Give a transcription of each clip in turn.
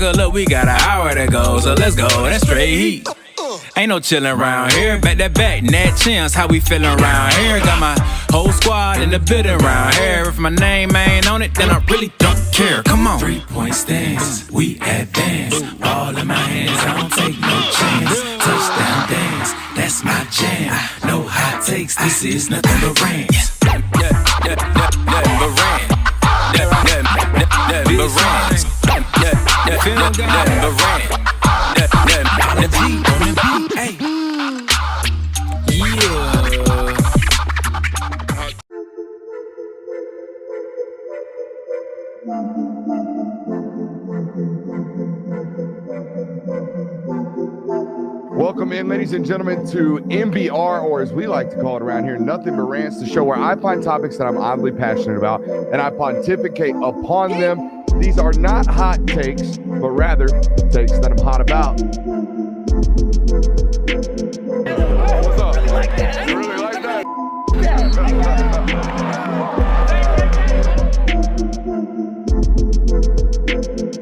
buckle up, we got an hour to go, so let's go, that's straight heat. Ain't no chillin' around here, back to back, Nat chance, how we feelin' around here? Got my whole squad in the building around here. If my name ain't on it, then I really don't care. Come on. 3-point stance, we advance. Ball in my hands, I don't take no chance. Touchdown dance, that's my jam. No hot takes, this is nothing but rants. Welcome in, ladies and gentlemen, to MBR, or as we like to call it around here, Nothing But Rants, the show where I find topics that I'm oddly passionate about and I pontificate upon them. These are not hot takes, but rather takes that I'm hot about. What's up? You really like that?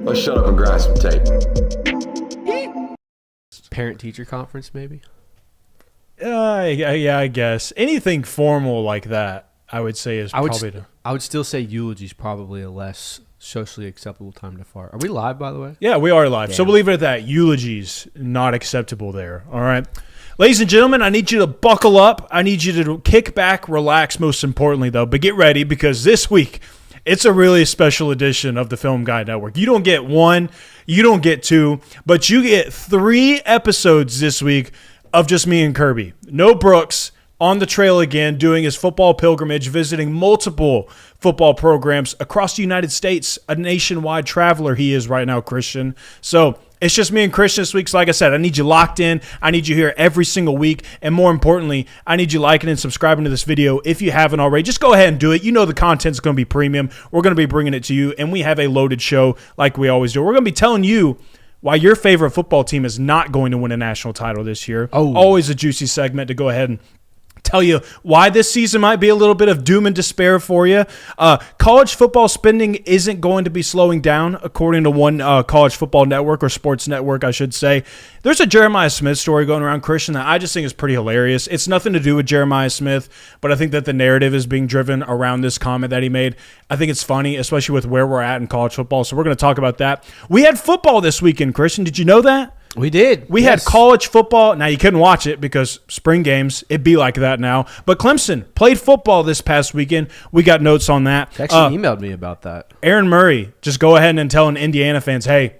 Let's shut up and grind some tape. Parent-teacher conference, maybe? Yeah, I guess. Anything formal like that, I would say, is probably... I would still say eulogy is probably a less socially acceptable time to fart. Are we live, by the way? Yeah, we are live. Damn. So we'll leave it at that. Eulogies, not acceptable there. All right. Ladies and gentlemen, I need you to buckle up. I need you to kick back, relax, most importantly, though. But get ready, because this week, it's a really special edition of the Film Guy Network. You don't get one, you don't get two, but you get 3 episodes this week of just me and Kirby. No Brooks, on the trail again, doing his football pilgrimage, visiting multiple football programs across the United States. A nationwide traveler he is right now, Christian. So it's just me and Christian this week. So like I said, I need you locked in. I need you here every single week. And more importantly, I need you liking and subscribing to this video. If you haven't already, just go ahead and do it. You know the content's going to be premium. We're going to be bringing it to you. And we have a loaded show like we always do. We're going to be telling you why your favorite football team is not going to win a national title this year. Oh, always a juicy segment to go ahead and tell you why this season might be a little bit of doom and despair for you. College football spending isn't going to be slowing down, according to one college football network, or sports network, I should say. There's a Jeremiah Smith story going around, Christian, that I just think is pretty hilarious. It's nothing to do with Jeremiah Smith, but I think that the narrative is being driven around this comment that he made. I think it's funny, especially with where we're at in college football, so we're going to talk about that. We had football this weekend, Christian. Did you know that? We did. We had college football. Now, you couldn't watch it because spring games, it'd be like that now. But Clemson played football this past weekend. We got notes on that. He actually emailed me about that. Aaron Murray, just go ahead and telling Indiana fans, hey,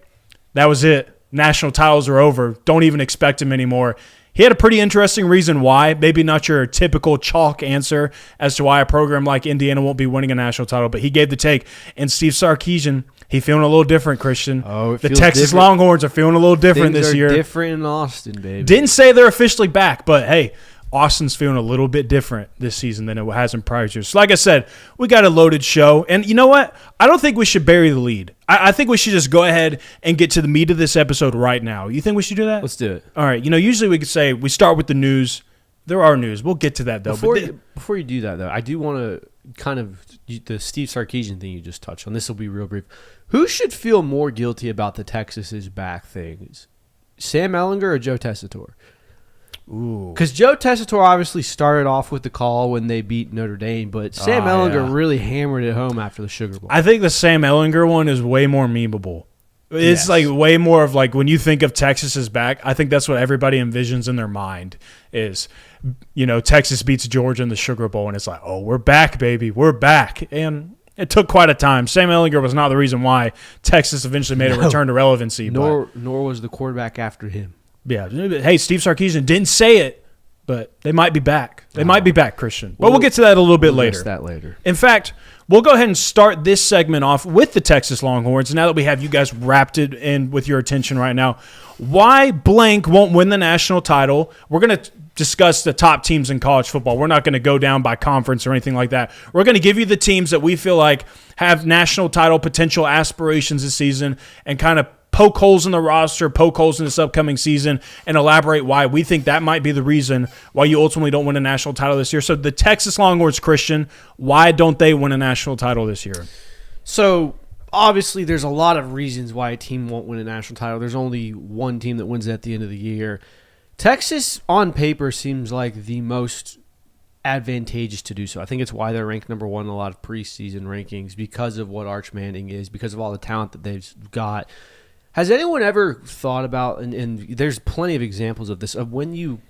that was it. National titles are over. Don't even expect him anymore. He had a pretty interesting reason why. Maybe not your typical chalk answer as to why a program like Indiana won't be winning a national title, but he gave the take. And Steve Sarkisian, he feeling a little different, Christian. Oh, the Texas different. Longhorns are feeling a little different this year. Different in Austin, baby. Didn't say they're officially back, but hey, Austin's feeling a little bit different this season than it has in prior years. So like I said, we got a loaded show. And you know what? I don't think we should bury the lead. I think we should just go ahead and get to the meat of this episode right now. You think we should do that? Let's do it. All right. Usually we could say we start with the news. There are news. We'll get to that, though. Before you do that, though, I do want to kind of the Steve Sarkisian thing you just touched on. This will be real brief. Who should feel more guilty about the Texas is back things? Sam Ehlinger or Joe Tessitore? Ooh. Because Joe Tessitore obviously started off with the call when they beat Notre Dame, but Sam Ehlinger really hammered it home after the Sugar Bowl. I think the Sam Ehlinger one is way more memeable. It's like way more of like when you think of Texas is back, I think that's what everybody envisions in their mind is, Texas beats Georgia in the Sugar Bowl, and it's like, oh, we're back, baby. We're back. And it took quite a time. Sam Ehlinger was not the reason why Texas eventually made a return to relevancy. Nor was the quarterback after him. Yeah. Hey, Steve Sarkisian didn't say it, but they might be back. They might be back, Christian. But we'll get to that a little bit later. That later. In fact, we'll go ahead and start this segment off with the Texas Longhorns. Now that we have you guys wrapped it in with your attention right now, why blank won't win the national title? We're going to discuss the top teams in college football. We're not going to go down by conference or anything like that. We're going to give you the teams that we feel like have national title potential aspirations this season and kind of poke holes in the roster, poke holes in this upcoming season, and elaborate why we think that might be the reason why you ultimately don't win a national title this year. So the Texas Longhorns, Christian, why don't they win a national title this year? So obviously there's a lot of reasons why a team won't win a national title. There's only one team that wins at the end of the year. Texas, on paper, seems like the most advantageous to do so. I think it's why they're ranked number one in a lot of preseason rankings, because of what Arch Manning is, because of all the talent that they've got. Has anyone ever thought about, and there's plenty of examples of this, of when you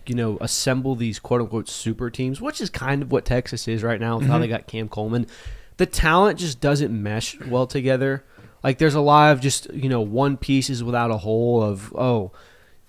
assemble these quote-unquote super teams, which is kind of what Texas is right now with how they got Cam Coleman, the talent just doesn't mesh well together. Like, there's a lot of just, one pieces without a whole of,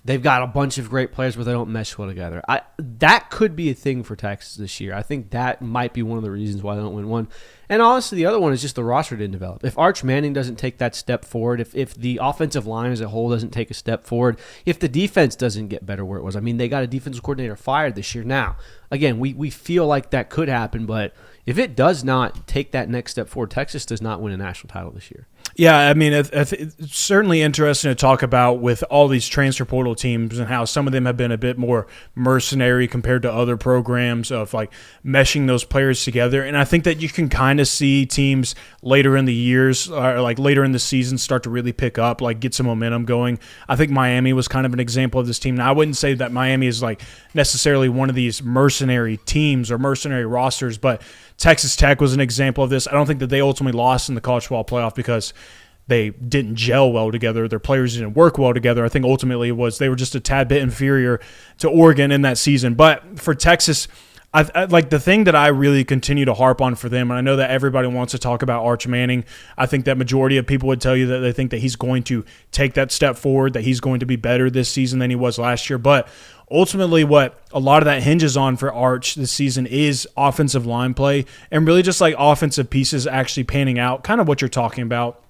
they've got a bunch of great players, but they don't mesh well together. That could be a thing for Texas this year. I think that might be one of the reasons why they don't win one. And honestly, the other one is just the roster didn't develop. If Arch Manning doesn't take that step forward, if the offensive line as a whole doesn't take a step forward, if the defense doesn't get better where it was. I mean, they got a defensive coordinator fired this year. Now, again, we feel like that could happen, but if it does not take that next step forward, Texas does not win a national title this year. Yeah, I mean, it's certainly interesting to talk about with all these transfer portal teams and how some of them have been a bit more mercenary compared to other programs of like meshing those players together. And I think that you can kind of see teams later in the years or like later in the season start to really pick up, like get some momentum going. I think Miami was kind of an example of this team. Now, I wouldn't say that Miami is like necessarily one of these mercenary teams or mercenary rosters, but Texas Tech was an example of this. I don't think that they ultimately lost in the college football playoff because they didn't gel well together. Their players didn't work well together. I think ultimately it was they were just a tad bit inferior to Oregon in that season. But for Texas, I like the thing that I really continue to harp on for them, and I know that everybody wants to talk about Arch Manning. I think that majority of people would tell you that they think that he's going to take that step forward, that he's going to be better this season than he was last year. But ultimately what a lot of that hinges on for Arch this season is offensive line play and really just like offensive pieces actually panning out, kind of what you're talking about,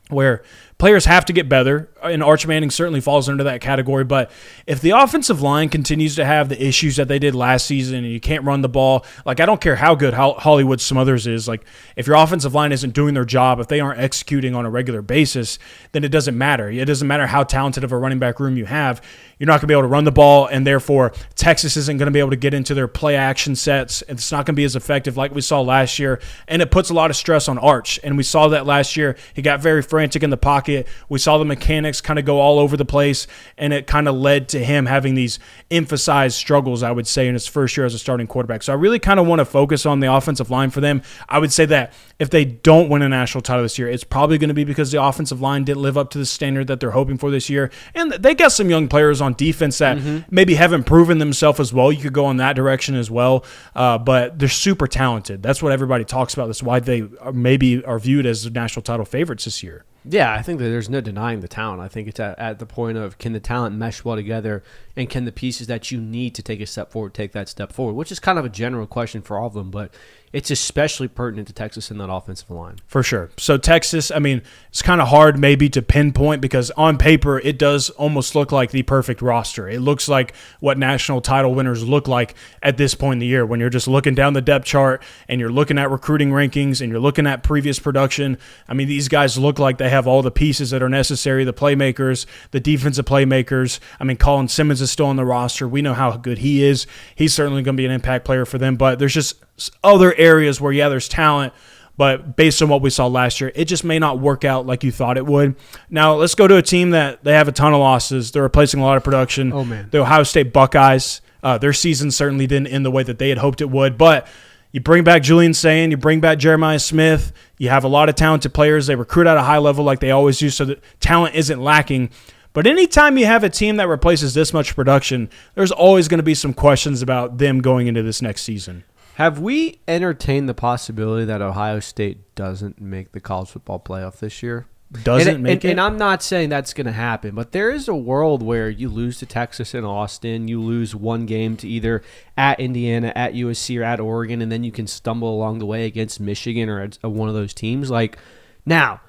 where players have to get better, and Arch Manning certainly falls into that category. But if the offensive line continues to have the issues that they did last season and you can't run the ball, like I don't care how good Hollywood Smothers is, like if your offensive line isn't doing their job, if they aren't executing on a regular basis, then it doesn't matter. It doesn't matter how talented of a running back room you have. You're not going to be able to run the ball, and therefore Texas isn't going to be able to get into their play action sets. It's not going to be as effective like we saw last year, and it puts a lot of stress on Arch. And we saw that last year. He got very frantic in the pocket. We saw the mechanics kind of go all over the place, and it kind of led to him having these emphasized struggles, I would say, in his first year as a starting quarterback. So I really kind of want to focus on the offensive line for them. I would say that if they don't win a national title this year, it's probably going to be because the offensive line didn't live up to the standard that they're hoping for this year. And they got some young players on defense that maybe haven't proven themselves as well. You could go in that direction as well, but they're super talented. That's what everybody talks about. That's why they maybe are viewed as the national title favorites this year. Yeah, I think that there's no denying the talent. I think it's at the point of, can the talent mesh well together, and can the pieces that you need to take a step forward take that step forward, which is kind of a general question for all of them, but it's especially pertinent to Texas in that offensive line. For sure. So Texas, I mean, it's kind of hard maybe to pinpoint because on paper it does almost look like the perfect roster. It looks like what national title winners look like at this point in the year when you're just looking down the depth chart and you're looking at recruiting rankings and you're looking at previous production. I mean, these guys look like they have all the pieces that are necessary, the playmakers, the defensive playmakers. I mean, Colin Simmons is still on the roster. We know how good he is. He's certainly going to be an impact player for them, but there's just other areas where, yeah, there's talent, but based on what we saw last year, it just may not work out like you thought it would. Now, let's go to a team that they have a ton of losses. They're replacing a lot of production. Oh, man. The Ohio State Buckeyes, their season certainly didn't end the way that they had hoped it would, but you bring back Julian Sayin, you bring back Jeremiah Smith, you have a lot of talented players. They recruit at a high level like they always do, so that talent isn't lacking. But anytime you have a team that replaces this much production, there's always going to be some questions about them going into this next season. Have we entertained the possibility that Ohio State doesn't make the college football playoff this year? And I'm not saying that's going to happen, but there is a world where you lose to Texas and Austin, you lose one game to either at Indiana, at USC, or at Oregon, and then you can stumble along the way against Michigan or one of those teams. Like, now,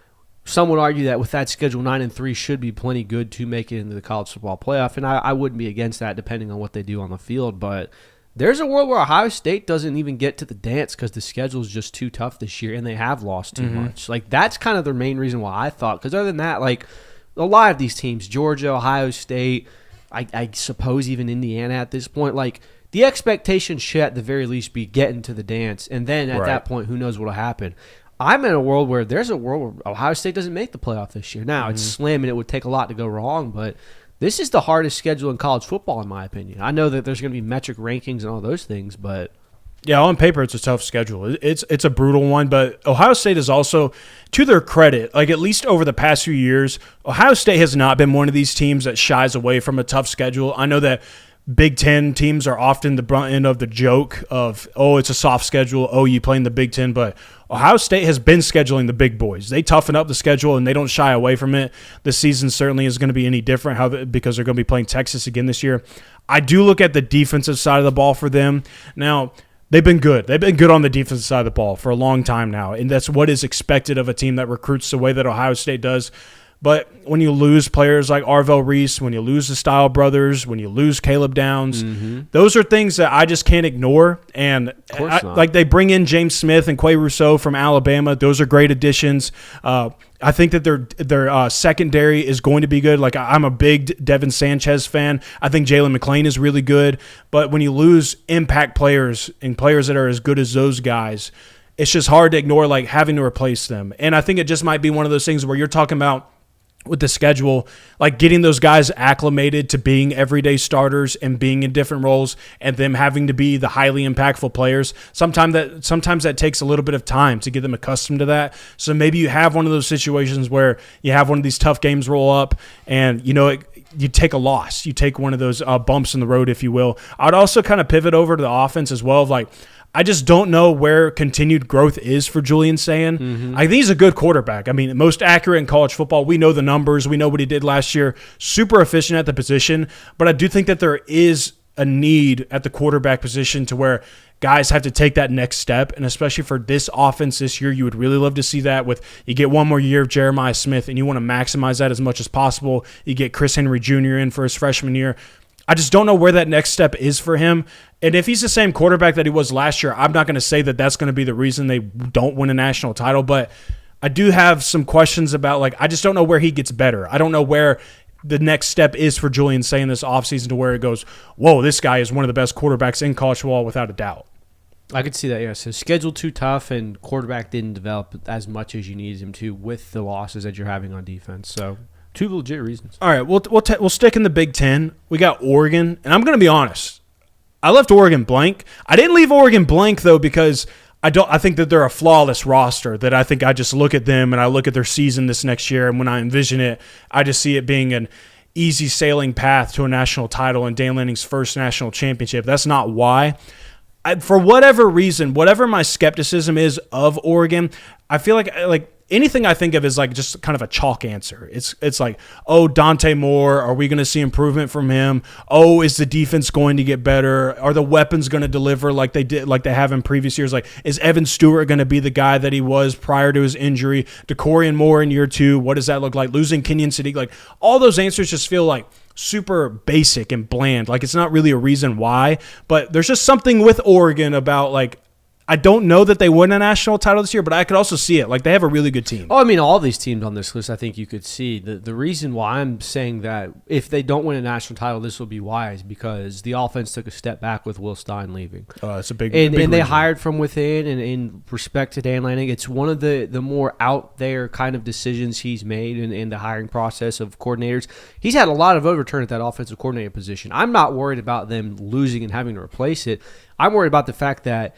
some would argue that with that schedule, 9-3 should be plenty good to make it into the college football playoff, and I wouldn't be against that depending on what they do on the field, but there's a world where Ohio State doesn't even get to the dance because the schedule is just too tough this year and they have lost too much. Like, that's kind of the main reason why I thought. Because other than that, like, a lot of these teams, Georgia, Ohio State, I suppose even Indiana at this point, like, the expectation should at the very least be getting to the dance. And then at that point, who knows what will happen. I'm in a world where Ohio State doesn't make the playoff this year. Now, it's slim and it would take a lot to go wrong, but this is the hardest schedule in college football, in my opinion. I know that there's going to be metric rankings and all those things, but yeah, on paper, it's a tough schedule. It's a brutal one, but Ohio State is also, to their credit, like at least over the past few years, Ohio State has not been one of these teams that shies away from a tough schedule. I know that Big Ten teams are often the brunt end of the joke of, oh, it's a soft schedule, oh, you play in the Big Ten, but Ohio State has been scheduling the big boys. They toughen up the schedule, and they don't shy away from it. This season certainly is going to be any different because they're going to be playing Texas again this year. I do look at the defensive side of the ball for them. Now, they've been good. They've been good on the defensive side of the ball for a long time now, and that's what is expected of a team that recruits the way that Ohio State does. But when you lose players like Arvell Reese, when you lose the Style brothers, when you lose Caleb Downs, those are things that I just can't ignore. And like they bring in James Smith and Quay Rousseau from Alabama. Those are great additions. I think that their secondary is going to be good. Like I'm a big Devin Sanchez fan. I think Jalen McClain is really good. But when you lose impact players and players that are as good as those guys, it's just hard to ignore like having to replace them. And I think it just might be one of those things where you're talking about with the schedule, like getting those guys acclimated to being everyday starters and being in different roles and them having to be the highly impactful players. Sometimes that takes a little bit of time to get them accustomed to that. So maybe you have one of those situations where you have one of these tough games roll up and, you take a loss. You take one of those bumps in the road, if you will. I'd also kind of pivot over to the offense as well of like, I just don't know where continued growth is for Julian Sayin. I think he's a good quarterback. I mean, most accurate in college football. We know the numbers. We know what he did last year. Super efficient at the position. But I do think that there is a need at the quarterback position to where guys have to take that next step. And especially for this offense this year, you would really love to see that with you get one more year of Jeremiah Smith and you want to maximize that as much as possible. You get Chris Henry Jr. in for his freshman year. I just don't know where that next step is for him. And if he's the same quarterback that he was last year, I'm not going to say that that's going to be the reason they don't win a national title. But I do have some questions about, like, I just don't know where he gets better. I don't know where the next step is for Julian Sayin this offseason to where it goes, whoa, this guy is one of the best quarterbacks in college football without a doubt. I could see that, yeah. So schedule too tough and quarterback didn't develop as much as you needed him to with the losses that you're having on defense. So two legit reasons. All right, we'll stick in the Big Ten. We got Oregon, and I'm going to be honest. I left Oregon blank. I didn't leave Oregon blank though because I think that they're a flawless roster. That I think I just look at them and I look at their season this next year, and when I envision it, I just see it being an easy sailing path to a national title and Dan Lanning's first national championship. That's not why. For whatever reason, whatever my skepticism is of Oregon, I feel like anything I think of is like just kind of a chalk answer. It's like, oh, Dante Moore, are we going to see improvement from him? Oh, is the defense going to get better? Are the weapons going to deliver like they have in previous years? Like, is Evan Stewart going to be the guy that he was prior to his injury? DeCorian Moore in year 2, what does that look like? Losing Kenyon Sadiq, like all those answers just feel like super basic and bland. Like it's not really a reason why, but there's just something with Oregon about like, I don't know that they win a national title this year, but I could also see it. Like, they have a really good team. Oh, I mean, all these teams on this list, I think you could see. The reason why I'm saying that if they don't win a national title, this will be why is because the offense took a step back with Will Stein leaving. It's a big and big they reason. hired from within, and in respect to Dan Lanning, it's one of the more out there kind of decisions he's made in the hiring process of coordinators. He's had a lot of overturn at that offensive coordinator position. I'm not worried about them losing and having to replace it. I'm worried about the fact that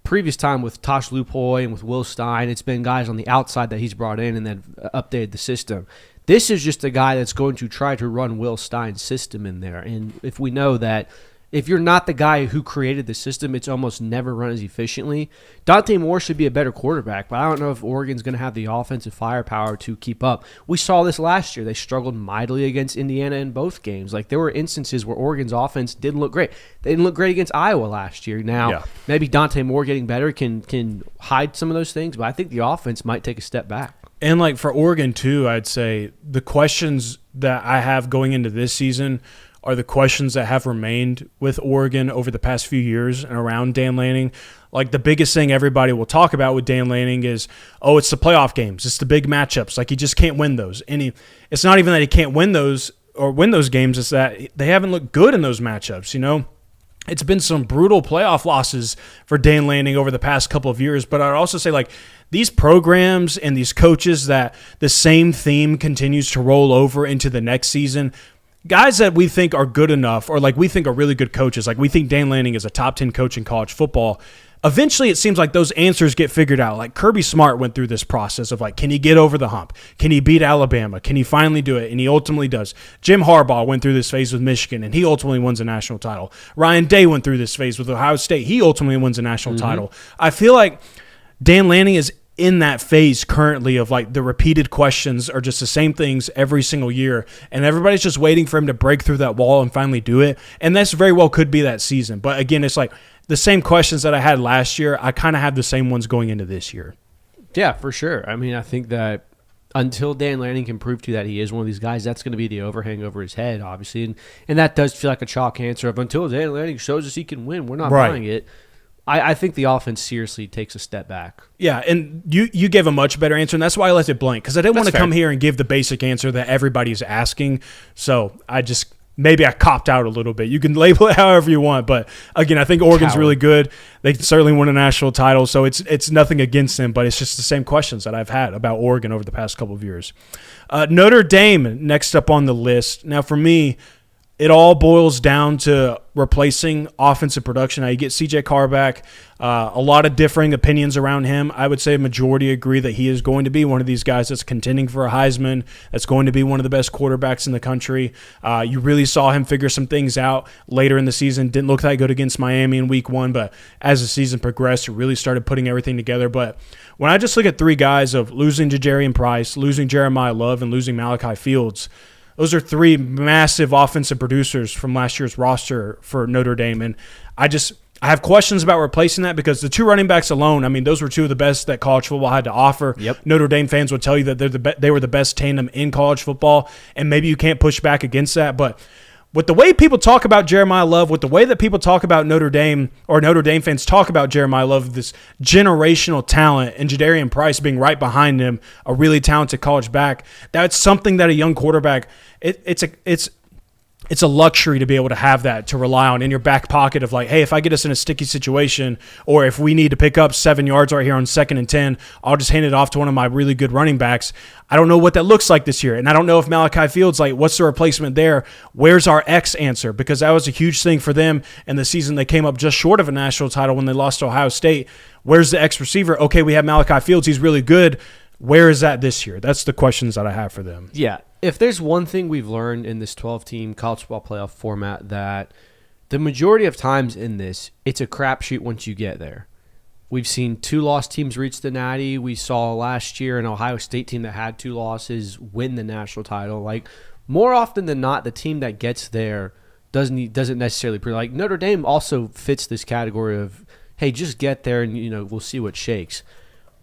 previous time with Tosh Lupoy and with Will Stein, it's been guys on the outside that he's brought in and then updated the system. This is just a guy that's going to try to run Will Stein's system in there. And if we know that if you're not the guy who created the system, it's almost never run as efficiently. Dante Moore should be a better quarterback, but I don't know if Oregon's going to have the offensive firepower to keep up. We saw this last year. They struggled mightily against Indiana in both games. Like, there were instances where Oregon's offense didn't look great. They didn't look great against Iowa last year. Now, maybe Dante Moore getting better can hide some of those things, but I think the offense might take a step back. And, like, for Oregon, too, I'd say the questions that I have going into this season are the questions that have remained with Oregon over the past few years and around Dan Lanning. Like, the biggest thing everybody will talk about with Dan Lanning is, oh, it's the playoff games. It's the big matchups. Like, he just can't win those. And it's not even that he can't win those or win those games. It's that they haven't looked good in those matchups, you know? It's been some brutal playoff losses for Dan Lanning over the past couple of years, but I'd also say, like, these programs and these coaches that the same theme continues to roll over into the next season, guys that we think are good enough or like we think are really good coaches, like we think Dan Lanning is a top 10 coach in college football, eventually it seems like those answers get figured out. Like Kirby Smart went through this process of like, can he get over the hump? Can he beat Alabama? Can he finally do it? And he ultimately does. Jim Harbaugh went through this phase with Michigan, and he ultimately wins a national title. Ryan Day went through this phase with Ohio State. He ultimately wins a national title. I feel like Dan Lanning is in that phase currently of like the repeated questions are just the same things every single year, and everybody's just waiting for him to break through that wall and finally do it. And this very well could be that season. But again, it's like the same questions that I had last year, I kind of have the same ones going into this year. Yeah, for sure. I mean, I think that until Dan Lanning can prove to you that he is one of these guys, that's going to be the overhang over his head, obviously. And that does feel like a chalk answer of until Dan Lanning shows us he can win, we're not buying it. I think the offense seriously takes a step back. Yeah, and you gave a much better answer, and that's why I left it blank, because I didn't want to come here and give the basic answer that everybody's asking. So maybe I copped out a little bit. You can label it however you want, but again, I think Oregon's really good. They certainly won a national title, so it's nothing against them, but it's just the same questions that I've had about Oregon over the past couple of years. Notre Dame, next up on the list. Now, for me, it all boils down to replacing offensive production. Now, you get C.J. Carr back. A lot of differing opinions around him. I would say a majority agree that he is going to be one of these guys that's contending for a Heisman, that's going to be one of the best quarterbacks in the country. You really saw him figure some things out later in the season. Didn't look that good against Miami in week 1, but as the season progressed, he really started putting everything together. But when I just look at 3 guys of losing Ja'Jarian Price, losing Jeremiah Love, and losing Malachi Fields, those are 3 massive offensive producers from last year's roster for Notre Dame. And I have questions about replacing that because the 2 running backs alone, I mean, those were 2 of the best that college football had to offer. Yep. Notre Dame fans would tell you that they were the best tandem in college football, and maybe you can't push back against that. But with the way people talk about Jeremiah Love, with the way that people talk about Notre Dame, or Notre Dame fans talk about Jeremiah Love, this generational talent, and Ja'Jarian Price being right behind him, a really talented college back, that's something that a young quarterback, it's a luxury to be able to have that to rely on in your back pocket of like, hey, if I get us in a sticky situation, or if we need to pick up 7 yards right here on 2nd and 10, I'll just hand it off to one of my really good running backs. I don't know what that looks like this year, and I don't know if Malachi Fields, like, what's the replacement there? Where's our X answer? Because that was a huge thing for them in the season. They came up just short of a national title when they lost to Ohio State. Where's the X receiver? Okay, we have Malachi Fields. He's really good. Where is that this year? That's the questions that I have for them. Yeah. If there's one thing we've learned in this 12-team college football playoff format, that the majority of times in this, it's a crapshoot once you get there. We've seen 2 lost teams reach the Natty. We saw last year an Ohio State team that had 2 losses win the national title. Like, more often than not, the team that gets there doesn't necessarily prove. Like, Notre Dame also fits this category of, hey, just get there and we'll see what shakes.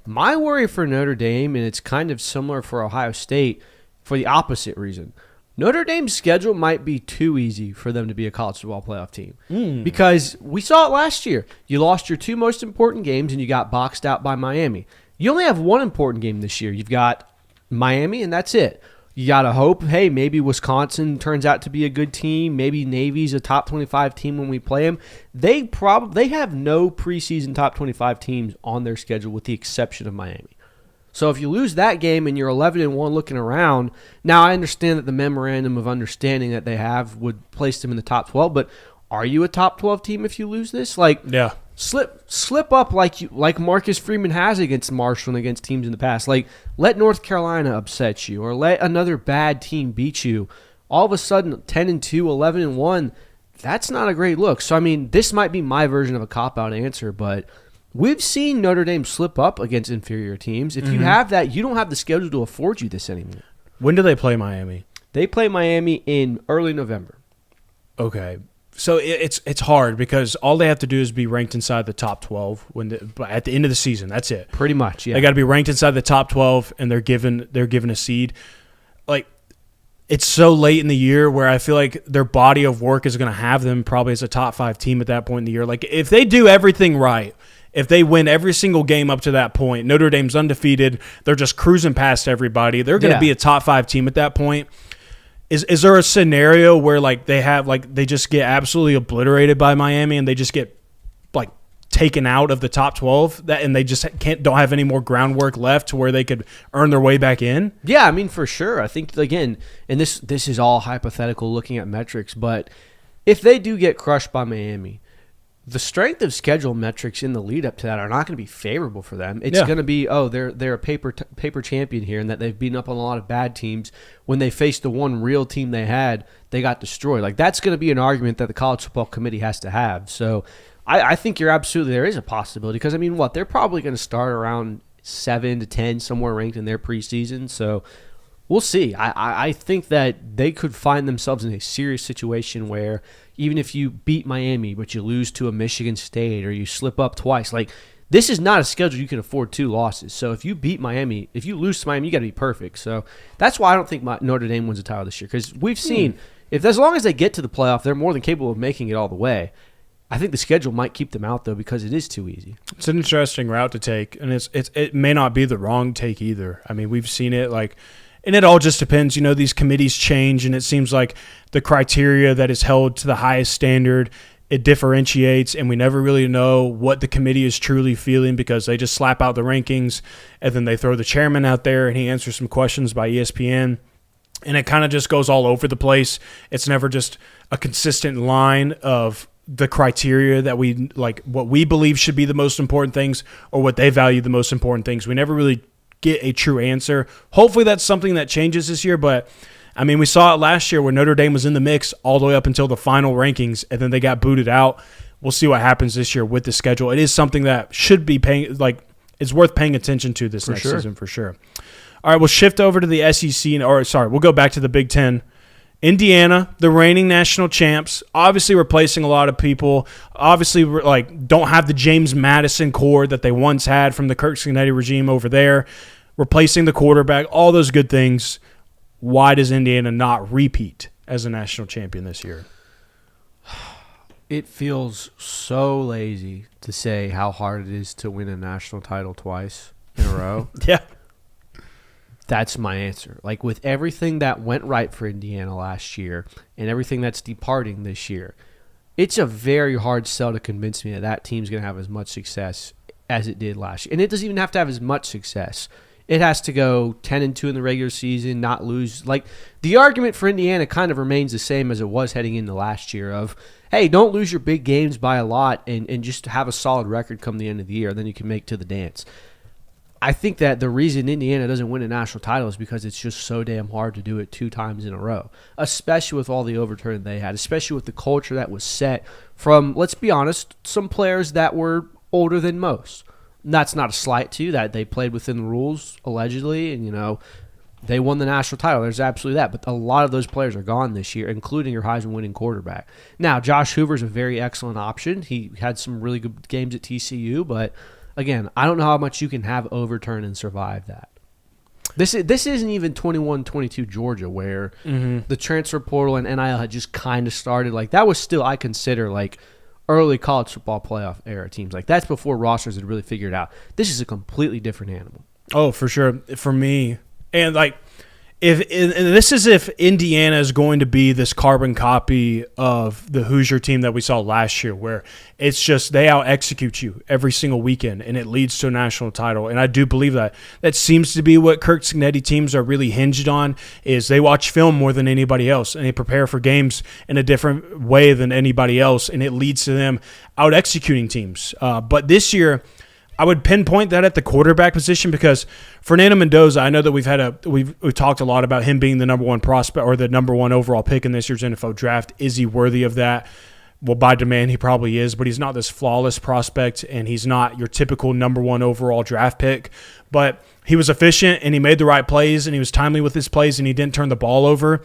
My worry for Notre Dame, and it's kind of similar for Ohio State, for the opposite reason. Notre Dame's schedule might be too easy for them to be a college football playoff team. Because we saw it last year. You lost your 2 most important games, and you got boxed out by Miami. You only have 1 important game this year. You've got Miami, and that's it. You got to hope, hey, maybe Wisconsin turns out to be a good team. Maybe Navy's a top 25 team when we play them. They have no preseason top 25 teams on their schedule with the exception of Miami. So if you lose that game and you're 11-1 looking around, now I understand that the memorandum of understanding that they have would place them in the top 12, but are you a top 12 team if you lose this? Like, yeah. Slip up like Marcus Freeman has against Marshall and against teams in the past. Like, let North Carolina upset you, or let another bad team beat you. All of a sudden, 10-2, 11-1, that's not a great look. So, I mean, this might be my version of a cop-out answer, but we've seen Notre Dame slip up against inferior teams. If you have that, you don't have the schedule to afford you this anymore. When do they play Miami? They play Miami in early November. Okay. So it's hard because all they have to do is be ranked inside the top 12 at the end of the season. That's it. Pretty much, yeah. They got to be ranked inside the top 12, and they're given a seed. Like, it's so late in the year where I feel like their body of work is going to have them probably as a top 5 team at that point in the year. Like, if they do everything right, if they win every single game up to that point, Notre Dame's undefeated, they're just cruising past everybody. They're going to be a top 5 team at that point. Is there a scenario where they just get absolutely obliterated by Miami and they just get taken out of the top 12 and they just don't have any more groundwork left to where they could earn their way back in? Yeah, I mean, for sure. I think, again, and this is all hypothetical looking at metrics, but if they do get crushed by Miami, the strength of schedule metrics in the lead up to that are not going to be favorable for them. It's going to be, they're a paper champion here, and that they've beaten up on a lot of bad teams. When they faced the one real team they had, they got destroyed. Like, that's going to be an argument that the college football committee has to have. So I think there is a possibility, because, I mean, they're probably going to start around 7 to 10, somewhere ranked in their preseason. So we'll see. I think that they could find themselves in a serious situation where even if you beat Miami but you lose to a Michigan State or you slip up twice, like, this is not a schedule you can afford 2 losses. So if you beat Miami, if you lose to Miami, you got to be perfect. So that's why I don't think Notre Dame wins a title this year, because we've seen as long as they get to the playoff, they're more than capable of making it all the way. I think the schedule might keep them out, though, because it is too easy. It's an interesting route to take, and it may not be the wrong take either. I mean, we've seen it, and it all just depends. You know, these committees change, and it seems like the criteria that is held to the highest standard, it differentiates, and we never really know what the committee is truly feeling, because they just slap out the rankings, and then they throw the chairman out there, and he answers some questions by ESPN, and it kind of just goes all over the place. It's never just a consistent line of the criteria that we like, what we believe should be the most important things, or what they value the most important things. We never really get a true answer. Hopefully that's something that changes this year, but I mean, we saw it last year where Notre Dame was in the mix all the way up until the final rankings, and then they got booted out. We'll see what happens this year with the schedule. It is something that should be it's worth paying attention to this next season for sure. All right, we'll shift over to the SEC, we'll go back to the Big Ten. Indiana, the reigning national champs, obviously replacing a lot of people. Obviously, don't have the James Madison core that they once had from the Kirk Cincinnati regime over there. Replacing the quarterback, all those good things. Why does Indiana not repeat as a national champion this year? It feels so lazy to say how hard it is to win a national title twice in a row. Yeah. That's my answer. Like, with everything that went right for Indiana last year and everything that's departing this year, it's a very hard sell to convince me that that team's going to have as much success as it did last year. And it doesn't even have to have as much success. It has to go 10-2 in the regular season, not lose. Like, the argument for Indiana kind of remains the same as it was heading into last year of, hey, don't lose your big games by a lot and just have a solid record come the end of the year, then you can make to the dance. I think that the reason Indiana doesn't win a national title is because it's just so damn hard to do it 2 times in a row, especially with all the overturn they had, especially with the culture that was set from, let's be honest, some players that were older than most. And that's not a slight to that. They played within the rules, allegedly, and, they won the national title. There's absolutely that. But a lot of those players are gone this year, including your Heisman-winning quarterback. Now, Josh Hoover's a very excellent option. He had some really good games at TCU, but again, I don't know how much you can have overturn and survive that. This isn't even 21-22 Georgia, where the transfer portal and NIL had just kind of started. Like, that was still, I consider, like, early college football playoff era teams. Like, that's before rosters had really figured out. This is a completely different animal. Oh, for sure. For me. And, this is if Indiana is going to be this carbon copy of the Hoosier team that we saw last year, where it's just they out-execute you every single weekend, and it leads to a national title. And I do believe that. That seems to be what Kirk Cincinnati teams are really hinged on, is they watch film more than anybody else, and they prepare for games in a different way than anybody else, and it leads to them out-executing teams. But this year, I would pinpoint that at the quarterback position, because Fernando Mendoza, I know that we've talked a lot about him being the number 1 prospect or the number 1 overall pick in this year's NFL draft. Is he worthy of that? Well, by demand, he probably is, but he's not this flawless prospect, and he's not your typical number 1 overall draft pick. But he was efficient, and he made the right plays, and he was timely with his plays, and he didn't turn the ball over.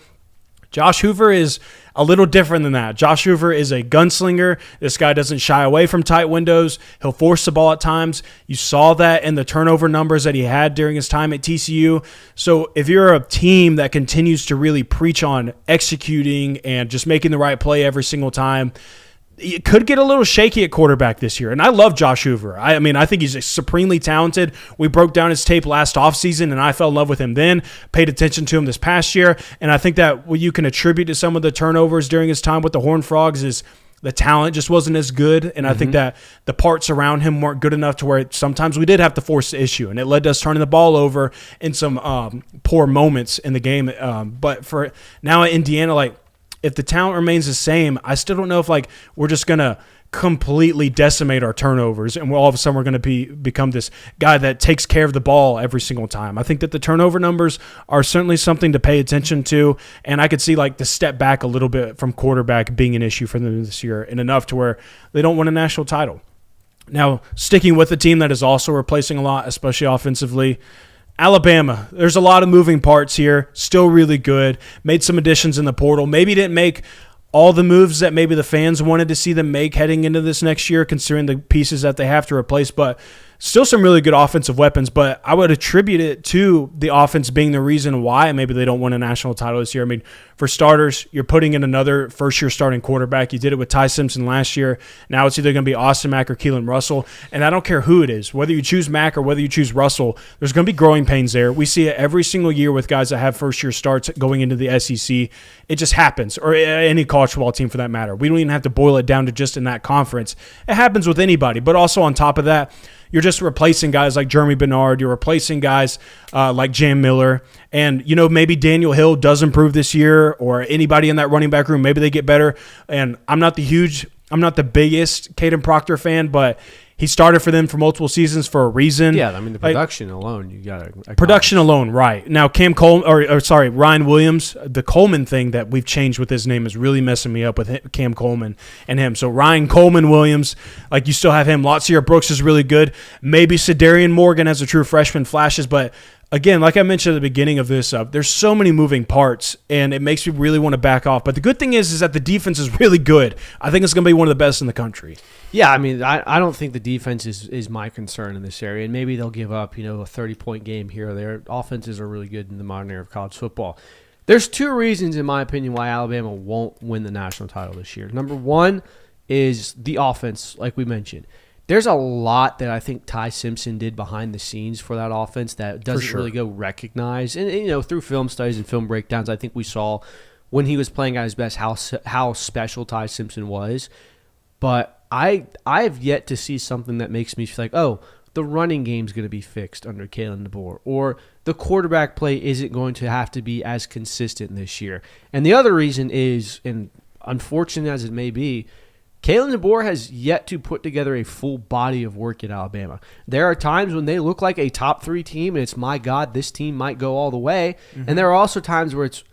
Josh Hoover is a little different than that. Josh Hoover is a gunslinger. This guy doesn't shy away from tight windows. He'll force the ball at times. You saw that in the turnover numbers that he had during his time at TCU. So if you're a team that continues to really preach on executing and just making the right play every single time, it could get a little shaky at quarterback this year. And I love Josh Hoover. I mean, I think he's supremely talented. We broke down his tape last offseason, and I fell in love with him then, paid attention to him this past year. And I think that what you can attribute to some of the turnovers during his time with the Horned Frogs is The talent just wasn't as good, and I think that the parts around him weren't good enough to where sometimes we did have to force the issue, and it led to us turning the ball over in some poor moments in the game. But for now at Indiana, like, if the talent remains the same, I still don't know if, like, we're just going to completely decimate our turnovers and all of a sudden we're going to become this guy that takes care of the ball every single time. I think that the turnover numbers are certainly something to pay attention to, and I could see, like, the step back a little bit from quarterback being an issue for them this year, and enough to where they don't win a national title. Now, sticking with a team that is also replacing a lot, especially offensively, Alabama. There's a lot of moving parts here. Still really good. Made some additions in the portal. Maybe didn't make all the moves that maybe the fans wanted to see them make heading into this next year, considering the pieces that they have to replace, but still some really good offensive weapons. But I would attribute it to the offense being the reason why maybe they don't win a national title this year. I mean, for starters, you're putting in another first-year starting quarterback. You did it with Ty Simpson last year. Now it's either going to be Austin Mack or Keelan Russell, and I don't care who it is. Whether you choose Mack or whether you choose Russell, there's going to be growing pains there. We see it every single year with guys that have first-year starts going into the SEC. It just happens, or any college football team for that matter. We don't even have to boil it down to just in that conference. It happens with anybody, but also on top of that, you're just replacing guys like Jeremy Bernard. You're replacing guys like Jam Miller. And, you know, maybe Daniel Hill does improve this year, or anybody in that running back room, maybe they get better. And I'm not the biggest Caden Proctor fan, but he started for them for multiple seasons for a reason. Yeah, I mean, the production alone, you got to. Production alone, right. Now, Ryan Williams, the Coleman thing that we've changed with his name is really messing me up with Cam Coleman and him. So, Ryan Coleman Williams, like, you still have him. Latsir Brooks is really good. Maybe Sedarian Morgan as a true freshman flashes, but again, like I mentioned at the beginning of this, there's so many moving parts, and it makes me really want to back off. But the good thing is that the defense is really good. I think it's going to be one of the best in the country. Yeah, I mean, I don't think the defense is my concern in this area, and maybe they'll give up, a 30-point game here or there. Offenses are really good in the modern era of college football. There's two reasons, in my opinion, why Alabama won't win the national title this year. Number one is the offense, like we mentioned. There's a lot that I think Ty Simpson did behind the scenes for that offense that doesn't really go recognized. And through film studies and film breakdowns, I think we saw when he was playing at his best how special Ty Simpson was. But I've yet to see something that makes me feel like, oh, the running game's going to be fixed under Kalen DeBoer, or the quarterback play isn't going to have to be as consistent this year. And the other reason is, and unfortunate as it may be, Kalen DeBoer has yet to put together a full body of work at Alabama. There are times when they look like a top 3 team, and it's, my God, this team might go all the way. Mm-hmm. And there are also times where it's,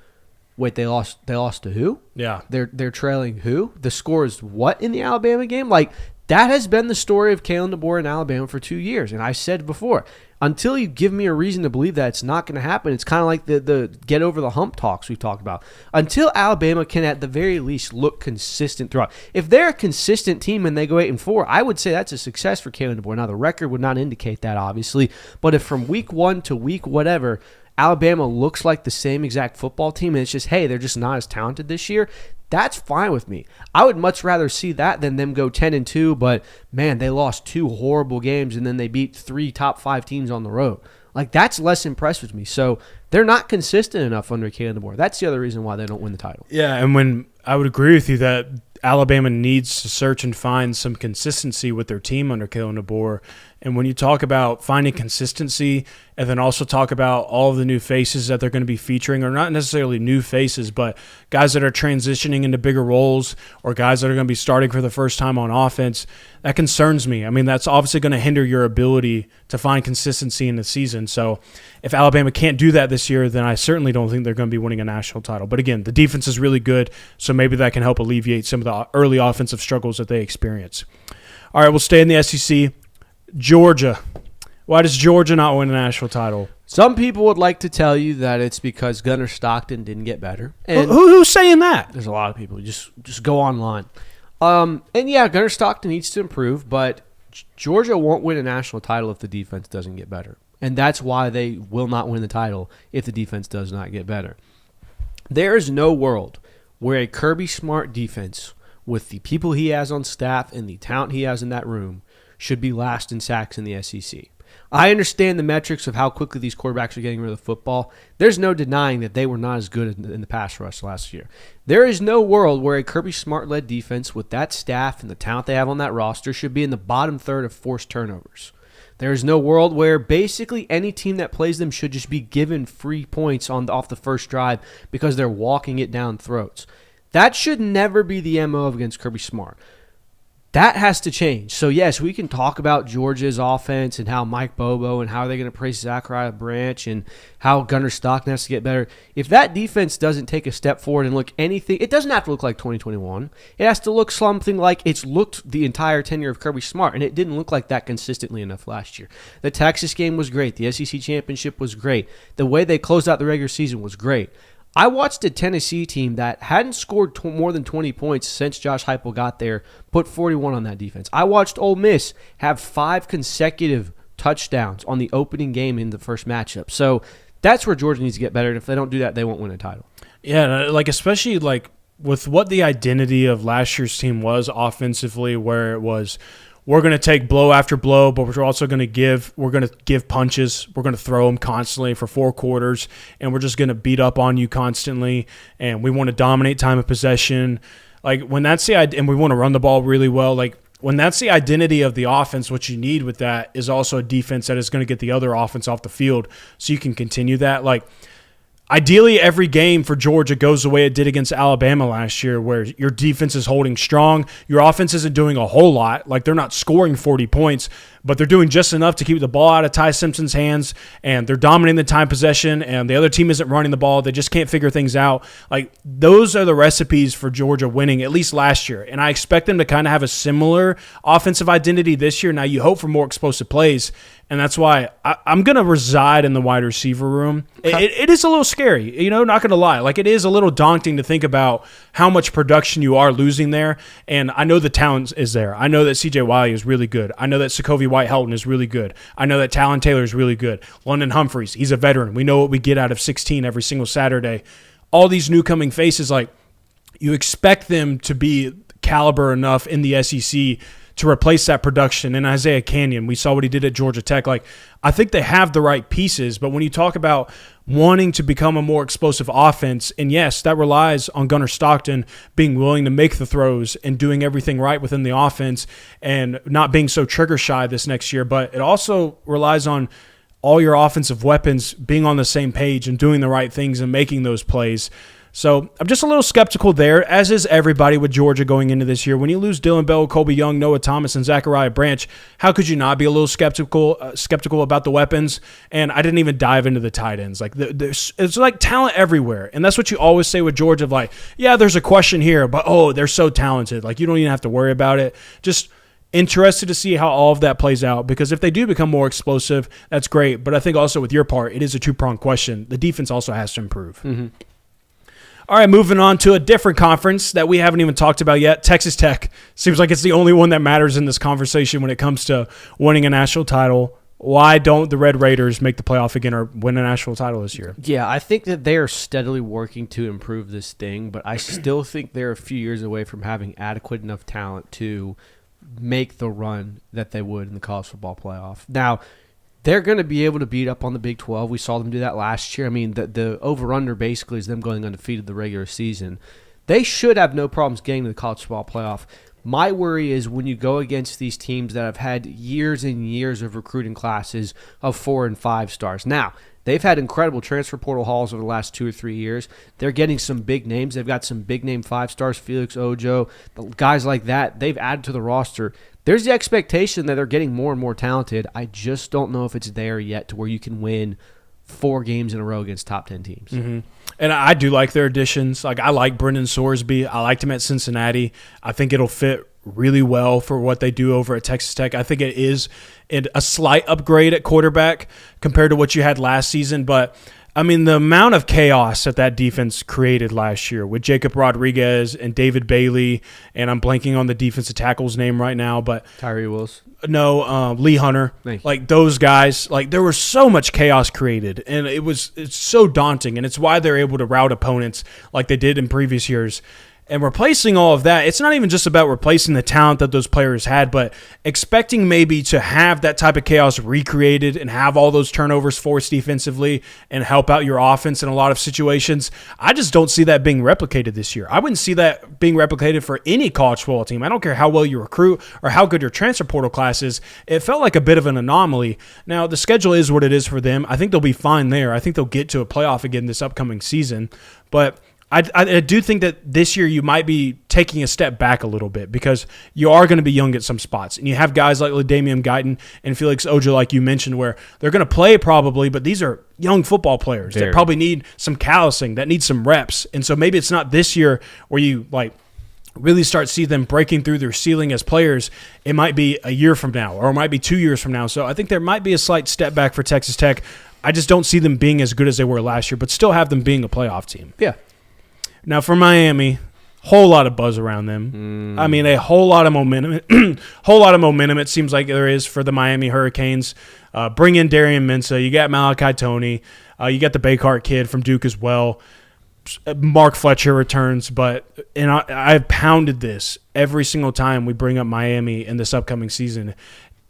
wait, they lost to who? Yeah. They're trailing who? The score is what in the Alabama game? Like, that has been the story of Kalen DeBoer in Alabama for 2 years. And I said before, until you give me a reason to believe that it's not going to happen, it's kind of like the get over the hump talks we've talked about. Until Alabama can at the very least look consistent throughout. If they're a consistent team and they go 8-4, I would say that's a success for Kalen DeBoer. Now, the record would not indicate that, obviously. But if from week 1 to week whatever, Alabama looks like the same exact football team, and it's just, hey, they're just not as talented this year, that's fine with me. I would much rather see that than them go 10-2, but, man, they lost 2 horrible games, and then they beat 3 top 5 teams on the road. Like, that's less impressive with me. So they're not consistent enough under Kalen DeBoer. That's the other reason why they don't win the title. Yeah, and when I would agree with you that Alabama needs to search and find some consistency with their team under Kalen DeBoer. And when you talk about finding consistency and then also talk about all of the new faces that they're going to be featuring, or not necessarily new faces, but guys that are transitioning into bigger roles or guys that are going to be starting for the first time on offense, that concerns me. I mean, that's obviously going to hinder your ability to find consistency in the season. So if Alabama can't do that this year, then I certainly don't think they're going to be winning a national title. But again, the defense is really good, so maybe that can help alleviate some of the early offensive struggles that they experience. All right, we'll stay in the SEC. Georgia. Why does Georgia not win a national title? Some people would like to tell you that it's because Gunnar Stockton didn't get better. And who's saying that? There's a lot of people. Just go online. And yeah, Gunnar Stockton needs to improve, but Georgia won't win a national title if the defense doesn't get better. And that's why they will not win the title if the defense does not get better. There is no world where a Kirby Smart defense, with the people he has on staff and the talent he has in that room, should be last in sacks in the SEC. I understand the metrics of how quickly these quarterbacks are getting rid of the football. There's no denying that they were not as good in the pass rush last year. There is no world where a Kirby Smart-led defense with that staff and the talent they have on that roster should be in the bottom third of forced turnovers. There is no world where basically any team that plays them should just be given free points off the first drive because they're walking it down throats. That should never be the MO against Kirby Smart. That has to change. So, yes, we can talk about Georgia's offense and how Mike Bobo and how they're going to praise Zachariah Branch and how Gunnar Stockton has to get better. If that defense doesn't take a step forward and look anything, it doesn't have to look like 2021. It has to look something like it's looked the entire tenure of Kirby Smart, and it didn't look like that consistently enough last year. The Texas game was great. The SEC championship was great. The way they closed out the regular season was great. I watched a Tennessee team that hadn't scored more than 20 points since Josh Heupel got there, put 41 on that defense. I watched Ole Miss have 5 consecutive touchdowns on the opening game in the first matchup. So that's where Georgia needs to get better, and if they don't do that, they won't win a title. Yeah, especially with what the identity of last year's team was offensively, where it was, we're going to take blow after blow, but we're also going to give punches. We're going to throw them constantly for 4 quarters, and we're just going to beat up on you constantly, and we want to dominate time of possession. When that's and we want to run the ball really well. When that's the identity of the offense, what you need with that is also a defense that is going to get the other offense off the field so you can continue that. Ideally, every game for Georgia goes the way it did against Alabama last year, where your defense is holding strong. Your offense isn't doing a whole lot. They're not scoring 40 points, but they're doing just enough to keep the ball out of Ty Simpson's hands, and they're dominating the time possession, and the other team isn't running the ball. They just can't figure things out. Those are the recipes for Georgia winning, at least last year, and I expect them to kind of have a similar offensive identity this year. Now, you hope for more explosive plays, and that's why I'm going to reside in the wide receiver room. It is a little scary, not going to lie. It is a little daunting to think about how much production you are losing there, and I know the talent is there. I know that C.J. Wiley is really good. I know that Sokovie White-Helton is really good. I know that Talon Taylor is really good. London Humphreys, he's a veteran. We know what we get out of 16 every single Saturday. All these new coming faces, you expect them to be caliber enough in the SEC to replace that production. And Isaiah Canyon, we saw what he did at Georgia Tech. I think they have the right pieces, but when you talk about wanting to become a more explosive offense, and yes, that relies on Gunnar Stockton being willing to make the throws and doing everything right within the offense and not being so trigger shy this next year, but it also relies on all your offensive weapons being on the same page and doing the right things and making those plays. So I'm just a little skeptical there, as is everybody with Georgia going into this year. When you lose Dylan Bell, Colby Young, Noah Thomas, and Zachariah Branch, how could you not be a little skeptical about the weapons? And I didn't even dive into the tight ends. It's talent everywhere, and that's what you always say with Georgia. There's a question here, but they're so talented. You don't even have to worry about it. Just interested to see how all of that plays out, because if they do become more explosive, that's great. But I think also with your part, it is a 2-pronged question. The defense also has to improve. Mm-hmm. All right, moving on to a different conference that we haven't even talked about yet. Texas Tech seems like it's the only one that matters in this conversation when it comes to winning a national title. Why don't the Red Raiders make the playoff again or win a national title this year? Yeah, I think that they are steadily working to improve this thing, but I still think they're a few years away from having adequate enough talent to make the run that they would in the college football playoff. Now, they're going to be able to beat up on the Big 12. We saw them do that last year. I mean, the over-under basically is them going undefeated the regular season. They should have no problems getting to the college football playoff. My worry is when you go against these teams that have had years and years of recruiting classes of 4 and 5 stars. Now, they've had incredible transfer portal hauls over the last 2 or 3 years. They're getting some big names. They've got some big-name 5 stars, Felix Ojo, guys like that. They've added to the roster. There's the expectation that they're getting more and more talented. I just don't know if it's there yet to where you can win 4 games in a row against top 10 teams. Mm-hmm. And I do like their additions. I like Brendan Sorsby. I liked him at Cincinnati. I think it'll fit really well for what they do over at Texas Tech. I think it is a slight upgrade at quarterback compared to what you had last season, but I mean, the amount of chaos that defense created last year with Jacob Rodriguez and David Bailey, and I'm blanking on the defensive tackle's name right now, but Tyree Wills. No, Lee Hunter. Those guys, there was so much chaos created, and it's so daunting, and it's why they're able to rout opponents like they did in previous years. And replacing all of that, it's not even just about replacing the talent that those players had, but expecting maybe to have that type of chaos recreated and have all those turnovers forced defensively and help out your offense in a lot of situations. I just don't see that being replicated this year. I wouldn't see that being replicated for any college football team. I don't care how well you recruit or how good your transfer portal class is. It felt like a bit of an anomaly. Now, the schedule is what it is for them. I think they'll be fine there. I think they'll get to a playoff again this upcoming season. But I do think that this year you might be taking a step back a little bit because you are going to be young at some spots. And you have guys like LaDainian Guyton and Felix Ojo, like you mentioned, where they're going to play probably, but these are young football players that probably need some callousing, that need some reps. And so maybe it's not this year where you really start see them breaking through their ceiling as players. It might be a year from now or it might be 2 years from now. So I think there might be a slight step back for Texas Tech. I just don't see them being as good as they were last year, but still have them being a playoff team. Yeah. Now for Miami, whole lot of buzz around them. I mean, a whole lot of momentum. Whole lot of momentum. It seems like there is for the Miami Hurricanes. Bring in Darian Mensah. You got Malachi Toney. You got the Bakart kid from Duke as well. Mark Fletcher returns, and I've pounded this every single time we bring up Miami in this upcoming season.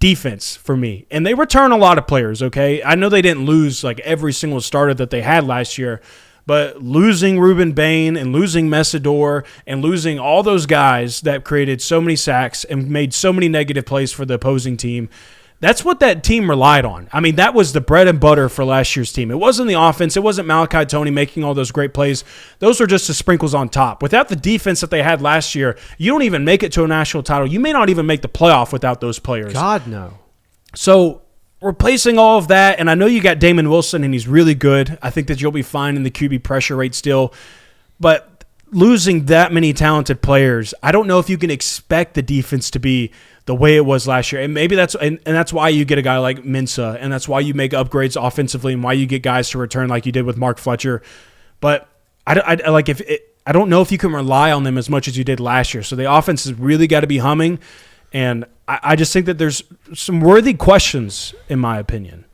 Defense for me, and they return a lot of players. Okay, I know they didn't lose like every single starter that they had last year. But losing Ruben Bain and losing Messidor and losing all those guys that created so many sacks and made so many negative plays for the opposing team, that's what that team relied on. I mean, that was the bread and butter for last year's team. It wasn't the offense. It wasn't Malachi Toney making all those great plays. Those were just the sprinkles on top. Without the defense that they had last year, you don't even make it to a national title. You may not even make the playoff without those players. God, no. So replacing all of that, and I know you got Damon Wilson, and he's really good. I think that you'll be fine in the QB pressure rate still. But losing that many talented players, I don't know if you can expect the defense to be the way it was last year. And maybe that's why you get a guy like Mensah, and that's why you make upgrades offensively and why you get guys to return like you did with Mark Fletcher. But I don't know if you can rely on them as much as you did last year. So the offense has really got to be humming. And I just think that there's some worthy questions, in my opinion.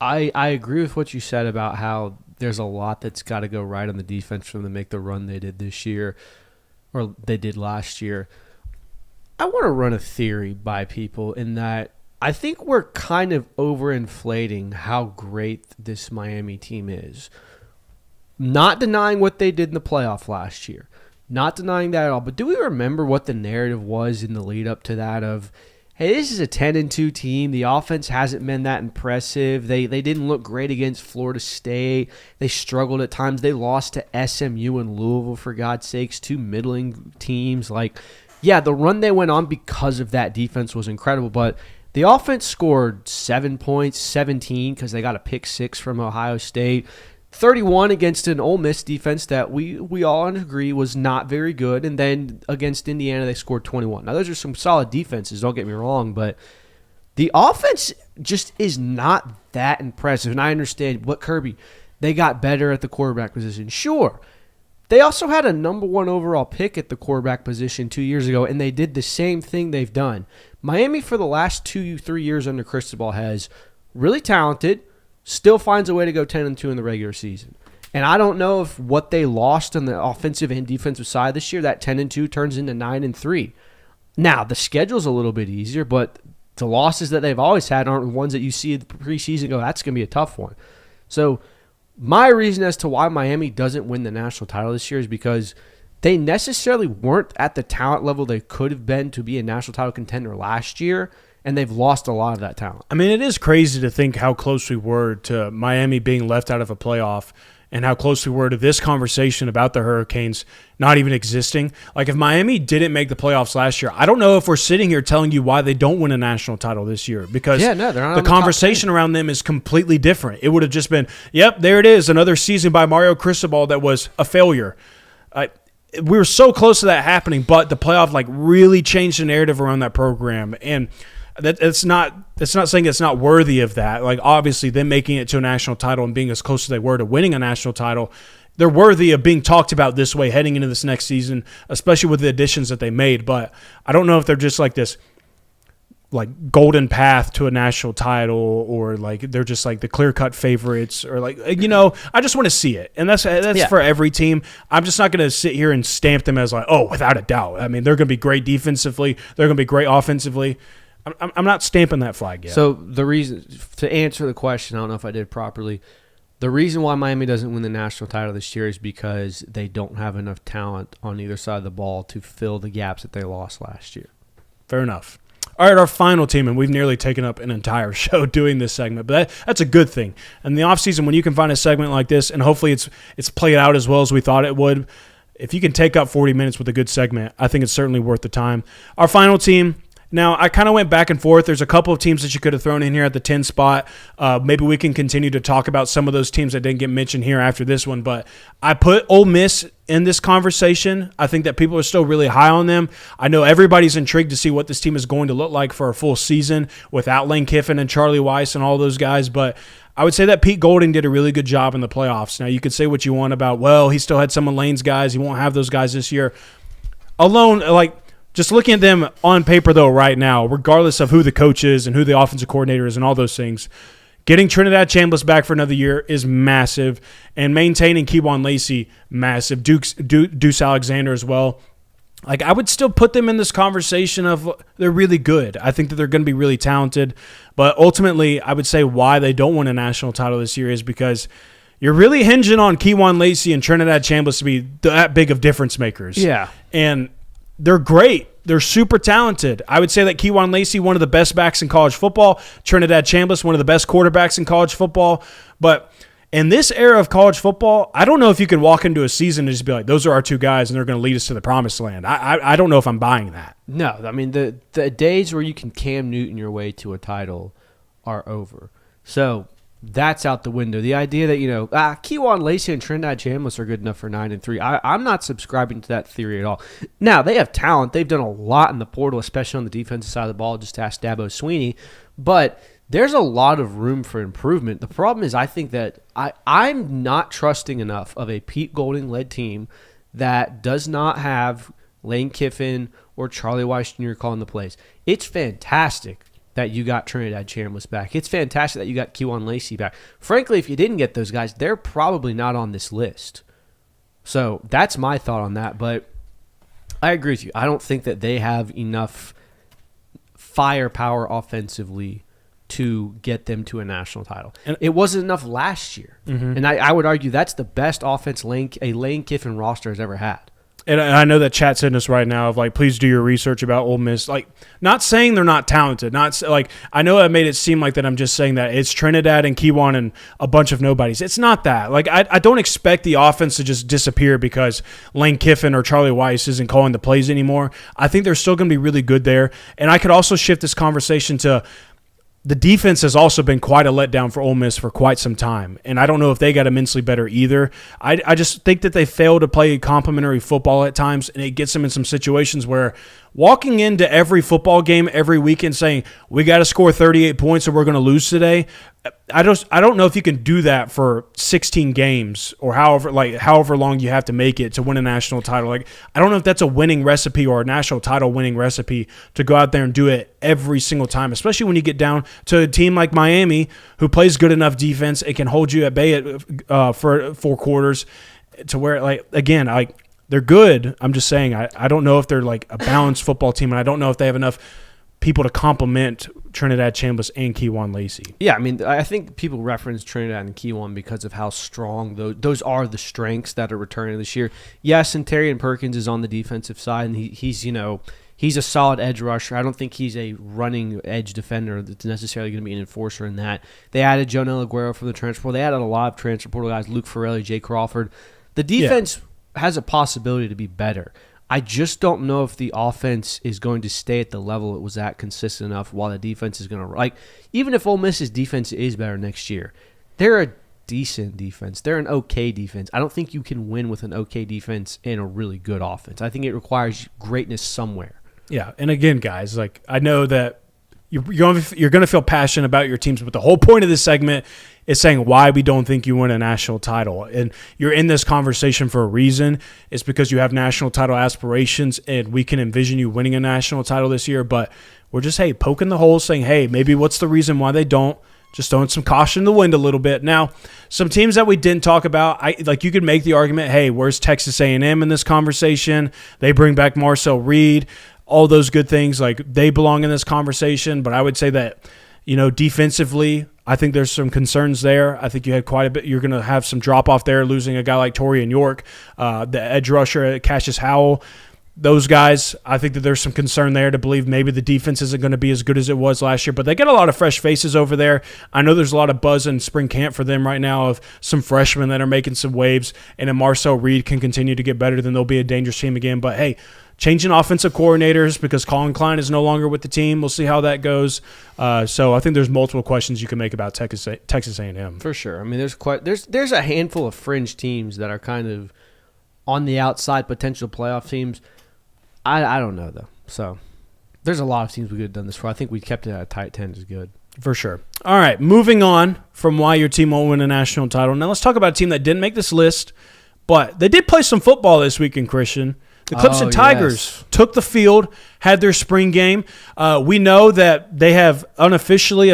I agree with what you said about how there's a lot that's got to go right on the defense for them to make the run they did this year, or they did last year. I want to run a theory by people in that I think we're kind of overinflating how great this Miami team is. Not denying what they did in the playoff last year. Not denying that at all, but do we remember what the narrative was in the lead up to that of, hey, this is a 10-2 team. The offense hasn't been that impressive. They didn't look great against Florida State. They struggled at times. They lost to SMU and Louisville, for God's sakes, two middling teams. Yeah, the run they went on because of that defense was incredible, but the offense scored 7 points, 17 because they got a pick 6 from Ohio State. 31 against an Ole Miss defense that we all agree was not very good. And then against Indiana, they scored 21. Now, those are some solid defenses, don't get me wrong, but the offense just is not that impressive. And I understand what Kirby, they got better at the quarterback position. Sure. They also had a number 1 overall pick at the quarterback position 2 years ago, and they did the same thing they've done. Miami, for the last 2-3 years under Cristobal, has really talented, still finds a way to go 10-2 in the regular season. And I don't know if what they lost on the offensive and defensive side this year, that 10-2 turns into 9-3. Now, the schedule's a little bit easier, but the losses that they've always had aren't ones that you see in the preseason go, that's going to be a tough one. So my reason as to why Miami doesn't win the national title this year is because they necessarily weren't at the talent level they could have been to be a national title contender last year, and they've lost a lot of that talent. I mean, it is crazy to think how close we were to Miami being left out of a playoff and how close we were to this conversation about the Hurricanes not even existing. Like, if Miami didn't make the playoffs last year, I don't know if we're sitting here telling you why they don't win a national title this year, because they're not the conversation around them is completely different. It would have just been, yep, there it is, another season by Mario Cristobal that was a failure. We were so close to that happening, but the playoff really changed the narrative around that program. And it's not saying it's not worthy of that. Obviously, them making it to a national title and being as close as they were to winning a national title, they're worthy of being talked about this way heading into this next season, especially with the additions that they made. But I don't know if they're just like this like golden path to a national title, or like they're just like the clear-cut favorites, or like, I just want to see it. And that's for every team. I'm just not going to sit here and stamp them as like, oh, without a doubt. I mean, they're going to be great defensively. They're going to be great offensively. I'm not stamping that flag yet. So the reason, to answer the question, I don't know if I did properly, the reason why Miami doesn't win the national title this year is because they don't have enough talent on either side of the ball to fill the gaps that they lost last year. Fair enough. All right, our final team, and we've nearly taken up an entire show doing this segment, but that's a good thing. In the offseason, when you can find a segment like this, and hopefully it's played out as well as we thought it would, if you can take up 40 minutes with a good segment, I think it's certainly worth the time. Our final team, now I kind of went back and forth. There's a couple of teams that you could have thrown in here at the 10 spot. Maybe we can continue to talk about some of those teams that didn't get mentioned here after this one, but I put Ole Miss in this conversation. I think that people are still really high on them. I know everybody's intrigued to see what this team is going to look like for a full season without Lane Kiffin and Charlie Weiss and all those guys, but I would say that Pete Golding did a really good job in the playoffs. Now, you could say what you want about, well, he still had some of Lane's guys. He won't have those guys this year. Alone, like, just looking at them on paper, though, right now, regardless of who the coach is and who the offensive coordinator is and all those things, getting Trinidad Chambliss back for another year is massive, and maintaining Kewan Lacey, massive. Deuce Alexander as well. Like, I would still put them in this conversation of they're really good. I think that they're going to be really talented, but ultimately, I would say why they don't win a national title this year is because you're really hinging on Kewan Lacey and Trinidad Chambliss to be that big of difference makers. Yeah. And they're great. They're super talented. I would say that Kewan Lacey, one of the best backs in college football. Trinidad Chambliss, one of the best quarterbacks in college football. But in this era of college football, I don't know if you can walk into a season and just be like, those are our two guys, and they're going to lead us to the promised land. I don't know if I'm buying that. No, I mean, the days where you can Cam Newton your way to a title are over. So that's out the window. The idea that, Kewan Lacey and Trinidad Chambliss are good enough for 9-3. I'm not subscribing to that theory at all. Now, they have talent. They've done a lot in the portal, especially on the defensive side of the ball. Just ask Dabo Swinney. But there's a lot of room for improvement. The problem is I think that I'm not trusting enough of a Pete Golding-led team that does not have Lane Kiffin or Charlie Weiss Jr. calling the plays. It's fantastic that you got Trinidad Chambliss back. It's fantastic that you got Kewan Lacey back. Frankly, if you didn't get those guys, they're probably not on this list. So that's my thought on that. But I agree with you. I don't think that they have enough firepower offensively to get them to a national title. And it wasn't enough last year. Mm-hmm. And I would argue that's the best offense a Lane Kiffin roster has ever had. And I know that chat's in us right now of like, please do your research about Ole Miss. Like, not saying they're not talented. Not like, I know I made it seem like that I'm just saying that it's Trinidad and Kewan and a bunch of nobodies. It's not that. Like, I don't expect the offense to just disappear because Lane Kiffin or Charlie Weiss isn't calling the plays anymore. I think they're still going to be really good there. And I could also shift this conversation to the defense has also been quite a letdown for Ole Miss for quite some time, and I don't know if they got immensely better either. I just think that they fail to play complementary football at times, and it gets them in some situations where walking into every football game every weekend saying, we got to score 38 points or we're going to lose today, I don't know if you can do that for 16 games or however long you have to make it to win a national title. Like, I don't know if that's a winning recipe or a national title winning recipe to go out there and do it every single time, especially when you get down to a team like Miami who plays good enough defense. It can hold you at bay for 4 quarters to where, like, again, they're good. I'm just saying I don't know if they're like a balanced football team, and I don't know if they have enough people to complement Trinidad Chambliss and Kewan Lacey. Yeah, I mean, I think people reference Trinidad and Kewan because of how strong those are the strengths that are returning this year. Yes, and Terrion Perkins is on the defensive side, and he's a solid edge rusher. I don't think he's a running edge defender that's necessarily going to be an enforcer in that. They added Jonel Aguero from the transfer portal. They added a lot of transfer portal guys, Luke Farrelly, Jay Crawford. The defense has a possibility to be better. I just don't know if the offense is going to stay at the level it was at consistent enough while the defense is going to even if Ole Miss's defense is better next year, they're a decent defense. They're an okay defense. I don't think you can win with an okay defense and a really good offense. I think it requires greatness somewhere. Yeah, and again, guys, like, I know that you're going to feel passionate about your teams, but the whole point of this segment is saying why we don't think you win a national title. And you're in this conversation for a reason. It's because you have national title aspirations, and we can envision you winning a national title this year. But we're just, hey, poking the holes, saying, hey, maybe what's the reason why they don't? Just throwing some caution in the wind a little bit. Now, some teams that we didn't talk about, you could make the argument, hey, where's Texas A&M in this conversation? They bring back Marcel Reed, all those good things. Like, they belong in this conversation. But I would say that, defensively, I think there's some concerns there. I think you had quite a bit. You're going to have some drop-off there, losing a guy like Torian York, the edge rusher, Cassius Howell. Those guys, I think that there's some concern there to believe maybe the defense isn't going to be as good as it was last year. But they get a lot of fresh faces over there. I know there's a lot of buzz in spring camp for them right now of some freshmen that are making some waves. And if Marcel Reed can continue to get better, then they'll be a dangerous team again. But, hey, changing offensive coordinators because Colin Klein is no longer with the team. We'll see how that goes. So I think there's multiple questions you can make about Texas A&M. For sure. I mean, there's a handful of fringe teams that are kind of on the outside, potential playoff teams. I don't know, though. So there's a lot of teams we could have done this for. I think we kept it at a tight 10 is good. For sure. All right, moving on from why your team won't win a national title. Now let's talk about a team that didn't make this list, but they did play some football this weekend, Christian. The Clemson Tigers took the field, had their spring game. We know that they have officially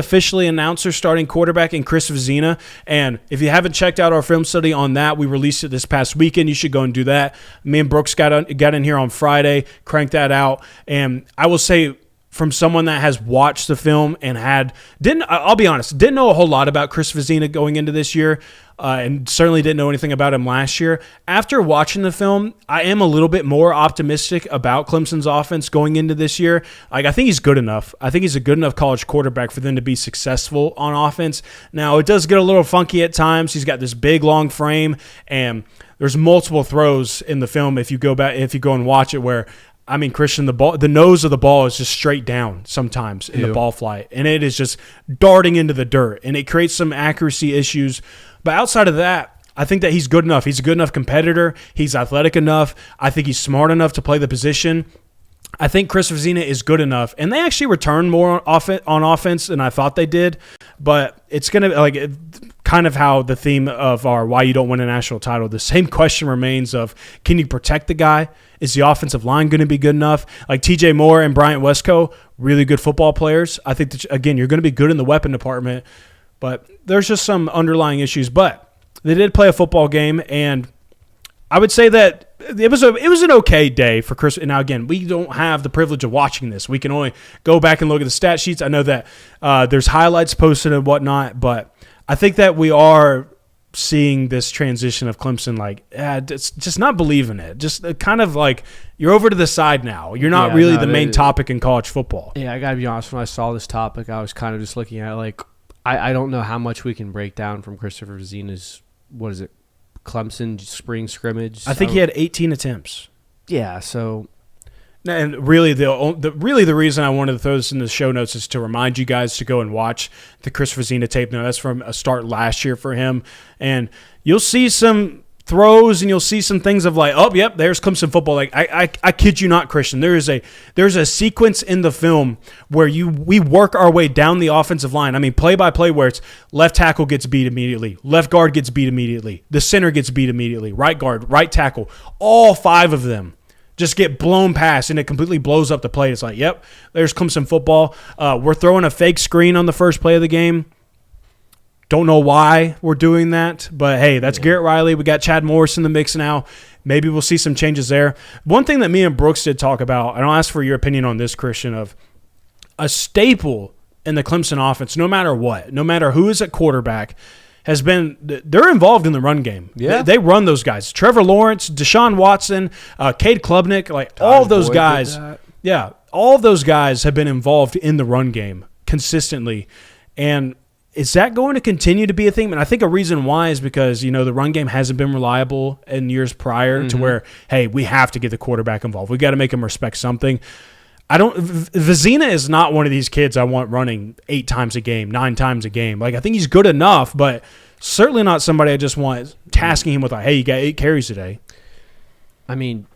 announced their starting quarterback in Chris Vezina. And if you haven't checked out our film study on that, we released it this past weekend. You should go and do that. Me and Brooks got in here on Friday, cranked that out. And I will say, from someone that has watched the film and I'll be honest, didn't know a whole lot about Chris Vezina going into this year. And certainly didn't know anything about him last year. After watching the film, I am a little bit more optimistic about Clemson's offense going into this year. I think he's good enough. I think he's a good enough college quarterback for them to be successful on offense. Now, it does get a little funky at times. He's got this big, long frame, and there's multiple throws in the film if you go and watch it where, I mean, Christian, the nose of the ball is just straight down sometimes in the ball flight, and it is just darting into the dirt, and it creates some accuracy issues. But outside of that, I think that he's good enough. He's a good enough competitor. He's athletic enough. I think he's smart enough to play the position. I think Chris Vezina is good enough. And they actually returned more on offense than I thought they did. But it's going to kind of how the theme of our why you don't win a national title, the same question remains of, can you protect the guy? Is the offensive line going to be good enough? Like TJ Moore and Bryant Westco, really good football players. I think, again, you're going to be good in the weapon department. But there's just some underlying issues. But they did play a football game, and I would say that it was an okay day for Chris. And now, again, we don't have the privilege of watching this. We can only go back and look at the stat sheets. I know that there's highlights posted and whatnot, but I think that we are seeing this transition of Clemson, it's just not believing it. Just kind of like you're over to the side now. You're not really the main topic in college football. Yeah, I got to be honest. When I saw this topic, I was kind of just looking at it I don't know how much we can break down from Christopher Vezina's, Clemson spring scrimmage. I think he had 18 attempts. Yeah, so. And really, the reason I wanted to throw this in the show notes is to remind you guys to go and watch the Chris Vezina tape. Now, that's from a start last year for him. And you'll see some throws and you'll see some things of there's Clemson football. I kid you not, Christian. There's a sequence in the film where we work our way down the offensive line. I mean, play by play, where it's left tackle gets beat immediately, left guard gets beat immediately, the center gets beat immediately, right guard, right tackle, all five of them just get blown past, and it completely blows up the play. It's there's Clemson football. We're throwing a fake screen on the first play of the game. Don't know why we're doing that, but hey, that's Garrett Riley. We got Chad Morris in the mix now. Maybe we'll see some changes there. One thing that me and Brooks did talk about, and I'll ask for your opinion on this, Christian, of a staple in the Clemson offense, no matter what, no matter who is at quarterback, has been they're involved in the run game. Yeah. They run those guys. Trevor Lawrence, Deshaun Watson, Cade Klubnik, all of those guys. Yeah, all of those guys have been involved in the run game consistently. And is that going to continue to be a thing? And I think a reason why is because, the run game hasn't been reliable in years prior to where, hey, we have to get the quarterback involved. We got to make him respect something. Vezina is not one of these kids I want running 8 times a game, 9 times a game. I think he's good enough, but certainly not somebody I just want tasking him with, hey, you got 8 carries today. I mean,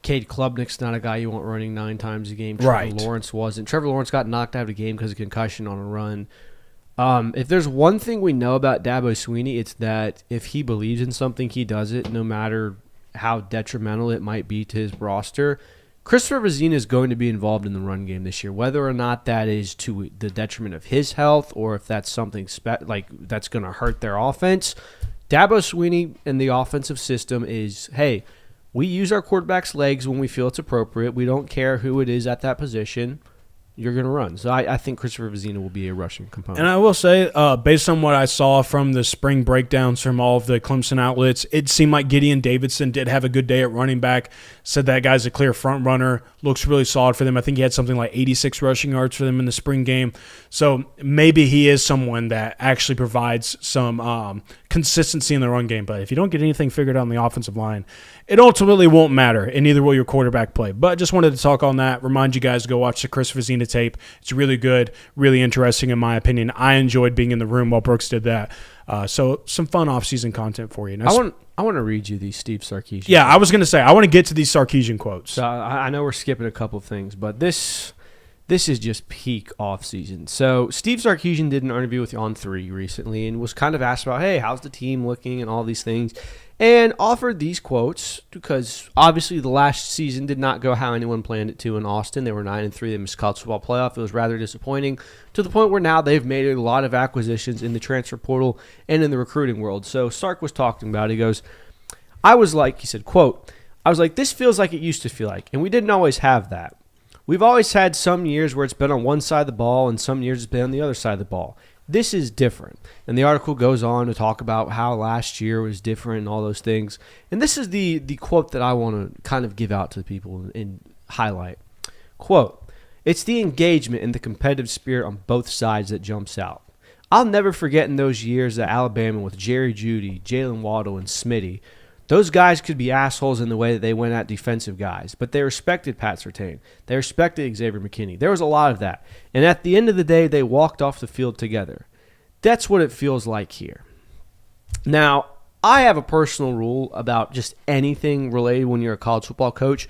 Cade Klubnik's not a guy you want running 9 times a game. Right. Trevor Lawrence wasn't. Trevor Lawrence got knocked out of the game because of concussion on a run. If there's one thing we know about Dabo Swinney, it's that if he believes in something, he does it, no matter how detrimental it might be to his roster. Christopher Vezina is going to be involved in the run game this year, whether or not that is to the detriment of his health or if that's something that's going to hurt their offense. Dabo Swinney and the offensive system is, hey, we use our quarterback's legs when we feel it's appropriate. We don't care who it is at that position. You're going to run. So I think Christopher Vezina will be a rushing component. And I will say, based on what I saw from the spring breakdowns from all of the Clemson outlets, it seemed like Gideon Davidson did have a good day at running back. Said that guy's a clear front runner. Looks really solid for them. I think he had something like 86 rushing yards for them in the spring game. So maybe he is someone that actually provides some consistency in the run game. But if you don't get anything figured out on the offensive line, it ultimately won't matter, and neither will your quarterback play. But just wanted to talk on that, remind you guys to go watch the Chris Vezina tape. It's really good, really interesting in my opinion. I enjoyed being in the room while Brooks did that. So some fun off-season content for you. Now, I want to read you these Steve Sarkisian. Yeah, I was going to say, I want to get to these Sarkeesian quotes. So I know we're skipping a couple of things, but this is just peak offseason. So Steve Sarkisian did an interview with On3 recently and was kind of asked about, hey, how's the team looking and all these things, and offered these quotes because obviously the last season did not go how anyone planned it to in Austin. They were 9-3. They missed college football playoff. It was rather disappointing to the point where now they've made a lot of acquisitions in the transfer portal and in the recruiting world. So Sark was talking about it. He goes, he said, quote, I was like, this feels like it used to feel like, and we didn't always have that. We've always had some years where it's been on one side of the ball and some years it's been on the other side of the ball. This is different. And the article goes on to talk about how last year was different and all those things. And this is the quote that I want to kind of give out to the people and highlight. Quote, it's the engagement and the competitive spirit on both sides that jumps out. I'll never forget in those years at Alabama with Jerry Jeudy, Jalen Waddle, and Smitty. Those guys could be assholes in the way that they went at defensive guys, but they respected Pat Surtain. They respected Xavier McKinney. There was a lot of that. And at the end of the day, they walked off the field together. That's what it feels like here. Now, I have a personal rule about just anything related when you're a college football coach.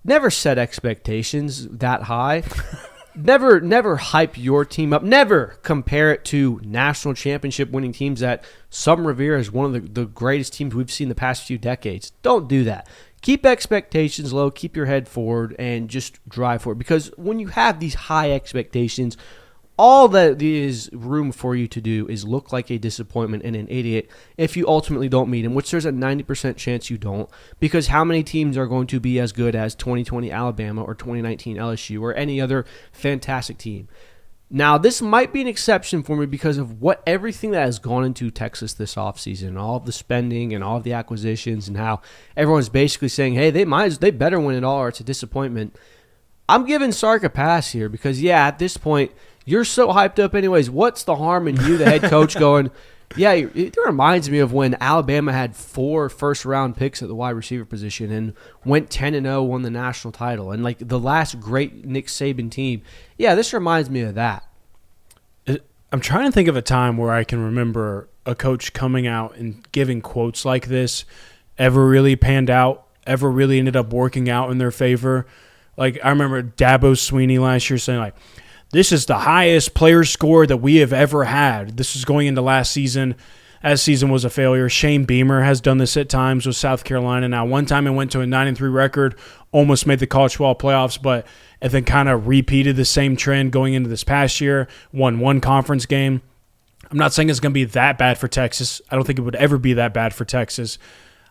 Never set expectations that high. Never hype your team up. Never compare it to national championship winning teams that some revere as one of the greatest teams we've seen the past few decades. Don't do that. Keep expectations low, keep your head forward, and just drive for it. Because when you have these high expectations, all that is room for you to do is look like a disappointment and an idiot if you ultimately don't meet him, which there's a 90% chance you don't, because how many teams are going to be as good as 2020 Alabama or 2019 LSU or any other fantastic team? Now, this might be an exception for me because of everything that has gone into Texas this offseason, all of the spending and all of the acquisitions and how everyone's basically saying, hey, they better win it all or it's a disappointment. I'm giving Sark a pass here because, yeah, at this point, you're so hyped up anyways. What's the harm in you, the head coach, going, yeah, it reminds me of when Alabama had 4 first-round picks at the wide receiver position and went 10-0, won the national title. And, like, the last great Nick Saban team. Yeah, this reminds me of that. I'm trying to think of a time where I can remember a coach coming out and giving quotes like this ever really panned out, ever really ended up working out in their favor. Like, I remember Dabo Swinney last year saying, like, this is the highest player score that we have ever had. This is going into last season, as season was a failure. Shane Beamer has done this at times with South Carolina. Now, one time it went to a 9-3 record, almost made the college football playoffs, and then kind of repeated the same trend going into this past year, won one conference game. I'm not saying it's going to be that bad for Texas. I don't think it would ever be that bad for Texas.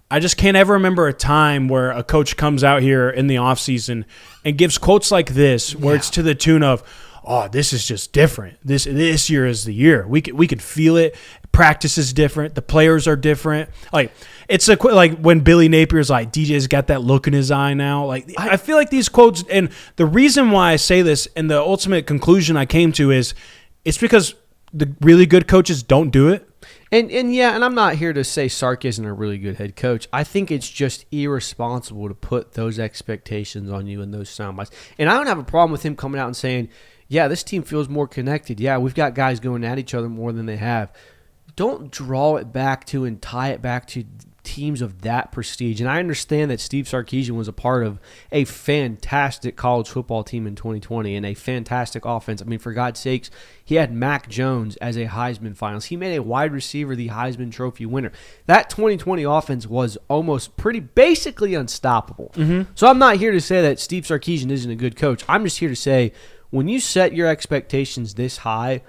I just can't ever remember a time where a coach comes out here in the offseason and gives quotes like this, where it's to the tune of, oh, this is just different. This year is the year. We could feel it. Practice is different. The players are different. Like, it's like when Billy Napier's like, DJ's got that look in his eye now. Like, I feel like these quotes, and the reason why I say this and the ultimate conclusion I came to is it's because the really good coaches don't do it. And I'm not here to say Sark isn't a really good head coach. I think it's just irresponsible to put those expectations on you in those sound bites. And I don't have a problem with him coming out and saying, yeah, this team feels more connected. Yeah, we've got guys going at each other more than they have. Don't draw it back to and tie it back to teams of that prestige. And I understand that Steve Sarkisian was a part of a fantastic college football team in 2020 and a fantastic offense. I mean, for God's sakes, he had Mac Jones as a Heisman finalist. He made a wide receiver the Heisman Trophy winner. That 2020 offense was almost basically unstoppable. So I'm not here to say that Steve Sarkisian isn't a good coach. I'm just here to say when you set your expectations this high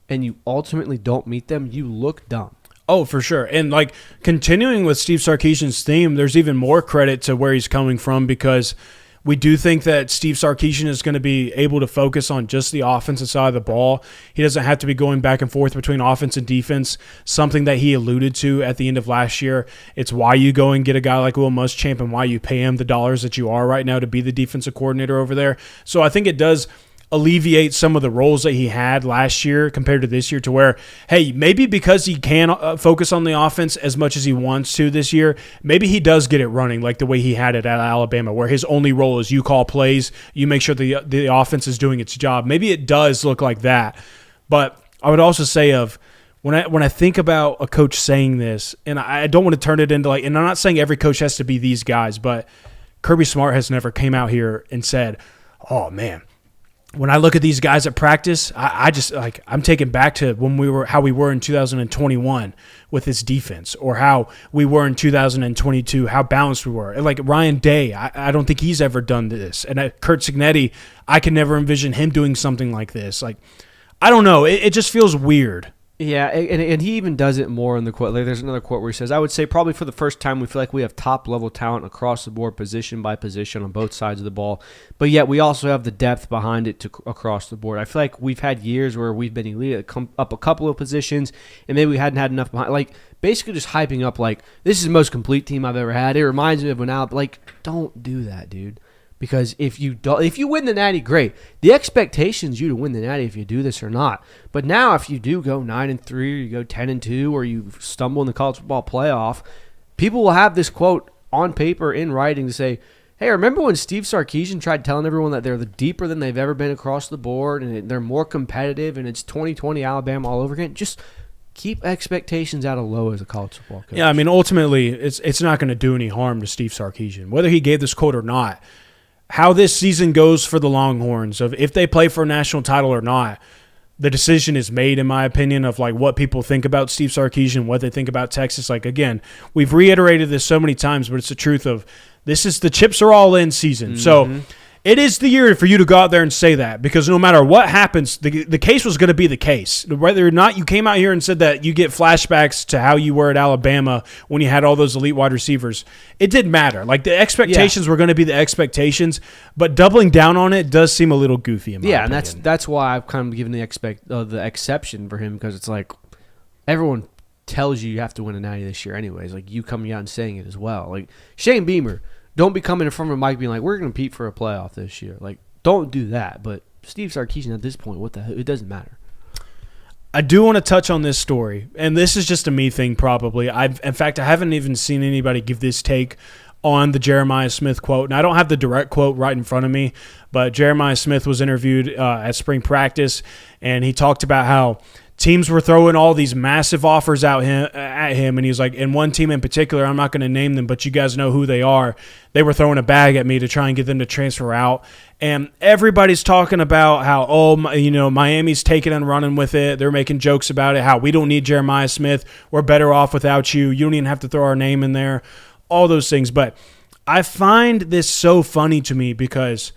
and you ultimately don't meet them, you look dumb. Oh, for sure. And like continuing with Steve Sarkisian's theme, there's even more credit to where he's coming from because we do think that Steve Sarkisian is going to be able to focus on just the offensive side of the ball. He doesn't have to be going back and forth between offense and defense, something that he alluded to at the end of last year. It's why you go and get a guy like Will Muschamp and why you pay him the dollars that you are right now to be the defensive coordinator over there. So I think it does alleviate some of the roles that he had last year compared to this year to where, hey, maybe because he can focus on the offense as much as he wants to this year, maybe he does get it running like the way he had it at Alabama where his only role is you call plays, you make sure the offense is doing its job. Maybe it does look like that. But I would also say when I think about a coach saying this, and I don't want to turn it into like, and I'm not saying every coach has to be these guys, but Kirby Smart has never came out here and said, oh, man, when I look at these guys at practice, I just like I'm taken back to how we were in 2021 with this defense, or how we were in 2022, how balanced we were. And like Ryan Day, I don't think he's ever done this, and Kurt Cignetti, I can never envision him doing something like this. Like I don't know, it just feels weird. Yeah, and he even does it more in the quote. Like, there's another quote where he says, I would say probably for the first time we feel like we have top-level talent across the board, position by position on both sides of the ball, but yet we also have the depth behind it across the board. I feel like we've had years where we've been elite up a couple of positions, and maybe we hadn't had enough behind. Like, basically just hyping up, like, this is the most complete team I've ever had. It reminds me of when like, don't do that, dude. Because if you win the Natty, great. The expectation is you to win the Natty if you do this or not. But now if you do go 9-3, or you go 10-2, or you stumble in the college football playoff, people will have this quote on paper in writing to say, hey, remember when Steve Sarkisian tried telling everyone that they're deeper than they've ever been across the board and they're more competitive and it's 2020 Alabama all over again? Just keep expectations out of low as a college football coach. Yeah, I mean, ultimately, it's not going to do any harm to Steve Sarkisian. Whether he gave this quote or not, how this season goes for the Longhorns, of if they play for a national title or not, the decision is made, in my opinion, of like what people think about Steve Sarkisian, what they think about Texas. Like, again, we've reiterated this so many times, but it's the truth of this is the chips are all in season. So it is the year for you to go out there and say that, because no matter what happens, the case was going to be the case. Whether or not you came out here and said that you get flashbacks to how you were at Alabama when you had all those elite wide receivers, it didn't matter. Like, the expectations were going to be the expectations, but doubling down on it does seem a little goofy in my opinion. And that's why I've kind of given the exception for him, because it's like everyone tells you have to win a Natty this year anyways. Like, you coming out and saying it as well. Like, Shane Beamer, don't be coming in front of a mic being like, we're going to compete for a playoff this year. Like, don't do that. But Steve Sarkisian at this point, what the hell? It doesn't matter. I do want to touch on this story, and this is just a me thing probably. In fact, I haven't even seen anybody give this take on the Jeremiah Smith quote. And I don't have the direct quote right in front of me, but Jeremiah Smith was interviewed at spring practice, and he talked about how teams were throwing all these massive offers at him, and he was like, and one team in particular, I'm not going to name them, but you guys know who they are. They were throwing a bag at me to try and get them to transfer out, and everybody's talking about how, Miami's taking and running with it. They're making jokes about it, how we don't need Jeremiah Smith. We're better off without you. You don't even have to throw our name in there, all those things. But I find this so funny to me, because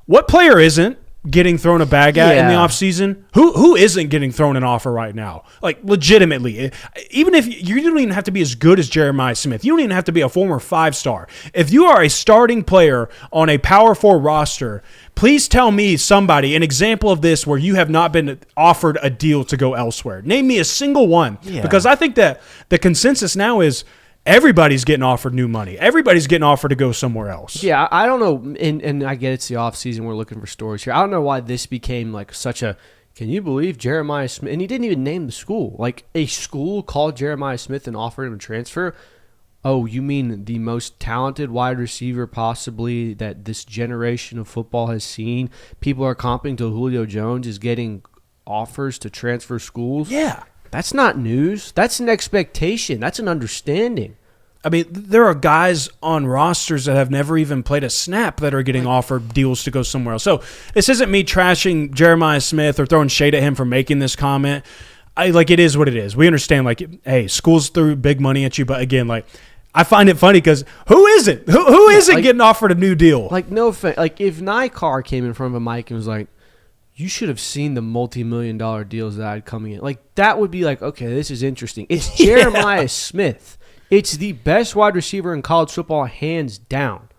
what player isn't getting thrown a bag at in the offseason? Who isn't getting thrown an offer right now? Like, legitimately. Even if you don't even have to be as good as Jeremiah Smith. You don't even have to be a former 5-star. If you are a starting player on a Power 4 roster, please tell me an example of this where you have not been offered a deal to go elsewhere. Name me a single one. Yeah. Because I think that the consensus now is everybody's getting offered new money. Everybody's getting offered to go somewhere else. Yeah, I don't know, and I get it's the offseason. We're looking for stories here. I don't know why this became like such a, can you believe Jeremiah Smith? And he didn't even name the school. Like, a school called Jeremiah Smith and offered him a transfer. Oh, you mean the most talented wide receiver possibly that this generation of football has seen? People are comping to Julio Jones is getting offers to transfer schools? Yeah. That's not news. That's an expectation. That's an understanding. I mean, there are guys on rosters that have never even played a snap that are getting offered deals to go somewhere else. So this isn't me trashing Jeremiah Smith or throwing shade at him for making this comment. It is what it is. We understand, hey, schools threw big money at you, but again, I find it funny because who isn't? Who isn't getting offered a new deal? No offense. If Nykar came in front of a mic and was like, you should have seen the multi-million-dollar deals that I had coming in. That would be okay, this is interesting. It's Jeremiah Smith. It's the best wide receiver in college football, hands down.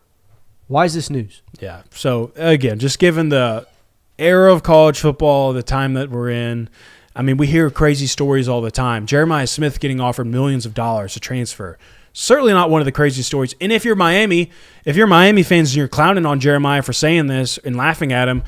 Why is this news? Yeah. So, again, just given the era of college football, the time that we're in, I mean, we hear crazy stories all the time. Jeremiah Smith getting offered millions of dollars to transfer. Certainly not one of the crazy stories. And if you're Miami fans and you're clowning on Jeremiah for saying this and laughing at him,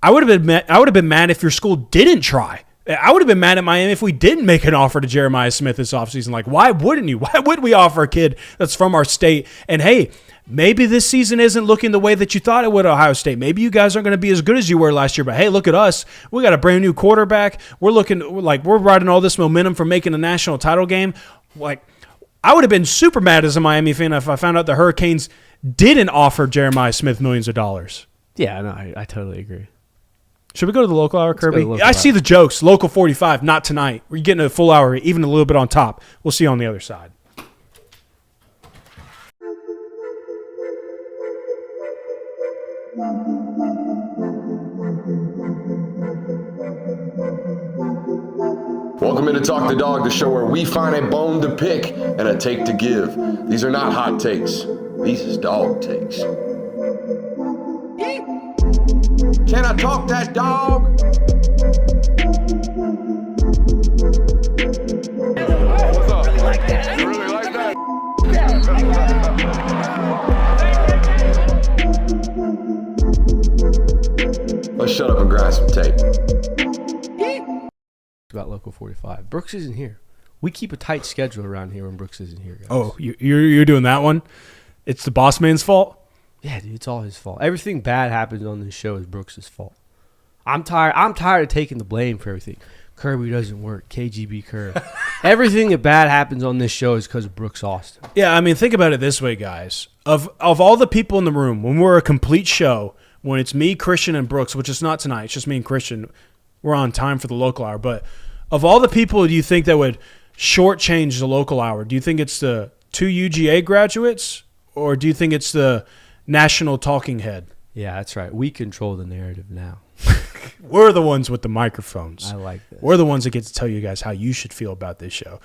I would have been mad if your school didn't try. I would have been mad at Miami if we didn't make an offer to Jeremiah Smith this offseason. Why wouldn't you? Why would we offer a kid that's from our state? And, hey, maybe this season isn't looking the way that you thought it would at Ohio State. Maybe you guys aren't going to be as good as you were last year. But, hey, look at us. We got a brand-new quarterback. We're looking we're riding all this momentum from making a national title game. I would have been super mad as a Miami fan if I found out the Hurricanes didn't offer Jeremiah Smith millions of dollars. Yeah, no, I totally agree. Should we go to the local hour, Kirby? Local I see the jokes. Local 45, not tonight. We're getting a full hour, even a little bit on top. We'll see you on the other side. Welcome into Talk the Dog, the show where we find a bone to pick and a take to give. These are not hot takes. These is dog takes. Can I talk that dog? What's up? You really like that? Let's shut up and grind some tape. About Local 45. Brooks isn't here. We keep a tight schedule around here when Brooks isn't here, guys. Oh, you're doing that one? It's the boss man's fault? Yeah, dude, it's all his fault. Everything bad happens on this show is Brooks' fault. I'm tired of taking the blame for everything. Kirby doesn't work. KGB Kirby. Everything that bad happens on this show is because of Brooks Austin. Yeah, I mean, think about it this way, guys. Of all the people in the room, when we're a complete show, when it's me, Christian, and Brooks, which is not tonight, it's just me and Christian, we're on time for the local hour. But of all the people do you think that would shortchange the local hour, do you think it's the 2 UGA graduates or do you think it's the national talking head? Yeah, that's right. We control the narrative now. We're the ones with the microphones. I like this. We're the ones that get to tell you guys how you should feel about this show.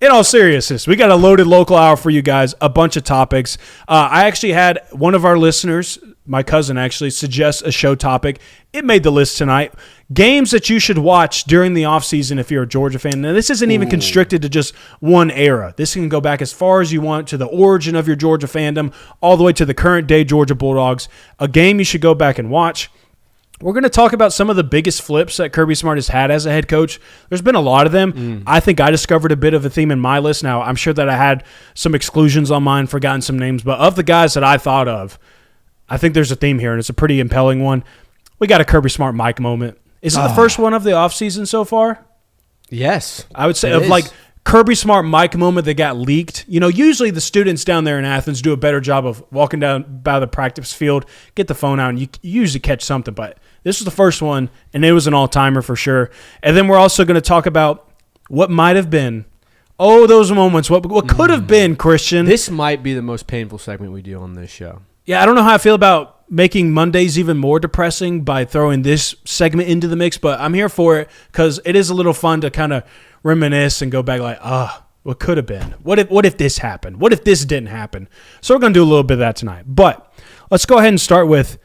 In all seriousness, we got a loaded local hour for you guys, a bunch of topics. I actually had one of our listeners, my cousin actually, suggest a show topic. It made the list tonight. Games that you should watch during the offseason if you're a Georgia fan. Now, this isn't even constricted to just one era. This can go back as far as you want to the origin of your Georgia fandom, all the way to the current day Georgia Bulldogs. A game you should go back and watch. We're going to talk about some of the biggest flips that Kirby Smart has had as a head coach. There's been a lot of them. I think I discovered a bit of a theme in my list. Now, I'm sure that I had some exclusions on mine, forgotten some names, but of the guys that I thought of, I think there's a theme here, and it's a pretty impelling one. We got a Kirby Smart mic moment. Is it the first one of the offseason so far? Yes. I would say Kirby Smart mic moment that got leaked. You know, usually the students down there in Athens do a better job of walking down by the practice field, get the phone out, and you usually catch something, but this was the first one, and it was an all-timer for sure. And then we're also going to talk about what might have been. Oh, those moments. What could have been, Christian. This might be the most painful segment we do on this show. Yeah, I don't know how I feel about making Mondays even more depressing by throwing this segment into the mix, but I'm here for it because it is a little fun to kind of reminisce and go back what could have been? What if this happened? What if this didn't happen? So we're going to do a little bit of that tonight. But let's go ahead and start with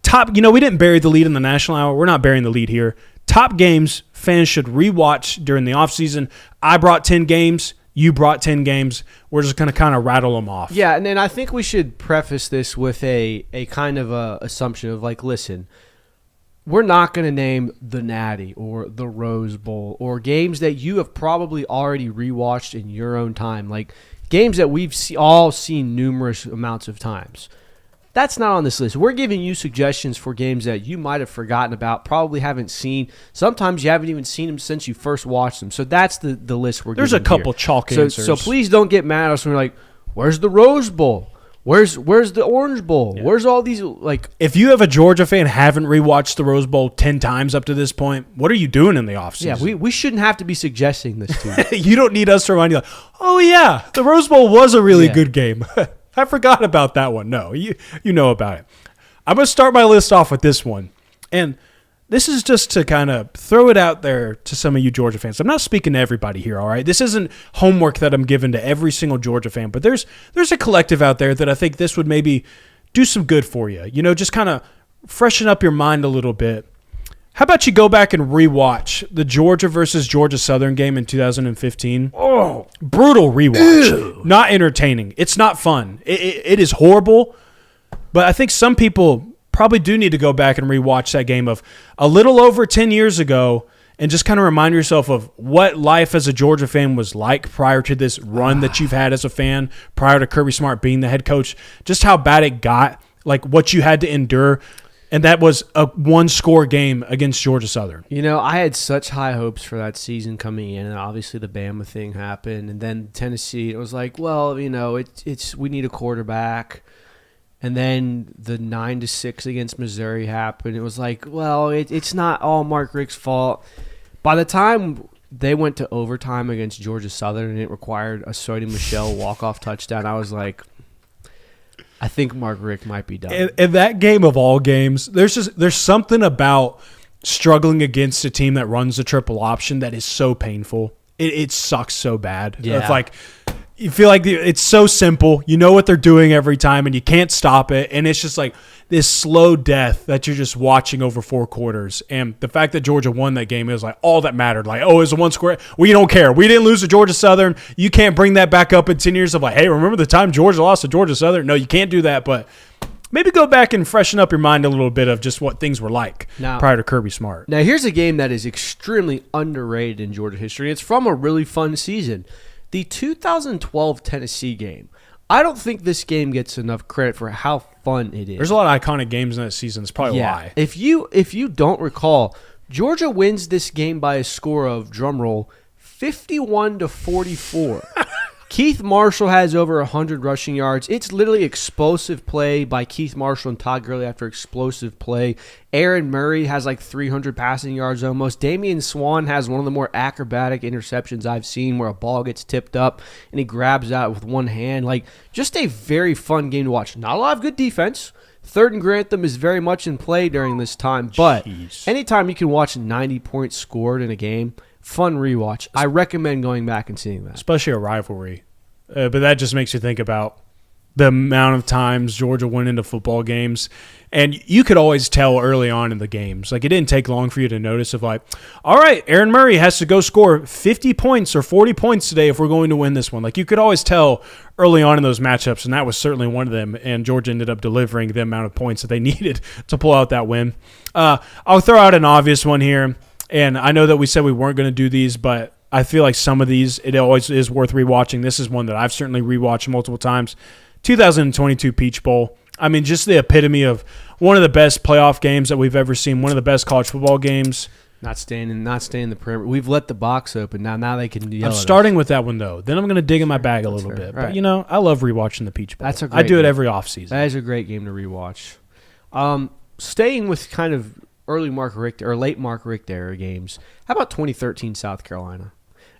top, we didn't bury the lead in the national hour. We're not burying the lead here. Top games fans should rewatch during the offseason. I brought 10 games. You brought 10 games. We're just going to kind of rattle them off. Yeah, and then I think we should preface this with a kind of a assumption of listen, we're not going to name the Natty or the Rose Bowl or games that you have probably already rewatched in your own time, games that we've all seen numerous amounts of times. That's not on this list. We're giving you suggestions for games that you might have forgotten about, probably haven't seen. Sometimes you haven't even seen them since you first watched them. So that's the list we're There's giving a couple here. chalk answers. So please don't get mad at us when we're like, where's the Rose Bowl? Where's the Orange Bowl? Yeah. Where's all these, like... If you have a Georgia fan haven't rewatched the Rose Bowl 10 times up to this point, what are you doing in the offseason? Yeah, we shouldn't have to be suggesting this to you. You don't need us to remind you, like, oh, yeah, the Rose Bowl was a really good game. I forgot about that one. No, you know about it. I'm going to start my list off with this one. And this is just to kind of throw it out there to some of you Georgia fans. I'm not speaking to everybody here, all right? This isn't homework that I'm giving to every single Georgia fan, but there's a collective out there that I think this would maybe do some good for you. You know, just kind of freshen up your mind a little bit. How about you go back and rewatch the Georgia versus Georgia Southern game in 2015? Oh, brutal rewatch. Ew. Not entertaining. It's not fun. It is horrible, but I think some people probably do need to go back and rewatch that game of a little over 10 years ago and just kind of remind yourself of what life as a Georgia fan was like prior to this run that you've had as a fan, prior to Kirby Smart being the head coach, just how bad it got, like what you had to endure. And that was a one-score game against Georgia Southern. You know, I had such high hopes for that season coming in, and obviously the Bama thing happened, and then Tennessee, it was like, well, you know, it's we need a quarterback. And then the 9-6 against Missouri happened. It was like, well, it's not all Mark Richt's fault. By the time they went to overtime against Georgia Southern and it required a Sony Michel walk-off touchdown, I was like, I think Mark Richt might be done. In that game of all games, there's something about struggling against a team that runs the triple option that is so painful. It sucks so bad. Yeah. It's like you feel like it's so simple. You know what they're doing every time, and you can't stop it. And it's just like this slow death that you're just watching over 4 quarters. And the fact that Georgia won that game is like all that mattered. Like, oh, it's a one score. We don't care. We didn't lose to Georgia Southern. You can't bring that back up in 10 years of like, hey, remember the time Georgia lost to Georgia Southern? No, you can't do that. But maybe go back and freshen up your mind a little bit of just what things were like prior to Kirby Smart. Now, here's a game that is extremely underrated in Georgia history. It's from a really fun season. The 2012 Tennessee game. I don't think this game gets enough credit for how fun it is. There's a lot of iconic games in that season. It's probably why. If you don't recall, Georgia wins this game by a score of, drumroll, 51-44. Keith Marshall has over 100 rushing yards. It's literally explosive play by Keith Marshall and Todd Gurley after explosive play. Aaron Murray has like 300 passing yards almost. Damian Swan has one of the more acrobatic interceptions I've seen where a ball gets tipped up and he grabs out with one hand. Like, just a very fun game to watch. Not a lot of good defense. Third and Grantham is very much in play during this time. But anytime you can watch 90 points scored in a game, fun rewatch. I recommend going back and seeing that. Especially a rivalry. But that just makes you think about the amount of times Georgia went into football games. And you could always tell early on in the games. Like, it didn't take long for you to notice of like, all right, Aaron Murray has to go score 50 points or 40 points today if we're going to win this one. Like, you could always tell early on in those matchups, and that was certainly one of them. And Georgia ended up delivering the amount of points that they needed to pull out that win. I'll throw out an obvious one here. And I know that we said we weren't going to do these, but I feel like some of these, it always is worth rewatching. This is one that I've certainly rewatched multiple times. 2022 Peach Bowl. I mean, just the epitome of one of the best playoff games that we've ever seen, one of the best college football games. Not staying in the perimeter. We've let the box open. Now they can yell I'm starting with that one, though. Then I'm going to dig in my bag a little bit. Right. But, you know, I love rewatching the Peach Bowl. That's a great I do it game. every offseason. That is a great game to rewatch. Staying with kind of early Mark Richt or late Mark Richt era games, how about 2013 South Carolina?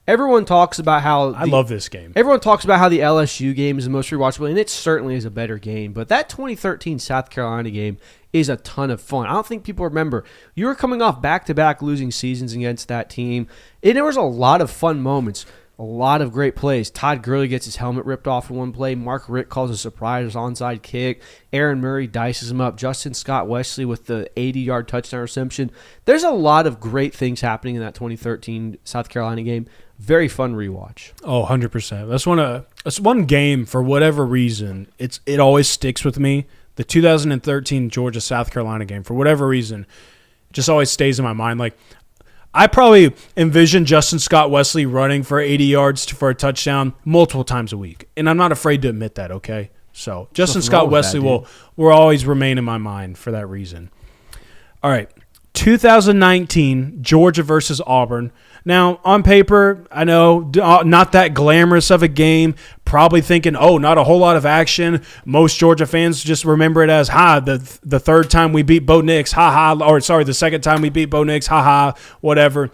Everyone talks about how I love this game. Everyone talks about how the LSU game is the most rewatchable, and it certainly is a better game. But that 2013 South Carolina game is a ton of fun. I don't think people remember. You were coming off back-to-back losing seasons against that team, and there was a lot of fun moments, a lot of great plays. Todd Gurley gets his helmet ripped off in one play. Mark Richt calls a surprise onside kick. Aaron Murray dices him up. Justin Scott Wesley with the 80-yard touchdown reception. There's a lot of great things happening in that 2013 South Carolina game. Very fun rewatch. Oh, 100%. That's one game, for whatever reason, it always sticks with me. The 2013 Georgia-South Carolina game, for whatever reason, just always stays in my mind. Like, I probably envision Justin Scott Wesley running for 80 yards for a touchdown multiple times a week, and I'm not afraid to admit that, okay? So Justin Nothing wrong Scott with Wesley that, will always remain in my mind for that reason. All right, 2019 Georgia versus Auburn. Now, on paper, I know not that glamorous of a game. Probably thinking, oh, not a whole lot of action. Most Georgia fans just remember it as, the third time we beat Bo Nix, the second time we beat Bo Nix, whatever.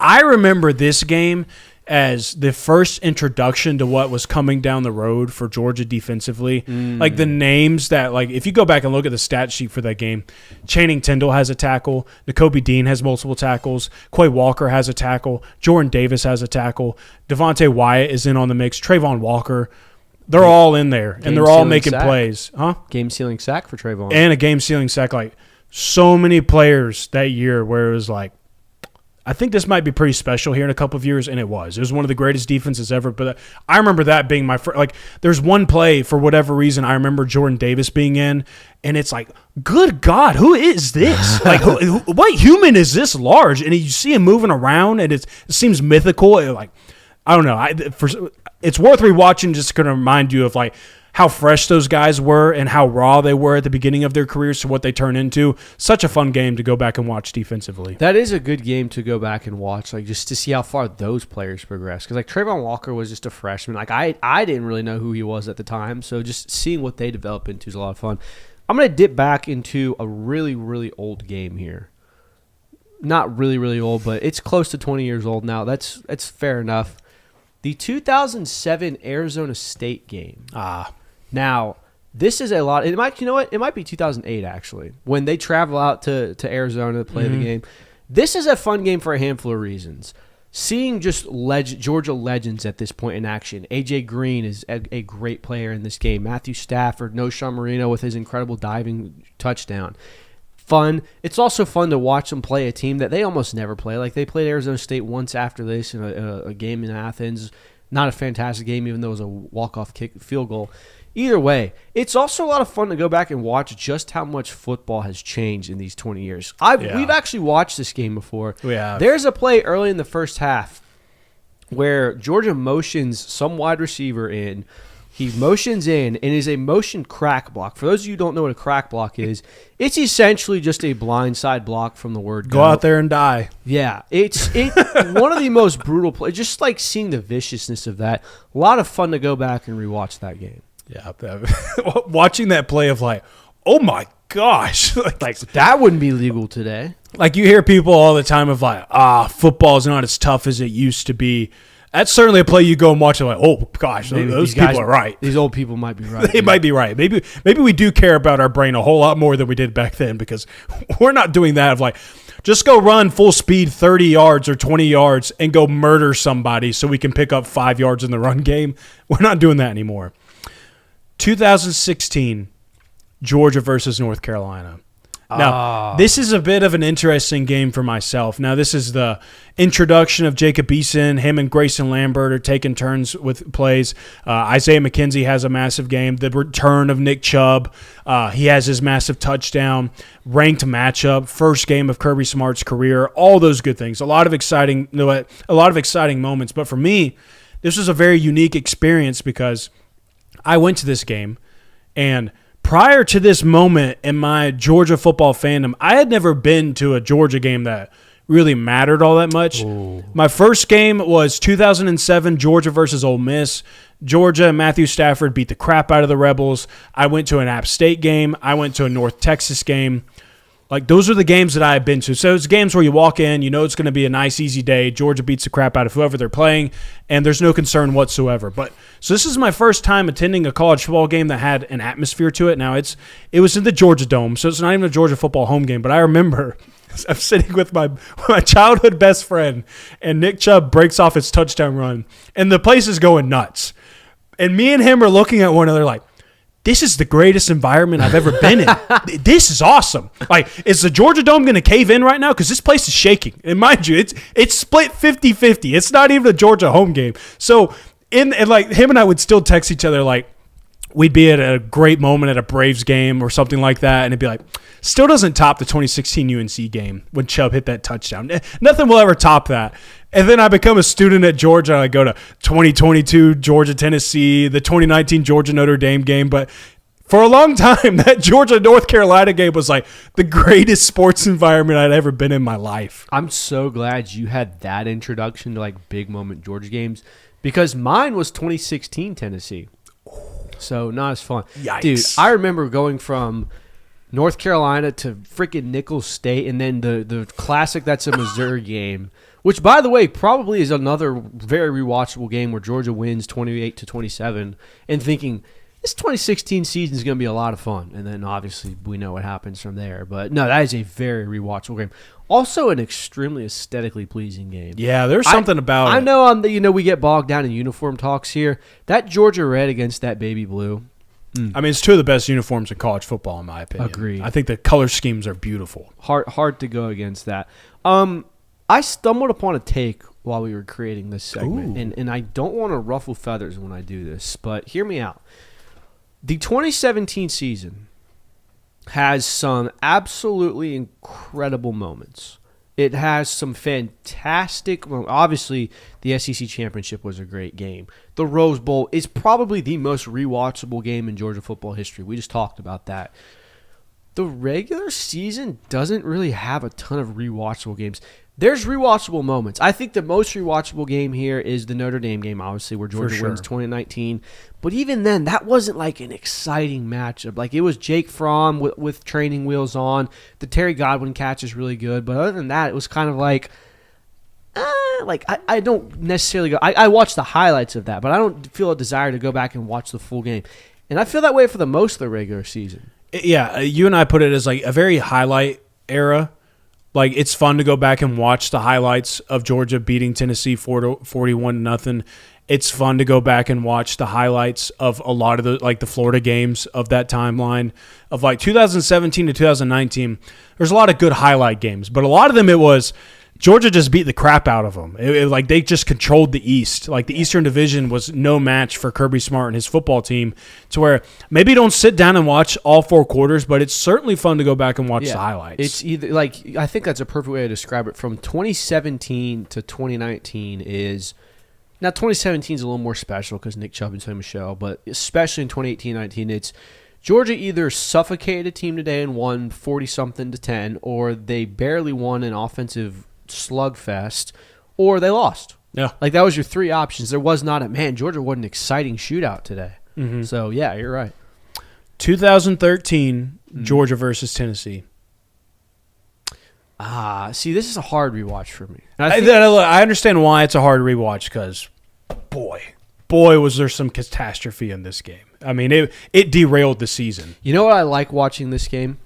I remember this game as the first introduction to what was coming down the road for Georgia defensively. Like the names that, like, if you go back and look at the stat sheet for that game, Channing Tindall has a tackle, Nakobe Dean has multiple tackles, Quay Walker has a tackle, Jordan Davis has a tackle, Devontae Wyatt is in on the mix, Trayvon Walker. They're all in there, and they're all making plays. Game-sealing sack for Trayvon. And a game-sealing sack. Like, so many players that year where it was like, I think this might be pretty special here in a couple of years, and it was. It was one of the greatest defenses ever. But I remember that being my first. Like, there's one play, for whatever reason, I remember Jordan Davis being in, and it's like, good God, who is this? Like, what human is this large? And you see him moving around, and it seems mythical. I don't know. It's worth rewatching just to remind you of, like, how fresh those guys were and how raw they were at the beginning of their careers to what they turn into. Such a fun game to go back and watch defensively. That is a good game to go back and watch, like, just to see how far those players progress. Because, like, Trayvon Walker was just a freshman. Like, I didn't really know who he was at the time, so just seeing what they develop into is a lot of fun. I'm going to dip back into a really, really old game here. Not really, really old, but it's close to 20 years old now. That's fair enough. The 2007 Arizona State game. Now, this is a lot. It might, you know what? It might be 2008 actually, when they travel out to Arizona to play the game. This is a fun game for a handful of reasons. Seeing just Georgia legends at this point in action. AJ Green is a great player in this game. Matthew Stafford, Noshawn Marino with his incredible diving touchdown. Fun. It's also fun to watch them play a team that they almost never play. Like, they played Arizona State once after this in a game in Athens. Not a fantastic game, even though it was a walk-off field goal. Either way, it's also a lot of fun to go back and watch just how much football has changed in these 20 years. We've actually watched this game before. We have. There's a play early in the first half where Georgia motions some wide receiver in. He motions in and is a motion crack block. For those of you who don't know what a crack block is, it's essentially just a blindside block from the word go out there and die. Yeah, it's one of the most brutal plays. Just like seeing the viciousness of that. A lot of fun to go back and rewatch that game. Yeah, watching that play of like, oh my gosh, like that wouldn't be legal today. Like, you hear people all the time of like, football is not as tough as it used to be. That's certainly a play you go and watch and like, oh gosh, those people are right. These old people might be right. They might be right. Maybe we do care about our brain a whole lot more than we did back then, because we're not doing that of like, just go run full speed 30 yards or 20 yards and go murder somebody so we can pick up 5 yards in the run game. We're not doing that anymore. 2016, Georgia versus North Carolina. Now, this is a bit of an interesting game for myself. Now, this is the introduction of Jacob Eason. Him and Grayson Lambert are taking turns with plays. Isaiah McKenzie has a massive game. The return of Nick Chubb. He has his massive touchdown. Ranked matchup. First game of Kirby Smart's career. All those good things. A lot of exciting moments. But for me, this was a very unique experience because I went to this game, and prior to this moment in my Georgia football fandom, I had never been to a Georgia game that really mattered all that much. Ooh. My first game was 2007 Georgia versus Ole Miss. Georgia and Matthew Stafford beat the crap out of the Rebels. I went to an App State game. I went to a North Texas game. Like, those are the games that I've been to. So it's games where you walk in, you know it's going to be a nice, easy day. Georgia beats the crap out of whoever they're playing, and there's no concern whatsoever. So this is my first time attending a college football game that had an atmosphere to it. Now, it was in the Georgia Dome, so it's not even a Georgia football home game. But I remember I'm sitting with my childhood best friend, and Nick Chubb breaks off his touchdown run, and the place is going nuts. And me and him are looking at one another like, this is the greatest environment I've ever been in. This is awesome. Like, is the Georgia Dome going to cave in right now? Because this place is shaking. And mind you, it's split 50-50. It's not even a Georgia home game. So, and like him and I would still text each other like, we'd be at a great moment at a Braves game or something like that, and it'd be like, still doesn't top the 2016 UNC game when Chubb hit that touchdown. Nothing will ever top that. And then I become a student at Georgia. I go to 2022 Georgia-Tennessee, the 2019 Georgia-Notre Dame game. But for a long time, that Georgia-North Carolina game was like the greatest sports environment I'd ever been in my life. I'm so glad you had that introduction to like big moment Georgia games, because mine was 2016 Tennessee. So not as fun. Yikes. Dude, I remember going from North Carolina to freaking Nicholls State, and then the classic that's a Missouri game, which, by the way, probably is another very rewatchable game where Georgia wins 28-27, and thinking this 2016 season is going to be a lot of fun. And then obviously we know what happens from there. But no, that is a very rewatchable game. Also an extremely aesthetically pleasing game. Yeah, there's something about it. I know we get bogged down in uniform talks here. That Georgia red against that baby blue. I mean, it's two of the best uniforms in college football, in my opinion. Agreed. I think the color schemes are beautiful. Hard to go against that. I stumbled upon a take while we were creating this segment, and I don't want to ruffle feathers when I do this, but hear me out. The 2017 season has some absolutely incredible moments. It has some fantastic. Well, obviously, the SEC championship was a great game. The Rose Bowl is probably the most rewatchable game in Georgia football history. We just talked about that. The regular season doesn't really have a ton of rewatchable games. There's rewatchable moments. I think the most rewatchable game here is the Notre Dame game, obviously, where Georgia wins 2019. But even then, that wasn't like an exciting matchup. Like, it was Jake Fromm with training wheels on. The Terry Godwin catch is really good. But other than that, it was kind of like I don't necessarily go. I watched the highlights of that, but I don't feel a desire to go back and watch the full game. And I feel that way for the most of the regular season. Yeah, you and I put it as like a very highlight era. Like, it's fun to go back and watch the highlights of Georgia beating Tennessee 41-0. It's fun to go back and watch the highlights of a lot of the Florida games of that timeline of like 2017 to 2019. There's a lot of good highlight games, but a lot of them it was Georgia just beat the crap out of them. Like, they just controlled the East. Like, the Eastern Division was no match for Kirby Smart and his football team, to where maybe don't sit down and watch all four quarters, but it's certainly fun to go back and watch the highlights. It's either like, I think that's a perfect way to describe it. From 2017 to 2019 is now 2017 is a little more special because Nick Chubb and Tony Michelle, but especially in 2018-19, it's Georgia either suffocated a team today and won 40-something to 10, or they barely won an offensive slugfest, or they lost. Yeah. Like, that was your three options. There was not Georgia was an exciting shootout today. Mm-hmm. So, yeah, you're right. 2013, Georgia versus Tennessee. See, this is a hard rewatch for me. I understand why it's a hard rewatch because, boy, was there some catastrophe in this game. I mean, it derailed the season. You know what I like watching this game?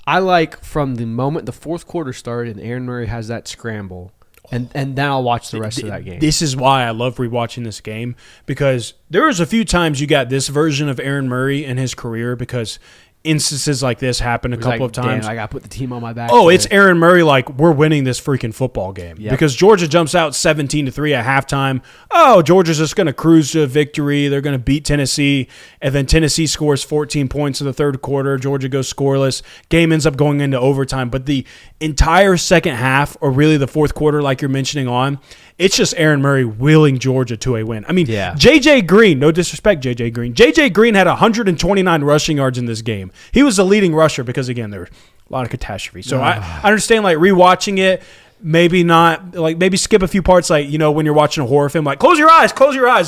I like from the moment the fourth quarter started and Aaron Murray has that scramble, and then I'll watch the rest of that game. This is why I love rewatching this game, because there was a few times you got this version of Aaron Murray in his career, because instances like this happened a couple of times. Damn, I got to put the team on my back. Oh, it's Aaron Murray like, we're winning this freaking football game. Yep. Because Georgia jumps out 17-3 at halftime. Oh, Georgia's just going to cruise to a victory. They're going to beat Tennessee. And then Tennessee scores 14 points in the third quarter. Georgia goes scoreless. Game ends up going into overtime. But the entire second half, or really the fourth quarter like you're mentioning on, it's just Aaron Murray willing Georgia to a win. I mean, J.J. Green, no disrespect, J.J. Green. J.J. Green had 129 rushing yards in this game. He was the leading rusher because, again, there were a lot of catastrophe. So I understand, like, rewatching it, maybe not, like, maybe skip a few parts, like, you know, when you're watching a horror film, like, close your eyes,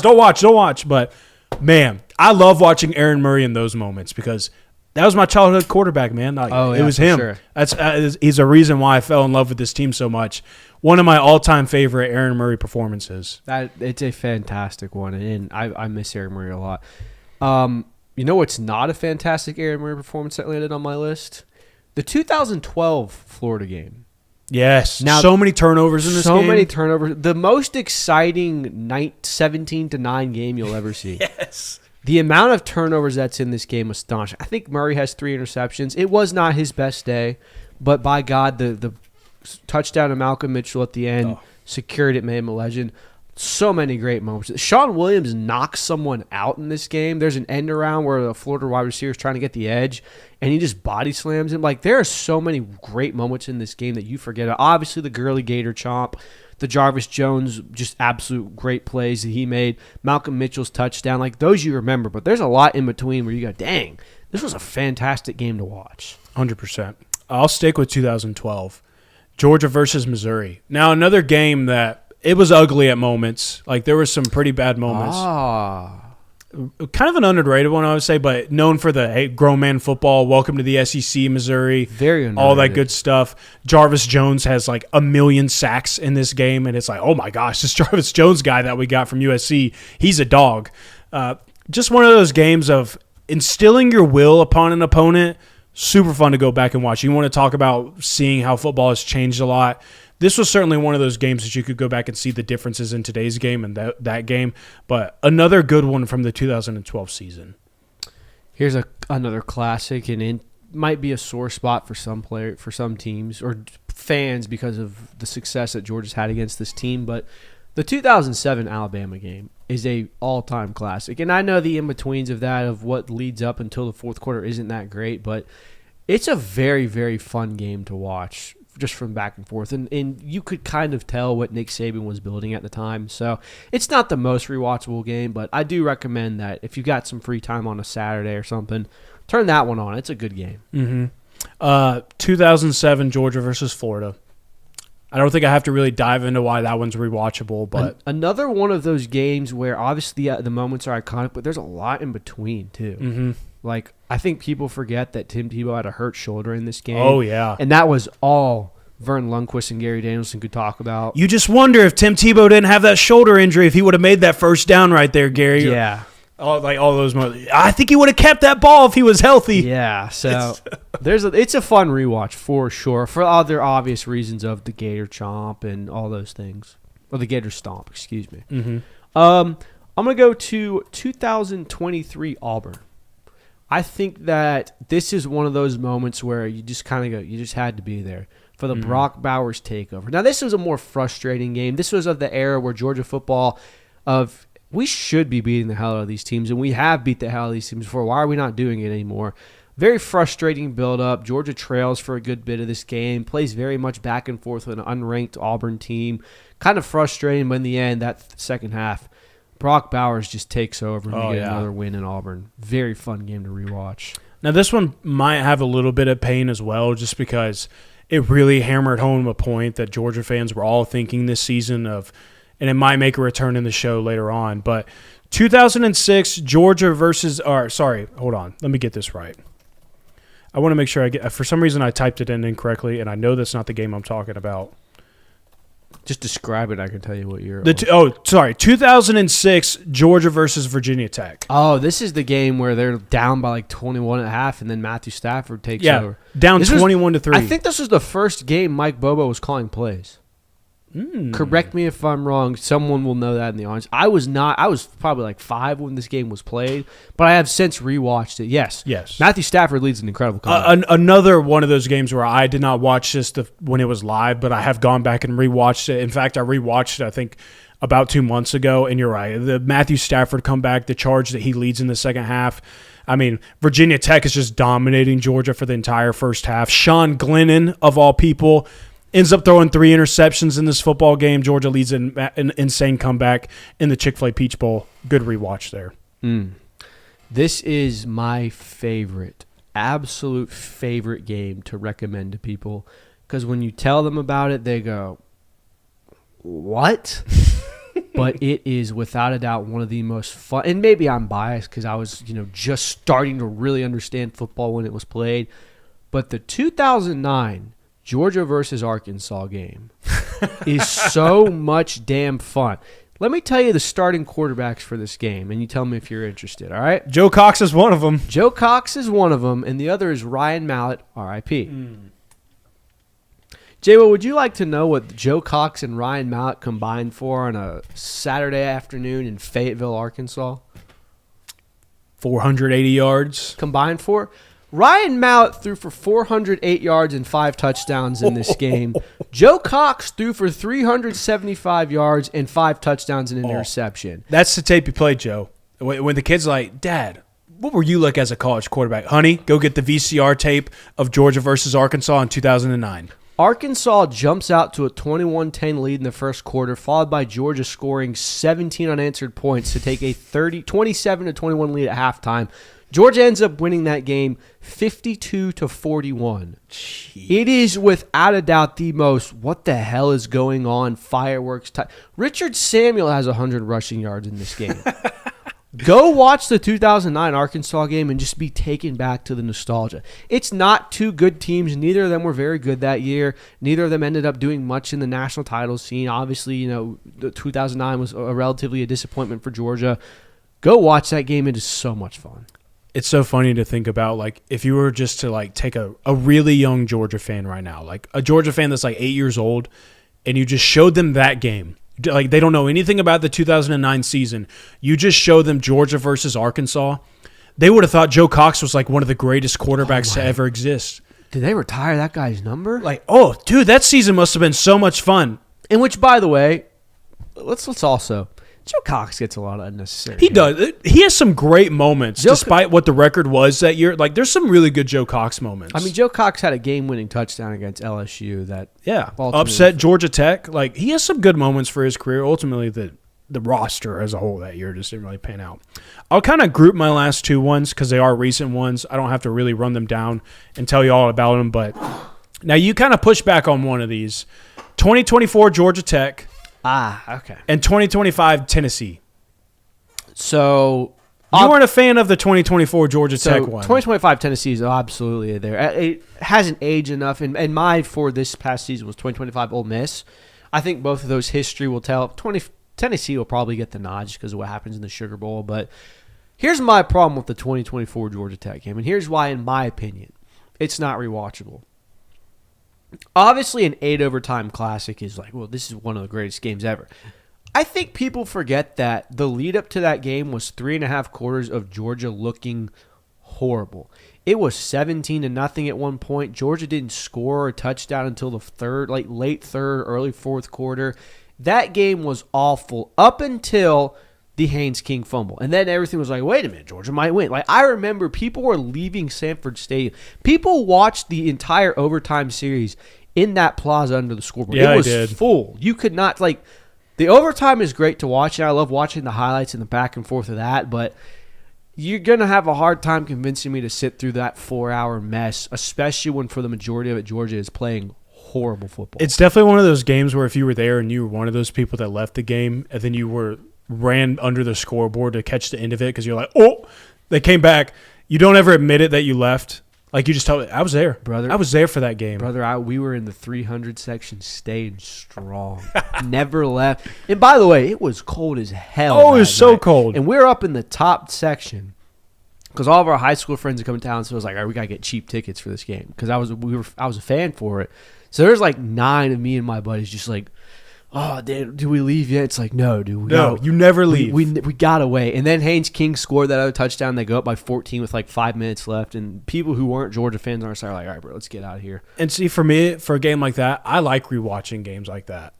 don't watch. But, man, I love watching Aaron Murray in those moments because that was my childhood quarterback, man. Like, it was him. Sure. He's a reason why I fell in love with this team so much. One of my all-time favorite Aaron Murray performances. It's a fantastic one, and I miss Aaron Murray a lot. You know what's not a fantastic Aaron Murray performance that landed on my list? The 2012 Florida game. Yes. Now, so many turnovers in this game. So many turnovers. The most exciting 17-9 game you'll ever see. Yes. The amount of turnovers that's in this game was astonishing. I think Murray has 3 interceptions. It was not his best day, but by God, the touchdown to Malcolm Mitchell at the end secured it, made him a legend. So many great moments. Sean Williams knocks someone out in this game. There's an end around where the Florida wide receiver is trying to get the edge, and he just body slams him. Like, there are so many great moments in this game that you forget. Obviously, the Gurley Gator chomp, the Jarvis Jones, just absolute great plays that he made, Malcolm Mitchell's touchdown. Like, those you remember, but there's a lot in between where you go, dang, this was a fantastic game to watch. 100%. I'll stick with 2012. Georgia versus Missouri. Now, another game that it was ugly at moments. Like, there were some pretty bad moments. Kind of an underrated one, I would say, but known for the, hey, grown man football, welcome to the SEC, Missouri. Very underrated. All that good stuff. Jarvis Jones has like 1 million sacks in this game, and it's like, oh my gosh, this Jarvis Jones guy that we got from USC, he's a dog. Just one of those games of instilling your will upon an opponent. Super fun to go back and watch. You want to talk about seeing how football has changed a lot. This was certainly one of those games that you could go back and see the differences in today's game and that game. But another good one from the 2012 season. Here's another classic, and it might be a sore spot for some teams or fans because of the success that Georgia's had against this team. But the 2007 Alabama game is a all-time classic. And I know the in-betweens of that, of what leads up until the fourth quarter, isn't that great. But it's a very, very fun game to watch, just from back and forth. And you could kind of tell what Nick Saban was building at the time. So it's not the most rewatchable game, but I do recommend that if you've got some free time on a Saturday or something, turn that one on. It's a good game. 2007 Georgia versus Florida. I don't think I have to really dive into why that one's rewatchable, but another one of those games where obviously the moments are iconic, but there's a lot in between too. Mm-hmm. Like, I think people forget that Tim Tebow had a hurt shoulder in this game. Oh, yeah. And that was all Vern Lundquist and Gary Danielson could talk about. You just wonder if Tim Tebow didn't have that shoulder injury, if he would have made that first down right there, Gary. Yeah. All those moments. I think he would have kept that ball if he was healthy. Yeah, so it's a fun rewatch for sure, for other obvious reasons of the Gator Chomp and all those things. Or the Gator Stomp, excuse me. Mm-hmm. I'm going to go to 2023 Auburn. I think that this is one of those moments where you just kind of go, you just had to be there for the Brock Bowers takeover. Now, this was a more frustrating game. This was of the era where Georgia football we should be beating the hell out of these teams, and we have beat the hell out of these teams before. Why are we not doing it anymore? Very frustrating build-up. Georgia trails for a good bit of this game, plays very much back and forth with an unranked Auburn team. Kind of frustrating, but in the end, that second half, Brock Bowers just takes over and we get another win in Auburn. Very fun game to rewatch. Now, this one might have a little bit of pain as well, just because it really hammered home a point that Georgia fans were all thinking this season of, and it might make a return in the show later on. But 2006, Georgia versus – hold on. Let me get this right. I want to make sure I get – for some reason, I typed it in incorrectly, and I know that's not the game I'm talking about. Just describe it. I can tell you what year. 2006 Georgia versus Virginia Tech. Oh, this is the game where they're down by like 21.5, and then Matthew Stafford takes over. Down 21-3. I think this was the first game Mike Bobo was calling plays. Correct me if I'm wrong. Someone will know that in the audience. I was not. I was probably like 5 when this game was played, but I have since rewatched it. Yes. Matthew Stafford leads an incredible comeback. Another one of those games where I did not watch this when it was live, but I have gone back and rewatched it. In fact, I rewatched it, I think, about 2 months ago, and you're right. The Matthew Stafford comeback, the charge that he leads in the second half. I mean, Virginia Tech is just dominating Georgia for the entire first half. Sean Glennon, of all people, ends up throwing 3 interceptions in this football game. Georgia leads an insane comeback in the Chick-fil-A Peach Bowl. Good rewatch there. This is my favorite, absolute favorite game to recommend to people, because when you tell them about it, they go, what? But it is without a doubt one of the most fun, and maybe I'm biased because I was just starting to really understand football when it was played, but the 2009 Georgia versus Arkansas game is so much damn fun. Let me tell you the starting quarterbacks for this game, and you tell me if you're interested, all right? Joe Cox is one of them. Joe Cox is one of them, and the other is Ryan Mallett, R.I.P. JWill, would you like to know what Joe Cox and Ryan Mallett combined for on a Saturday afternoon in Fayetteville, Arkansas? 480 yards. Combined for? Ryan Mallett threw for 408 yards and 5 touchdowns in this game. Joe Cox threw for 375 yards and 5 touchdowns and an interception. That's the tape you played, Joe. When the kid's like, Dad, what were you like as a college quarterback? Honey, go get the VCR tape of Georgia versus Arkansas in 2009. Arkansas jumps out to a 21-10 lead in the first quarter, followed by Georgia scoring 17 unanswered points to take a 27-21 lead at halftime. Georgia ends up winning that game 52-41. It is without a doubt the most what the hell is going on fireworks time. Richard Samuel has 100 rushing yards in this game. Go watch the 2009 Arkansas game and just be taken back to the nostalgia. It's not two good teams. Neither of them were very good that year. Neither of them ended up doing much in the national title scene. Obviously, the 2009 was relatively a disappointment for Georgia. Go watch that game. It is so much fun. It's so funny to think about, like, if you were just to, like, take a really young Georgia fan right now, like a Georgia fan that's, like, 8 years old, and you just showed them that game. Like, they don't know anything about the 2009 season. You just show them Georgia versus Arkansas. They would have thought Joe Cox was, like, one of the greatest quarterbacks to ever exist. Did they retire that guy's number? Like, oh, dude, that season must have been so much fun. In which, by the way, let's also... Joe Cox gets a lot of unnecessary. He does. He has some great moments, despite what the record was that year. Like, there's some really good Joe Cox moments. I mean, Joe Cox had a game-winning touchdown against LSU that upset Georgia Tech. Like, he has some good moments for his career. Ultimately, the roster as a whole that year just didn't really pan out. I'll kind of group my last two ones because they are recent ones. I don't have to really run them down and tell you all about them. But now you kind of push back on one of these. 2024 Georgia Tech. Okay. And 2025 Tennessee. So you weren't a fan of the 2024 Georgia Tech one. 2025 Tennessee is absolutely there. It hasn't aged enough, and my for this past season was 2025 Ole Miss. I think both of those history will tell. Tennessee will probably get the nod just because of what happens in the Sugar Bowl. But here's my problem with the 2024 Georgia Tech game, and here's why, in my opinion, it's not rewatchable. Obviously, an 8 overtime classic is like, well, this is one of the greatest games ever. I think people forget that the lead up to that game was 3.5 quarters of Georgia looking horrible. It was 17-0 at one point. Georgia didn't score a touchdown until the third, like late third, early fourth quarter. That game was awful up until the Haynes King fumble. And then everything was like, wait a minute, Georgia might win. Like, I remember people were leaving Sanford Stadium. People watched the entire overtime series in that plaza under the scoreboard. Yeah, it was full. You could not, like, the overtime is great to watch, and I love watching the highlights and the back and forth of that, but you're going to have a hard time convincing me to sit through that 4-hour mess, especially when for the majority of it, Georgia is playing horrible football. It's definitely one of those games where if you were there and you were one of those people that left the game and then you ran under the scoreboard to catch the end of it because you're like, oh, they came back. You don't ever admit it that you left. Like, you just tell me, I was there. Brother, I was there for that game. Brother, we were in the 300 section, stayed strong. Never left. And by the way, it was cold as hell. Oh, it was so cold. And we're up in the top section because all of our high school friends are coming down. So I was like, all right, we got to get cheap tickets for this game because I was a fan for it. So there's like 9 of me and my buddies just like, oh, do we leave yet? It's like, no, dude. You never leave. We got to wait. And then Haynes King scored that other touchdown. They go up by 14 with like 5 minutes left. And people who weren't Georgia fans on our side are like, all right, bro, let's get out of here. And see, for me, for a game like that, I like rewatching games like that.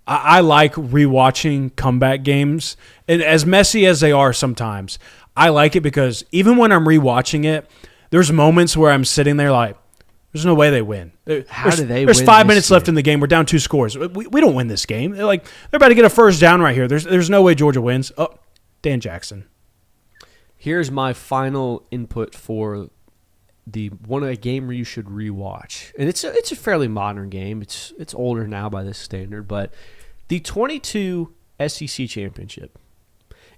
I like rewatching comeback games. And as messy as they are sometimes, I like it because even when I'm rewatching it, there's moments where I'm sitting there like, there's no way they win. How do they win? There's 5 minutes left in the game. We're down 2 scores. We don't win this game. They're about to get a first down right here. There's no way Georgia wins. Oh, Dan Jackson. Here's my final input for a game where you should rewatch. And it's a fairly modern game. It's older now by this standard, but the 22 SEC championship.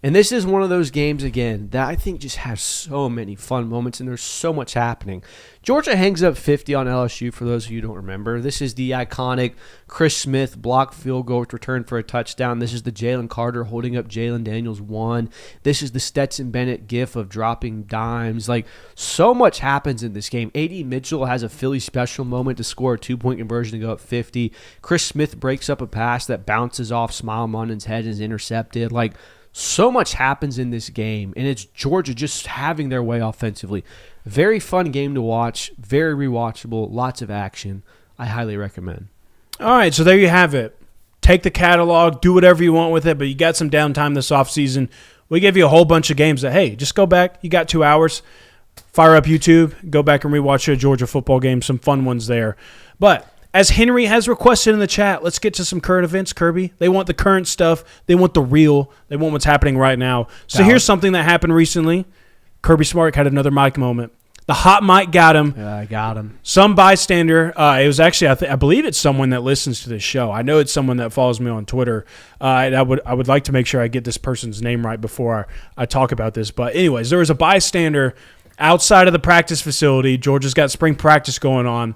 And this is one of those games, again, that I think just has so many fun moments, and there's so much happening. Georgia hangs up 50 on LSU, for those of you who don't remember. This is the iconic Chris Smith blocked field goal return for a touchdown. This is the Jalen Carter holding up Jalen Daniels 1. This is the Stetson Bennett gif of dropping dimes. Like, so much happens in this game. A.D. Mitchell has a Philly special moment to score a 2-point conversion to go up 50. Chris Smith breaks up a pass that bounces off Smile Munden's head and is intercepted. Like, So much happens in this game, and it's Georgia just having their way offensively. Very fun game to watch, very rewatchable, lots of action. I highly recommend. All right, so there you have it. Take the catalog, do whatever you want with it, but you got some downtime this offseason. We gave you a whole bunch of games that, hey, just go back. You got 2 hours. Fire up YouTube, go back and rewatch a Georgia football game, some fun ones there. But as Henry has requested in the chat, let's get to some current events, Kirby. They want the current stuff. They want the real. They want what's happening right now. So here's something that happened recently. Kirby Smart had another mic moment. The hot mic got him. Yeah, I got him. Some bystander. It was actually, I believe it's someone that listens to this show. I know it's someone that follows me on Twitter. And I would like to make sure I get this person's name right before I talk about this. But anyways, there was a bystander outside of the practice facility. Georgia's got spring practice going on.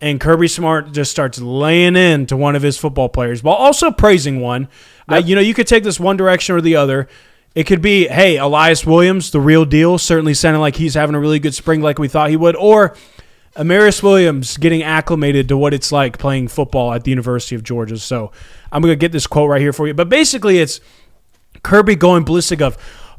And Kirby Smart just starts laying into one of his football players while also praising one. Yep. You could take this one direction or the other. It could be, hey, Elias Williams, the real deal, certainly sounding like he's having a really good spring like we thought he would. Or Amaris Williams getting acclimated to what it's like playing football at the University of Georgia. So I'm going to get this quote right here for you. But basically it's Kirby going ballistic of,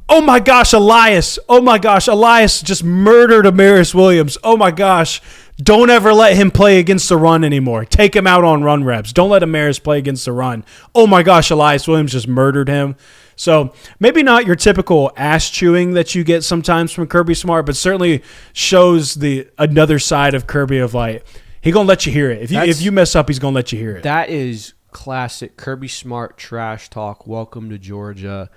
oh my gosh, Elias. Oh my gosh, Elias just murdered Amaris Williams. Oh my gosh. Don't ever let him play against the run anymore. Take him out on run reps. Don't let Amaris play against the run. Oh my gosh, Elias Williams just murdered him. So maybe not your typical ass chewing that you get sometimes from Kirby Smart, but certainly shows another side of Kirby of like, he going to let you hear it. If you mess up, he's going to let you hear it. That is classic Kirby Smart trash talk. Welcome to Georgia.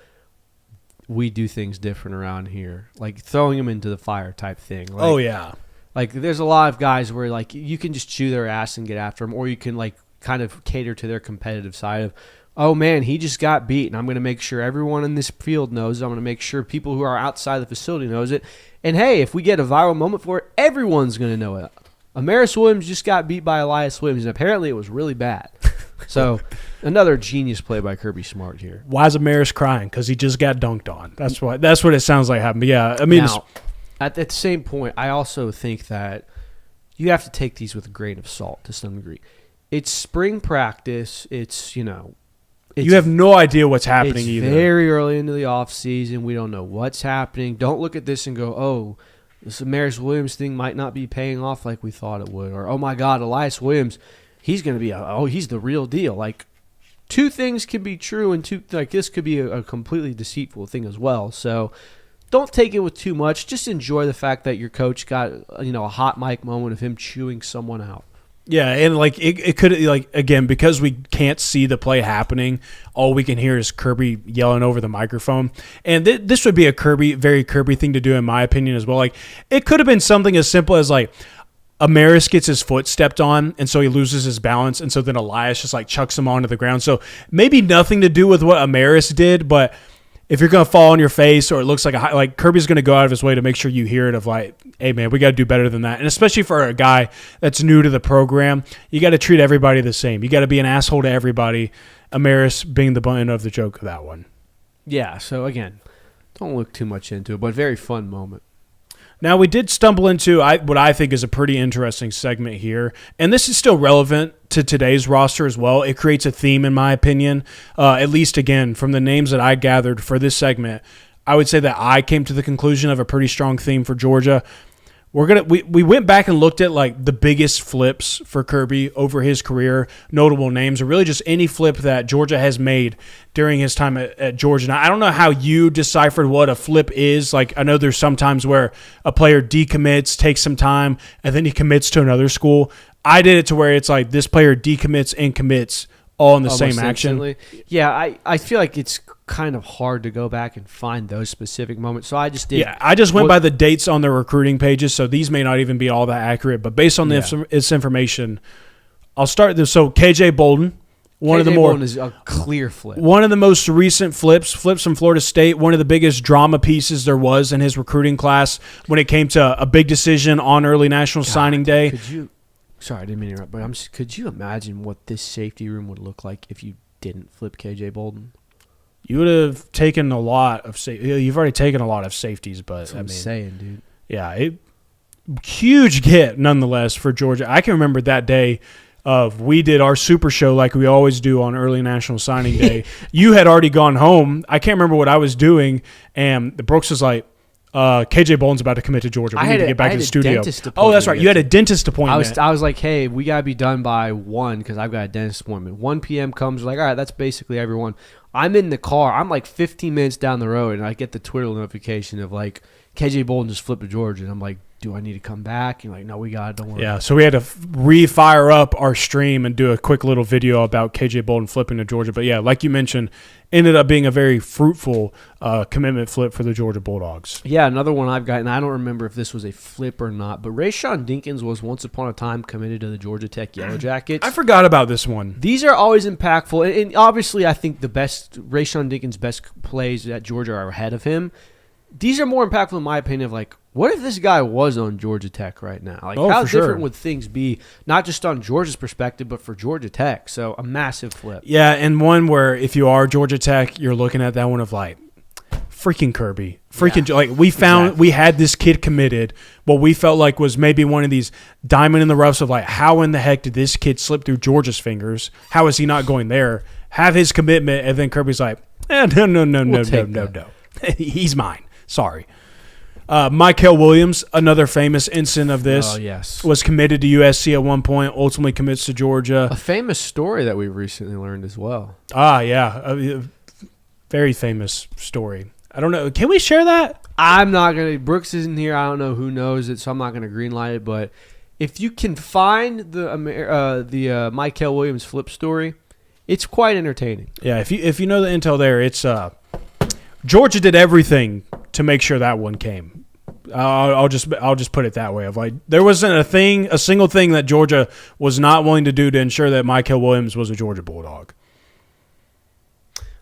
We do things different around here. Like throwing him into the fire type thing. Like, oh, yeah. Like there's a lot of guys where like you can just chew their ass and get after them, or you can like kind of cater to their competitive side of, oh man, he just got beat, and I'm going to make sure everyone in this field knows it. I'm going to make sure people who are outside the facility knows it. And hey, if we get a viral moment for it, everyone's going to know it. Amaris Williams just got beat by Elias Williams, and apparently it was really bad. So another genius play by Kirby Smart here. Why is Amaris crying? Because he just got dunked on. That's what it sounds like happened. But yeah, I mean, now, at the same point, I also think that you have to take these with a grain of salt to some degree. It's spring practice. It's, you have no idea what's happening either. It's very early into the offseason. We don't know what's happening. Don't look at this and go, oh, this Amaris Williams thing might not be paying off like we thought it would. Or, oh, my God, Elias Williams, he's going to be, he's the real deal. Like, two things can be true, and this could be a completely deceitful thing as well. So don't take it with too much. Just enjoy the fact that your coach got, a hot mic moment of him chewing someone out. Yeah, and like it could, like, again, because we can't see the play happening, all we can hear is Kirby yelling over the microphone. And this would be a very Kirby thing to do, in my opinion, as well. Like, it could have been something as simple as like Amaris gets his foot stepped on, and so he loses his balance, and so then Elias just like chucks him onto the ground. So maybe nothing to do with what Amaris did, but if you're going to fall on your face or it looks like Kirby's going to go out of his way to make sure you hear it of like, hey, man, we got to do better than that. And especially for a guy that's new to the program, you got to treat everybody the same. You got to be an asshole to everybody. Amaris being the butt of the joke of that one. Yeah, so again, don't look too much into it, but very fun moment. Now, we did stumble into what I think is a pretty interesting segment here, and this is still relevant to today's roster as well. It creates a theme, in my opinion, at least, again, from the names that I gathered for this segment. I would say that I came to the conclusion of a pretty strong theme for Georgia. We went back and looked at like the biggest flips for Kirby over his career, notable names, or really just any flip that Georgia has made during his time at Georgia. Now, I don't know how you deciphered what a flip is. Like, I know there's sometimes where a player decommits, takes some time, and then he commits to another school. I did it to where it's like this player decommits and commits all in the same action. Instantly. Yeah, I feel like it's kind of hard to go back and find those specific moments. So I just did. Yeah, I just went by the dates on the recruiting pages, so these may not even be all that accurate. But based on this information, I'll start this. So KJ Bolden, Bolden is a clear flip. One of the most recent flips from Florida State. One of the biggest drama pieces there was in his recruiting class when it came to a big decision on early national signing day. Sorry, I didn't mean to interrupt, but could you imagine what this safety room would look like if you didn't flip KJ Bolden? You would have taken a lot of You've already taken a lot of safeties, but that's what I'm saying, dude. Yeah, huge get nonetheless for Georgia. I can remember that day. of we did our super show like we always do on early National Signing Day. You had already gone home. I can't remember what I was doing, and Brooks was like, KJ Bolden's about to commit to Georgia. We need to get back to the studio. Oh, that's right. You had a dentist appointment. I was like, hey, we got to be done by 1 because I've got a dentist appointment. 1 p.m. comes, like, all right, that's basically everyone. I'm in the car. I'm like 15 minutes down the road, and I get the Twitter notification of like, KJ Bolden just flipped to Georgia. And I'm like, do I need to come back? And you're like, no, we got it. Don't worry. Yeah, so we had to re-fire up our stream and do a quick little video about KJ Bolden flipping to Georgia. But yeah, like you mentioned, ended up being a very fruitful commitment flip for the Georgia Bulldogs. Yeah, another one I've got, and I don't remember if this was a flip or not, but Rayshawn Dinkins was once upon a time committed to the Georgia Tech Yellow Jackets. I forgot about this one. These are always impactful, and obviously I think Rayshawn Dinkins' best plays at Georgia are ahead of him. These are more impactful in my opinion of like, what if this guy was on Georgia Tech right now? Like, how different would things be, not just on Georgia's perspective, but for Georgia Tech? So a massive flip. Yeah, and one where if you are Georgia Tech, you're looking at that one of like, freaking Kirby. Like we had this kid committed, what we felt like was maybe one of these diamond in the roughs of like, how in the heck did this kid slip through Georgia's fingers? How is he not going there? Have his commitment, and then Kirby's like, no. He's mine. Sorry. Michael Williams, another famous incident of this, was committed to USC at one point, ultimately commits to Georgia. A famous story that we recently learned as well. Yeah. Very famous story. I don't know. Can we share that? I'm not going to. Brooks isn't here. I don't know who knows it, so I'm not going to greenlight it. But if you can find the Michael Williams flip story, it's quite entertaining. Yeah, if you know the intel there, it's Georgia did everything to make sure that one came. I'll just put it that way. Of like, there wasn't a single thing that Georgia was not willing to do to ensure that Michael Williams was a Georgia Bulldog.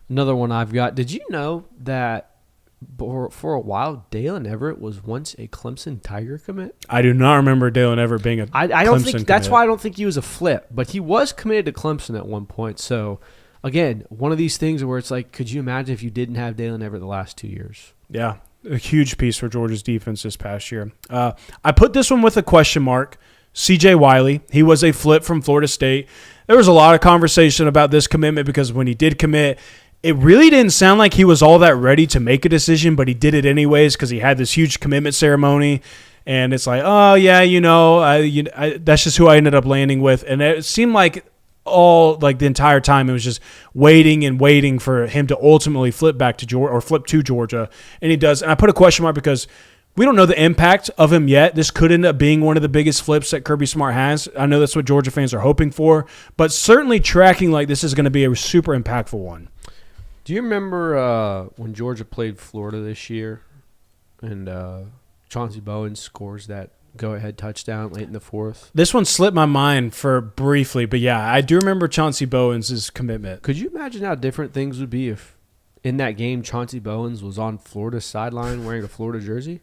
Another one I've got. Did you know that for a while Dalen Everett was once a Clemson Tiger commit? I do not remember Dalen Everett being a I don't think commit. That's why I don't think he was a flip, but he was committed to Clemson at one point. So again, one of these things where it's like, could you imagine if you didn't have Dalen Everett the last 2 years? Yeah, a huge piece for Georgia's defense this past year. I put this one with a question mark. C.J. Wiley, he was a flip from Florida State. There was a lot of conversation about this commitment because when he did commit, it really didn't sound like he was all that ready to make a decision, but he did it anyways because he had this huge commitment ceremony. And it's like, oh, yeah, that's just who I ended up landing with. And it seemed like the entire time it was just waiting for him to ultimately flip back to Georgia or flip to Georgia. And he does. And I put a question mark because we don't know the impact of him yet. This could end up being one of the biggest flips that Kirby Smart has. I know that's what Georgia fans are hoping for, but certainly tracking like this is going to be a super impactful one. Do you remember when Georgia played Florida this year and Chauncey Bowen scores that go-ahead touchdown late in the fourth? This one slipped my mind for briefly, but yeah, I do remember Chauncey Bowen's commitment. Could you imagine how different things would be if in that game Chauncey Bowens was on Florida's sideline wearing a Florida jersey?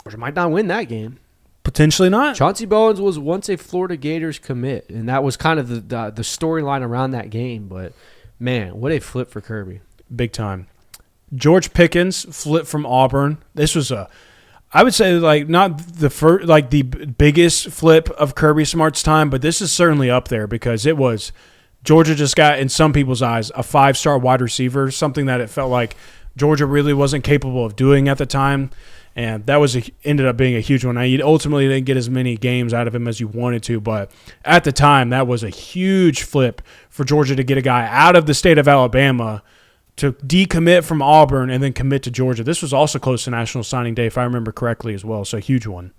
Georgia might not win that game. Potentially not. Chauncey Bowens was once a Florida Gators commit, and that was kind of the storyline around that game, but man, what a flip for Kirby. Big time. George Pickens flipped from Auburn. This was I would say like not the first, like the biggest flip of Kirby Smart's time, but this is certainly up there because it was Georgia just got, in some people's eyes, a 5-star wide receiver, something that it felt like Georgia really wasn't capable of doing at the time. And that ended up being a huge one. Now, you ultimately didn't get as many games out of him as you wanted to, but at the time, that was a huge flip for Georgia to get a guy out of the state of Alabama to decommit from Auburn and then commit to Georgia. This was also close to National Signing Day, if I remember correctly as well, so a huge one.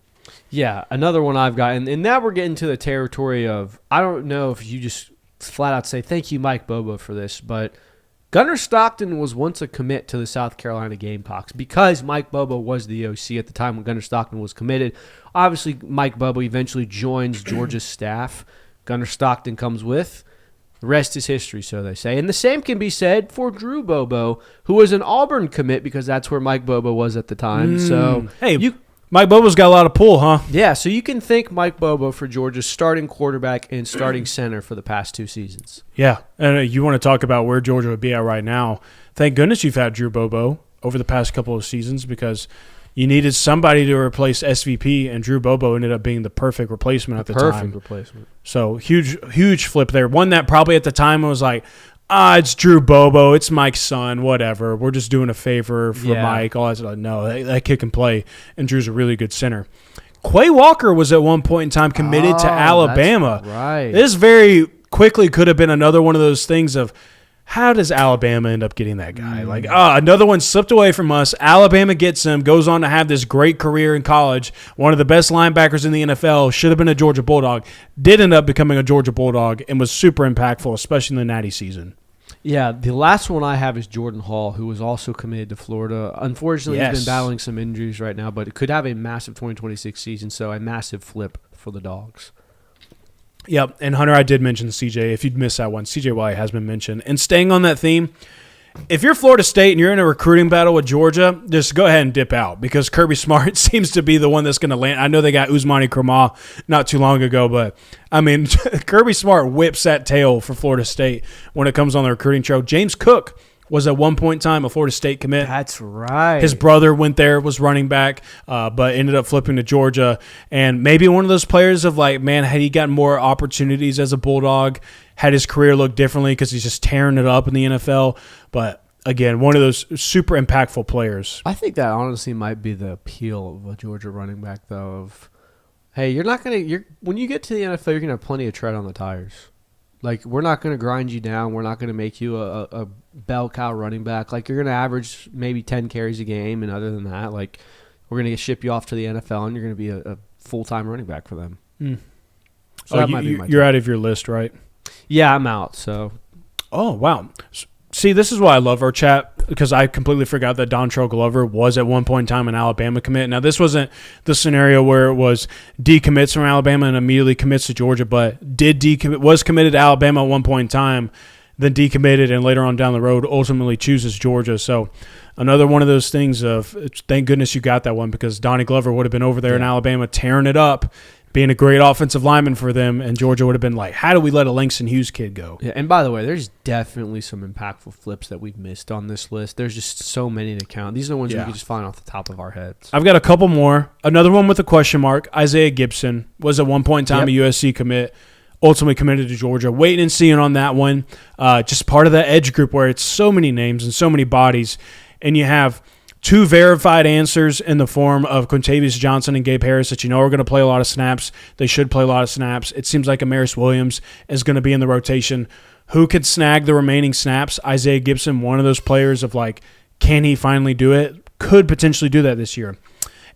Yeah, another one I've got. And now we're getting to the territory of, I don't know if you just flat out say, thank you, Mike Bobo, for this, but Gunnar Stockton was once a commit to the South Carolina Gamecocks because Mike Bobo was the OC at the time when Gunnar Stockton was committed. Obviously, Mike Bobo eventually joins Georgia's staff. Gunnar Stockton comes with. The rest is history, so they say. And the same can be said for Drew Bobo, who was an Auburn commit because that's where Mike Bobo was at the time. So, hey, Mike Bobo's got a lot of pull, huh? Yeah, so you can thank Mike Bobo for Georgia's starting quarterback and starting center for the past 2 seasons. Yeah, and you want to talk about where Georgia would be at right now. Thank goodness you've had Drew Bobo over the past couple of seasons because you needed somebody to replace SVP, and Drew Bobo ended up being the perfect replacement at the time. Perfect replacement. So huge flip there. One that probably at the time was like, it's Drew Bobo, it's Mike's son, whatever. We're just doing a favor for Mike. All that stuff. No, that kid can play, and Drew's a really good center. Quay Walker was at one point in time committed to Alabama. Right. This very quickly could have been another one of those things of, how does Alabama end up getting that guy? Like, another one slipped away from us. Alabama gets him, goes on to have this great career in college. One of the best linebackers in the NFL, should have been a Georgia Bulldog. Did end up becoming a Georgia Bulldog and was super impactful, especially in the Natty season. Yeah, the last one I have is Jordan Hall, who was also committed to Florida. Unfortunately, he's been battling some injuries right now, but it could have a massive 2026 season, so a massive flip for the Dogs. Yep, and Hunter, I did mention CJ. If you'd missed that one, CJ White has been mentioned. And staying on that theme, if you're Florida State and you're in a recruiting battle with Georgia, just go ahead and dip out because Kirby Smart seems to be the one that's going to land. I know they got Ousmane Krama not too long ago, but, I mean, Kirby Smart whips that tail for Florida State when it comes on the recruiting trail. James Cook was at one point in time a Florida State commit. That's right. His brother went there, was running back, but ended up flipping to Georgia. And maybe one of those players of like, man, had he gotten more opportunities as a Bulldog, had his career looked differently because he's just tearing it up in the NFL. But again, one of those super impactful players. I think that honestly might be the appeal of a Georgia running back, though, of, hey, you're not going to – when you get to the NFL, you're going to have plenty of tread on the tires. Like, we're not going to grind you down. We're not going to make you a bell cow running back. Like, you're going to average maybe 10 carries a game, and other than that, like, we're going to ship you off to the NFL, and you're going to be a full-time running back for them. So that might be my you're out of your list, right? Yeah, I'm out, so. Oh, wow. See, this is why I love our chat, because I completely forgot that Dontrell Glover was at one point in time an Alabama commit. Now, this wasn't the scenario where it was decommits from Alabama and immediately commits to Georgia, but was committed to Alabama at one point in time, then decommitted, and later on down the road ultimately chooses Georgia. So another one of those things of thank goodness you got that one, because Donnie Glover would have been over there in Alabama tearing it up, being a great offensive lineman for them, and Georgia would have been like, how do we let a Langston Hughes kid go? Yeah, and by the way, there's definitely some impactful flips that we've missed on this list. There's just so many to count. These are the ones we could just find off the top of our heads. I've got a couple more. Another one with a question mark. Isaiah Gibson was at one point in time a USC commit, ultimately committed to Georgia. Waiting and seeing on that one. Just part of that edge group where it's so many names and so many bodies, and you have two verified answers in the form of Quintavious Johnson and Gabe Harris that you know are going to play a lot of snaps. They should play a lot of snaps. It seems like Amaris Williams is going to be in the rotation. Who could snag the remaining snaps? Isaiah Gibson, one of those players of like, can he finally do it? Could potentially do that this year.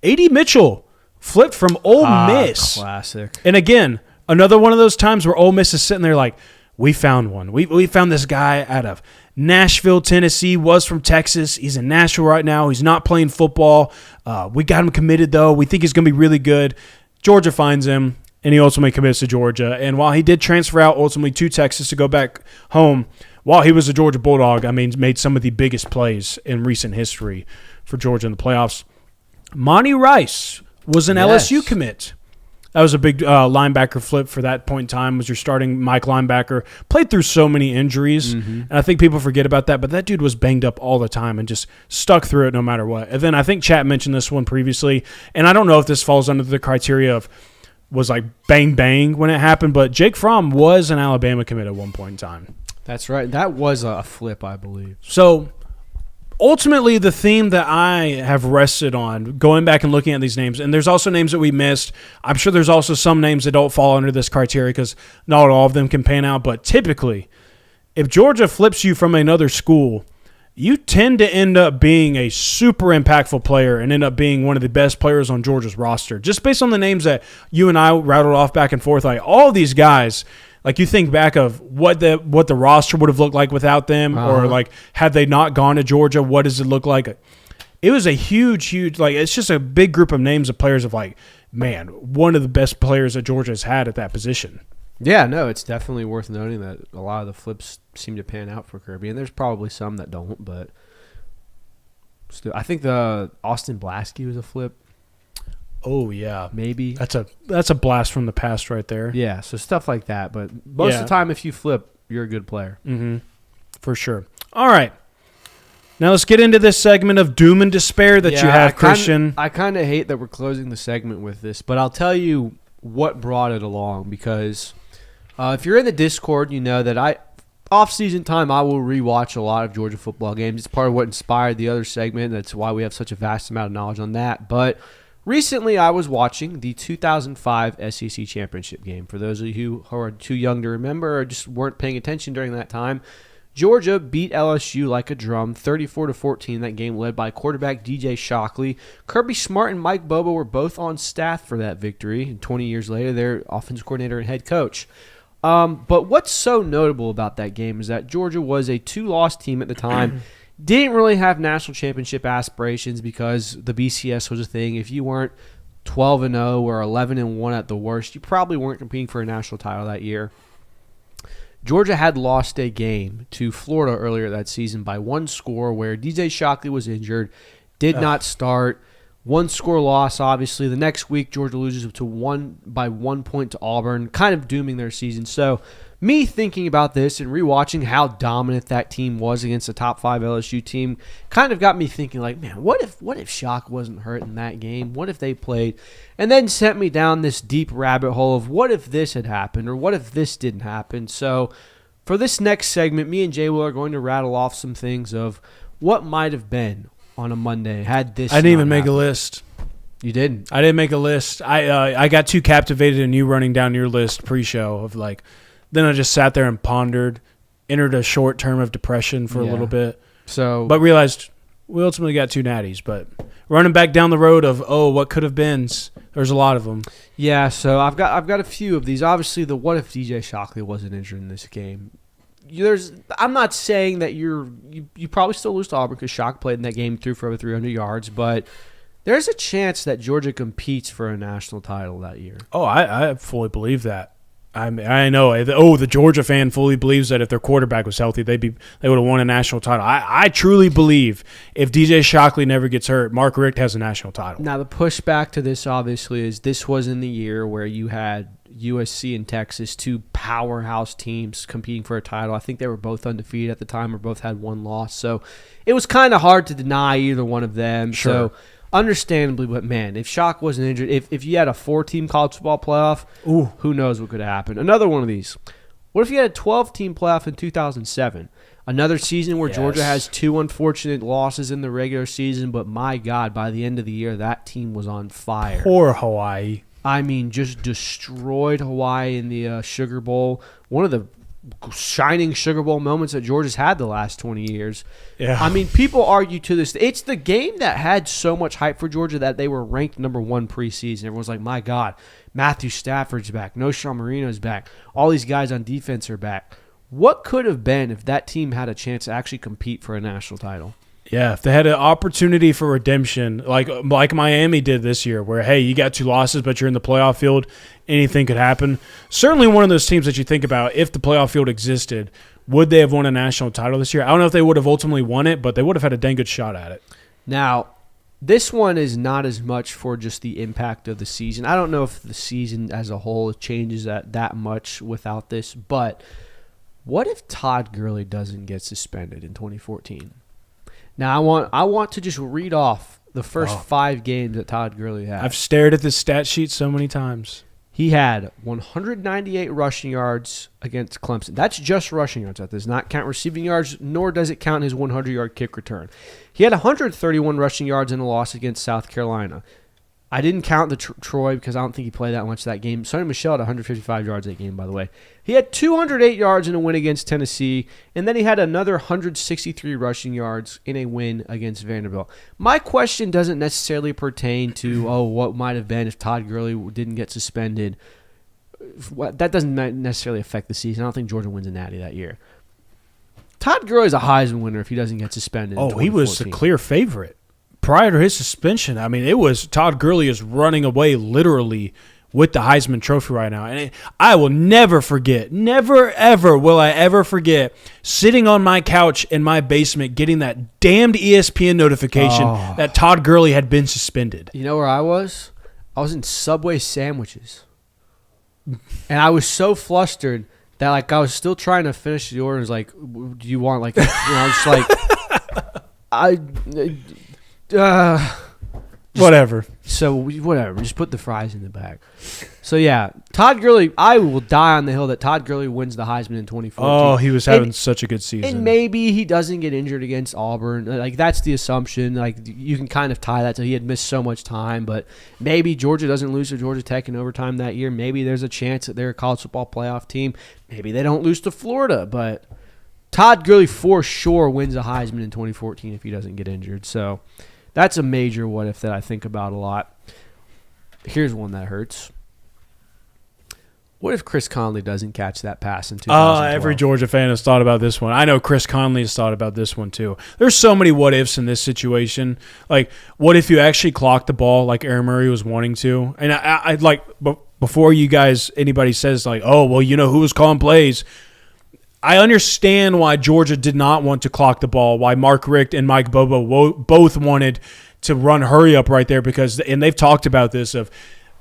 A.D. Mitchell flipped from Ole Miss. Classic. And again, another one of those times where Ole Miss is sitting there like, we found one. We found this guy out of Nashville, Tennessee, was from Texas. He's in Nashville right now. He's not playing football. We got him committed, though. We think he's going to be really good. Georgia finds him, and he ultimately commits to Georgia. And while he did transfer out ultimately to Texas to go back home, while he was a Georgia Bulldog, I mean, made some of the biggest plays in recent history for Georgia in the playoffs. Monty Rice was an LSU commit. That was a big linebacker flip for that point in time, was your starting Mike linebacker. Played through so many injuries, and I think people forget about that, but that dude was banged up all the time and just stuck through it no matter what. And then I think Chat mentioned this one previously, and I don't know if this falls under the criteria of was like bang bang when it happened, but Jake Fromm was an Alabama commit at one point in time. That's right. That was a flip, I believe. So ultimately, the theme that I have rested on, going back and looking at these names, and there's also names that we missed. I'm sure there's also some names that don't fall under this criteria because not all of them can pan out. But typically, if Georgia flips you from another school, you tend to end up being a super impactful player and end up being one of the best players on Georgia's roster. Just based on the names that you and I rattled off back and forth, like all of these guys, like you think back of what the roster would have looked like without them, or like had they not gone to Georgia, what does it look like? It was a huge, like it's just a big group of names of players of like, man, one of the best players that Georgia has had at that position. Yeah, no, it's definitely worth noting that a lot of the flips seem to pan out for Kirby, and there's probably some that don't, but still, I think the Austin Blasky was a flip. Oh yeah, maybe that's a blast from the past right there. Yeah, so stuff like that. But most of the time, if you flip, you're a good player. For sure. All right. Now let's get into this segment of doom and despair that you have, Christian. I kind of hate that we're closing the segment with this, but I'll tell you what brought it along, because if you're in the Discord, you know that off-season time, I will rewatch a lot of Georgia football games. It's part of what inspired the other segment. That's why we have such a vast amount of knowledge on that. But recently, I was watching the 2005 SEC Championship game. For those of you who are too young to remember or just weren't paying attention during that time, Georgia beat LSU like a drum, 34-14. That game led by quarterback DJ Shockley. Kirby Smart and Mike Bobo were both on staff for that victory. And 20 years later, they're offensive coordinator and head coach. But what's so notable about that game is that Georgia was a 2-loss team at the time. Didn't really have national championship aspirations because the BCS was a thing. If you weren't 12-0 or 11-1 at the worst, you probably weren't competing for a national title that year. Georgia had lost a game to Florida earlier that season by 1 score where DJ Shockley was injured, did not start. 1-score loss, obviously. The next week, Georgia loses by 1 point to Auburn, kind of dooming their season. So me thinking about this and rewatching how dominant that team was against a top 5 LSU team kind of got me thinking, like, man, what if Shock wasn't hurt in that game? What if they played? And then sent me down this deep rabbit hole of what if this had happened or what if this didn't happen. So for this next segment, me and JWill are going to rattle off some things of what might have been on a Monday had this. I didn't even not make a happened. list. You didn't? I didn't make a list. I got too captivated in you running down your list pre-show of like. Then I just sat there and pondered, entered a short term of depression for a little bit. So, but realized we ultimately got 2 natties. But running back down the road of what could have been, there's a lot of them. Yeah. So I've got a few of these. Obviously, the what if DJ Shockley wasn't injured in this game. I'm not saying that you probably still lose to Auburn because Shock played in that game, threw for over 300 yards, but there's a chance that Georgia competes for a national title that year. Oh, I fully believe that. I know. The Georgia fan fully believes that if their quarterback was healthy, they would have won a national title. I truly believe if DJ Shockley never gets hurt, Mark Richt has a national title. Now, the pushback to this, obviously, is this was in the year where you had USC and Texas, 2 powerhouse teams competing for a title. I think they were both undefeated at the time or both had 1 loss. So it was kind of hard to deny either one of them. Sure. So understandably, but man, if Shock wasn't injured, if you had a 4-team college football playoff, who knows what could happen. Another one of these. What if you had a 12-team playoff in 2007? Another season where Georgia has 2 unfortunate losses in the regular season, but my God, by the end of the year, that team was on fire. Poor Hawaii. I mean, just destroyed Hawaii in the Sugar Bowl. One of the shining Sugar Bowl moments that Georgia's had the last 20 years. Yeah. I mean, people argue to this. It's the game that had so much hype for Georgia that they were ranked number 1 preseason. Everyone's like, my God, Matthew Stafford's back. Noshawn Marino's back. All these guys on defense are back. What could have been if that team had a chance to actually compete for a national title? Yeah, if they had an opportunity for redemption, like Miami did this year, where, hey, you got 2 losses, but you're in the playoff field, anything could happen. Certainly one of those teams that you think about, if the playoff field existed, would they have won a national title this year? I don't know if they would have ultimately won it, but they would have had a dang good shot at it. Now, this one is not as much for just the impact of the season. I don't know if the season as a whole changes that much without this, but what if Todd Gurley doesn't get suspended in 2014? Now, I want to just read off the first 5 games that Todd Gurley had. I've stared at this stat sheet so many times. He had 198 rushing yards against Clemson. That's just rushing yards. That does not count receiving yards, nor does it count his 100-yard kick return. He had 131 rushing yards in a loss against South Carolina. I didn't count the Troy because I don't think he played that much that game. Sonny Michel had 155 yards that game, by the way. He had 208 yards in a win against Tennessee, and then he had another 163 rushing yards in a win against Vanderbilt. My question doesn't necessarily pertain to, what might have been if Todd Gurley didn't get suspended. That doesn't necessarily affect the season. I don't think Georgia wins a Natty that year. Todd Gurley is a Heisman winner if he doesn't get suspended. Oh, he was a clear favorite. Prior to his suspension, I mean, it was Todd Gurley is running away literally with the Heisman Trophy right now. And I will never forget, never, ever will I ever forget sitting on my couch in my basement getting that damned ESPN notification that Todd Gurley had been suspended. You know where I was? I was in Subway sandwiches. And I was so flustered that I was still trying to finish the order. I was like, do you want I was just like... Whatever. So whatever, just put the fries in the bag. So yeah, Todd Gurley. I will die on the hill that Todd Gurley wins the Heisman in 2014. Oh, he was having such a good season. And maybe he doesn't get injured against Auburn. Like that's the assumption. Like you can kind of tie that to he had missed so much time. But maybe Georgia doesn't lose to Georgia Tech in overtime that year. Maybe there's a chance that they're a college football playoff team. Maybe they don't lose to Florida. But Todd Gurley for sure wins a Heisman in 2014 if he doesn't get injured. So. That's a major what if that I think about a lot. Here's one that hurts. What if Chris Conley doesn't catch that pass in 2012? Every Georgia fan has thought about this one. I know Chris Conley has thought about this one too. There's so many what ifs in this situation. Like, what if you actually clocked the ball like Aaron Murray was wanting to? And I'd like, before you guys, anybody says like, oh, well, you know who was calling plays. I understand why Georgia did not want to clock the ball, why Mark Richt and Mike Bobo both wanted to run hurry up right there because, and they've talked about this, of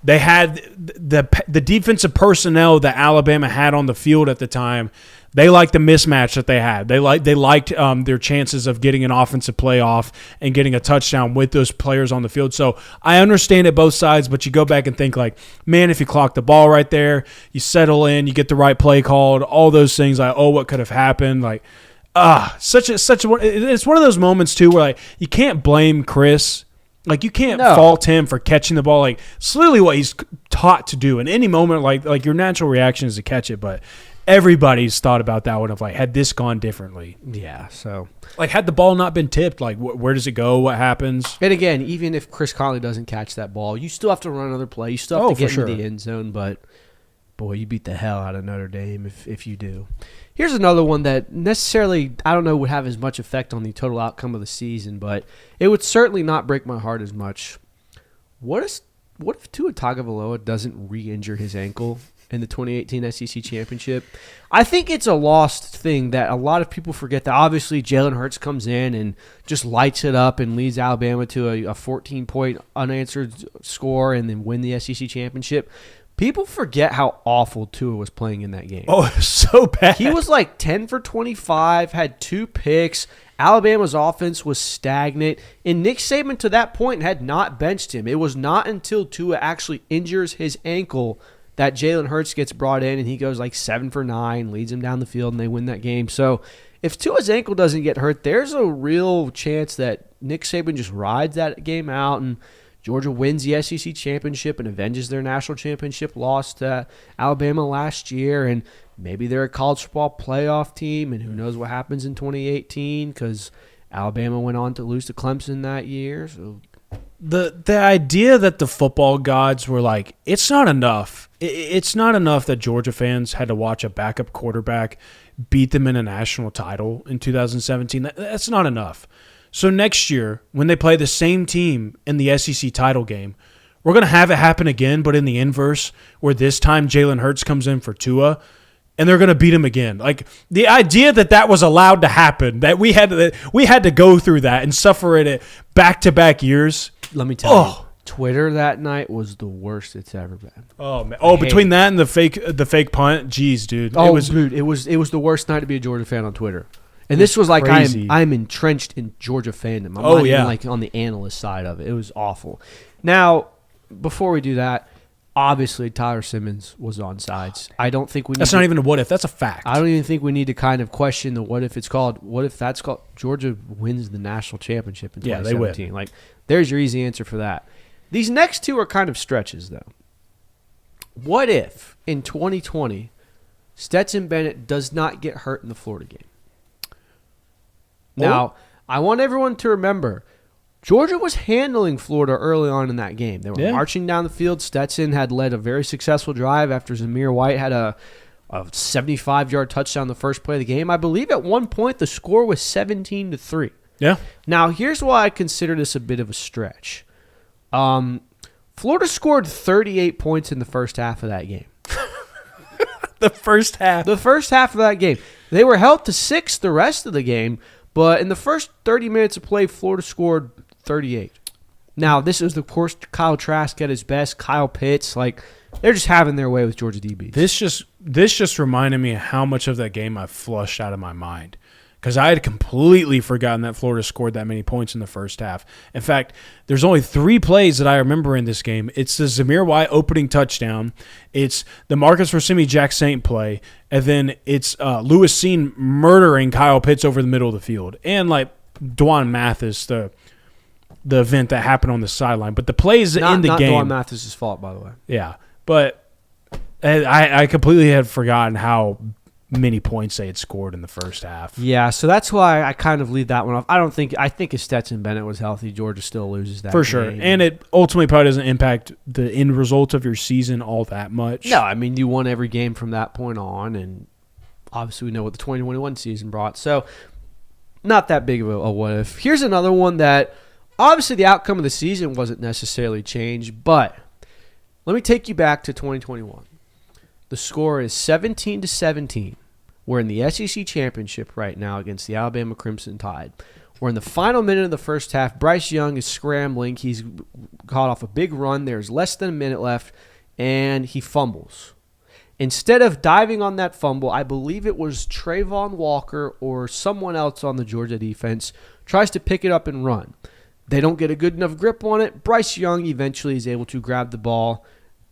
they had the defensive personnel that Alabama had on the field at the time. They liked the mismatch that they had. They liked their chances of getting an offensive play off and getting a touchdown with those players on the field. So I understand it both sides, but you go back and think like, man, if you clock the ball right there, you settle in, you get the right play called, all those things like, oh, what could have happened? Like, such a it's one of those moments too where like you can't blame Chris. Like you can't fault him for catching the ball. Like it's literally what he's taught to do. In any moment, like your natural reaction is to catch it, but everybody's thought about that one of like, had this gone differently? Yeah, so. Like, had the ball not been tipped, like, where does it go? What happens? And again, even if Chris Conley doesn't catch that ball, you still have to run another play. You still have to get into the end zone, but, boy, you beat the hell out of Notre Dame if you do. Here's another one that necessarily, I don't know, would have as much effect on the total outcome of the season, but it would certainly not break my heart as much. What if Tua Tagovailoa doesn't re-injure his ankle in the 2018 SEC Championship? I think it's a lost thing that a lot of people forget that obviously Jalen Hurts comes in and just lights it up and leads Alabama to a 14-point unanswered score and then win the SEC Championship. People forget how awful Tua was playing in that game. Oh, so bad. He was like 10 for 25, had 2 picks. Alabama's offense was stagnant, and Nick Saban to that point had not benched him. It was not until Tua actually injures his ankle that Jalen Hurts gets brought in, and he goes like 7 for 9, leads him down the field, and they win that game. So if Tua's ankle doesn't get hurt, there's a real chance that Nick Saban just rides that game out, and Georgia wins the SEC Championship and avenges their national championship loss to Alabama last year, and maybe they're a college football playoff team, and who knows what happens in 2018 because Alabama went on to lose to Clemson that year. So the idea that the football gods were like, it's not enough. It's not enough that Georgia fans had to watch a backup quarterback beat them in a national title in 2017. That's not enough. So next year, when they play the same team in the SEC title game, we're going to have it happen again, but in the inverse, where this time Jalen Hurts comes in for Tua, and they're going to beat him again. Like, the idea that was allowed to happen, that we had to go through that and suffer it back-to-back years. Let me tell you, Twitter that night was the worst it's ever been. Oh man! Between that and the fake punt, geez, dude. Oh, it was the worst night to be a Georgia fan on Twitter. And this was like I'm entrenched in Georgia fandom. I'm not even like on the analyst side of it. It was awful. Now, before we do that, obviously Tyler Simmons was on sides. I don't think we need That's not even a what if. That's a fact. I don't even think we need to kind of question the what if it's called. What if that's called Georgia wins the national championship in 2017? They win. Like, there's your easy answer for that. These next two are kind of stretches, though. What if in 2020 Stetson Bennett does not get hurt in the Florida game? Now, I want everyone to remember, Georgia was handling Florida early on in that game. They were marching down the field. Stetson had led a very successful drive after Zamir White had a 75-yard touchdown the first play of the game. I believe at one point the score was 17-3. Yeah. Now, here's why I consider this a bit of a stretch. Florida scored 38 points in the first half of that game. The first half of that game. They were held to 6 the rest of the game. But in the first 30 minutes of play, Florida scored 38. Now, this is, of course, Kyle Trask at his best, Kyle Pitts. Like, they're just having their way with Georgia DBs. This just reminded me of how much of that game I flushed out of my mind. because I had completely forgotten that Florida scored that many points in the first half. In fact, there's only 3 plays that I remember in this game. It's the Zamir White opening touchdown. It's the Marcus Rosemi-Jack Saint play. And then it's Lewis Seen murdering Kyle Pitts over the middle of the field. And, like, Dwan Mathis, the event that happened on the sideline. But the plays in the game. Not Dwan Mathis' fault, by the way. Yeah. But I completely had forgotten how many points they had scored in the first half. Yeah, so that's why I kind of leave that one off. I think if Stetson Bennett was healthy, Georgia still loses that for sure. And it ultimately probably doesn't impact the end result of your season all that much. No, I mean, you won every game from that point on, and obviously we know what the 2021 season brought. So not that big of a what if. Here's another one that obviously the outcome of the season wasn't necessarily changed, but let me take you back to 2021. The score is 17-17. We're in the SEC championship right now against the Alabama Crimson Tide. We're in the final minute of the first half. Bryce Young is scrambling. He's caught off a big run. There's less than a minute left, and he fumbles. Instead of diving on that fumble, I believe it was Trayvon Walker or someone else on the Georgia defense tries to pick it up and run. They don't get a good enough grip on it. Bryce Young eventually is able to grab the ball.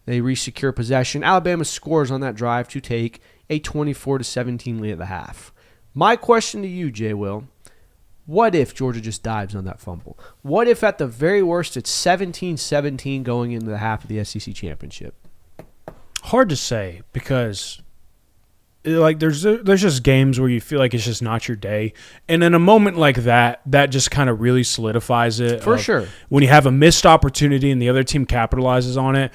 They re-secure possession. Alabama scores on that drive to take a 24-17 lead at the half. My question to you, JWill, what if Georgia just dives on that fumble? What if at the very worst it's 17-17 going into the half of the SEC championship? Hard to say because like there's just games where you feel like it's just not your day. And in a moment like that just kind of really solidifies it. For sure. When you have a missed opportunity and the other team capitalizes on it,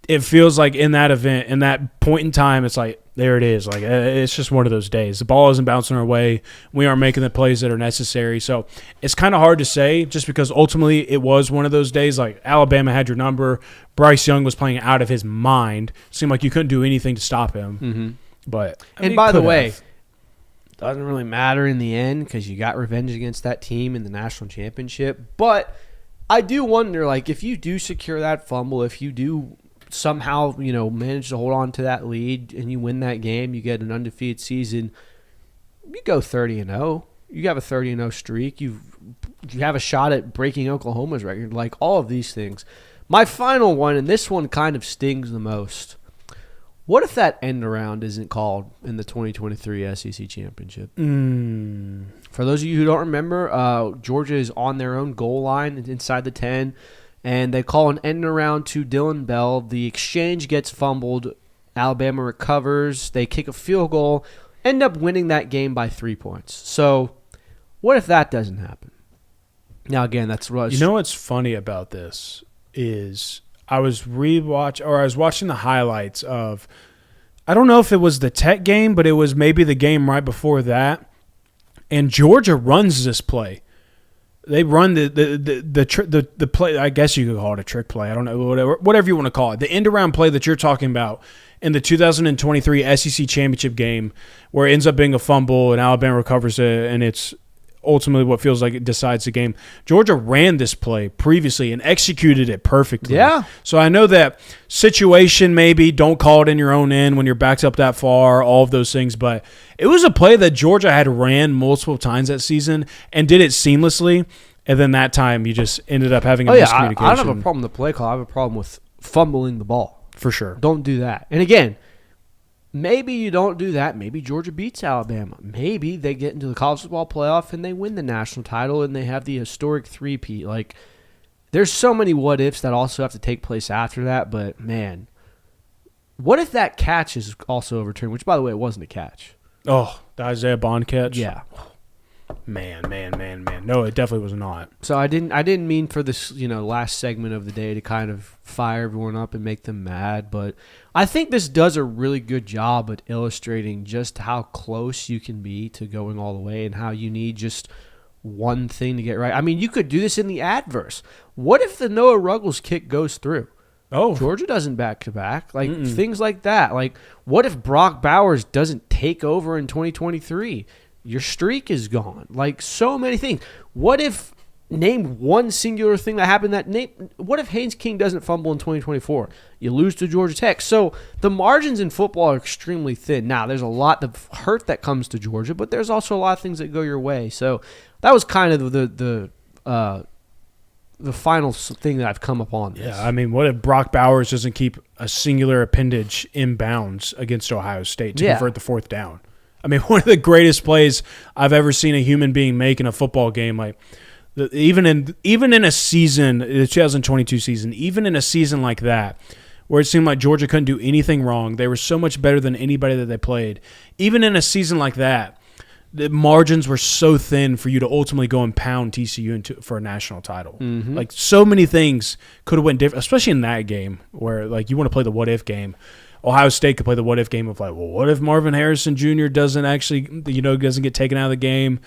it feels like in that event, in that point in time, it's like, there it is. Like, it's just one of those days. The ball isn't bouncing our way. We aren't making the plays that are necessary. So it's kind of hard to say just because ultimately it was one of those days. Like, Alabama had your number. Bryce Young was playing out of his mind. It seemed like you couldn't do anything to stop him. Mm-hmm. But and by the way, doesn't really matter in the end because you got revenge against that team in the national championship. But I do wonder, like, if you do secure that fumble, if you do somehow, manage to hold on to that lead and you win that game, you get an undefeated season, you go 30-0. You have a 30-0 streak. You have a shot at breaking Oklahoma's record. Like, all of these things. My final one, and this one kind of stings the most. What if that end around isn't called in the 2023 SEC championship? For those of you who don't remember, Georgia is on their own goal line inside the 10. And they call an end around to Dylan Bell. The exchange gets fumbled. Alabama recovers. They kick a field goal. End up winning that game by 3 points. So what if that doesn't happen? Now, again, that's what you know what's funny about this is I was watching the highlights of, I don't know if it was the Tech game, but it was maybe the game right before that. And Georgia runs this play. They run the play. I guess you could call it a trick play. I don't know, whatever you want to call it. The end around play that you're talking about in the 2023 SEC championship game, where it ends up being a fumble and Alabama recovers it, and it's ultimately what feels like it decides the game. Georgia ran this play previously and executed it perfectly. Yeah. So I know that situation, maybe don't call it in your own end when you're backed up that far, all of those things, but it was a play that Georgia had ran multiple times that season and did it seamlessly, and then that time you just ended up having a miscommunication. I don't have a problem with the play call. I have a problem with fumbling the ball. For sure. Don't do that. And again, maybe you don't do that. Maybe Georgia beats Alabama. Maybe they get into the college football playoff and they win the national title and they have the historic three-peat. Like, there's so many what-ifs that also have to take place after that. But, man, what if that catch is also overturned? Which, by the way, it wasn't a catch. Oh, the Isaiah Bond catch? Yeah. Man. No, it definitely was not. So I didn't mean for this, last segment of the day to kind of fire everyone up and make them mad, but I think this does a really good job at illustrating just how close you can be to going all the way and how you need just one thing to get right. I mean, you could do this in the adverse. What if the Noah Ruggles kick goes through? Oh, Georgia doesn't back-to-back. Like, things like that. Like, what if Brock Bowers doesn't take over in 2023? Your streak is gone. Like, so many things. What if name one singular thing that happened. What if Haynes King doesn't fumble in 2024? You lose to Georgia Tech. So the margins in football are extremely thin. Now, there's a lot of hurt that comes to Georgia, but there's also a lot of things that go your way. So that was kind of the final thing that I've come upon. Yeah, I mean, what if Brock Bowers doesn't keep a singular appendage in bounds against Ohio State to convert the fourth down? I mean, one of the greatest plays I've ever seen a human being make in a football game. Like, even in a season, the 2022 season, even in a season like that, where it seemed like Georgia couldn't do anything wrong, they were so much better than anybody that they played. Even in a season like that, the margins were so thin for you to ultimately go and pound TCU for a national title. Mm-hmm. Like, so many things could have went different, especially in that game where, like, you want to play the what-if game. Ohio State could play the what-if game of, like, well, what if Marvin Harrison Jr. doesn't get taken out of the game?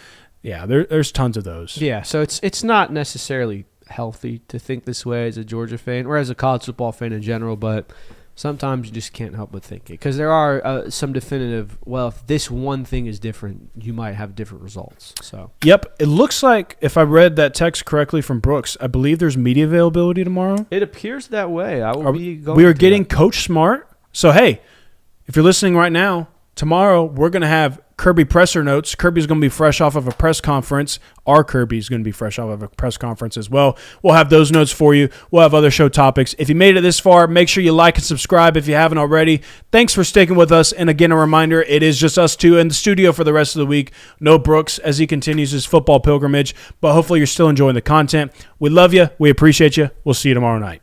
Yeah, there's tons of those. Yeah, so it's not necessarily healthy to think this way as a Georgia fan or as a college football fan in general, but sometimes you just can't help but think it because there are some definitive, well, if this one thing is different, you might have different results. So Yep, it looks like, if I read that text correctly from Brooks, I believe there's media availability tomorrow. it appears that way. We are getting Coach Smart. So, hey, if you're listening right now, tomorrow we're going to have Kirby presser notes. Kirby's going to be fresh off of a press conference. Our Kirby's going to be fresh off of a press conference as well. We'll have those notes for you. We'll have other show topics. If you made it this far, make sure you like and subscribe if you haven't already. Thanks for sticking with us. And again, a reminder, it is just us two in the studio for the rest of the week. No Brooks as he continues his football pilgrimage, but hopefully you're still enjoying the content. We love you. We appreciate you. We'll see you tomorrow night.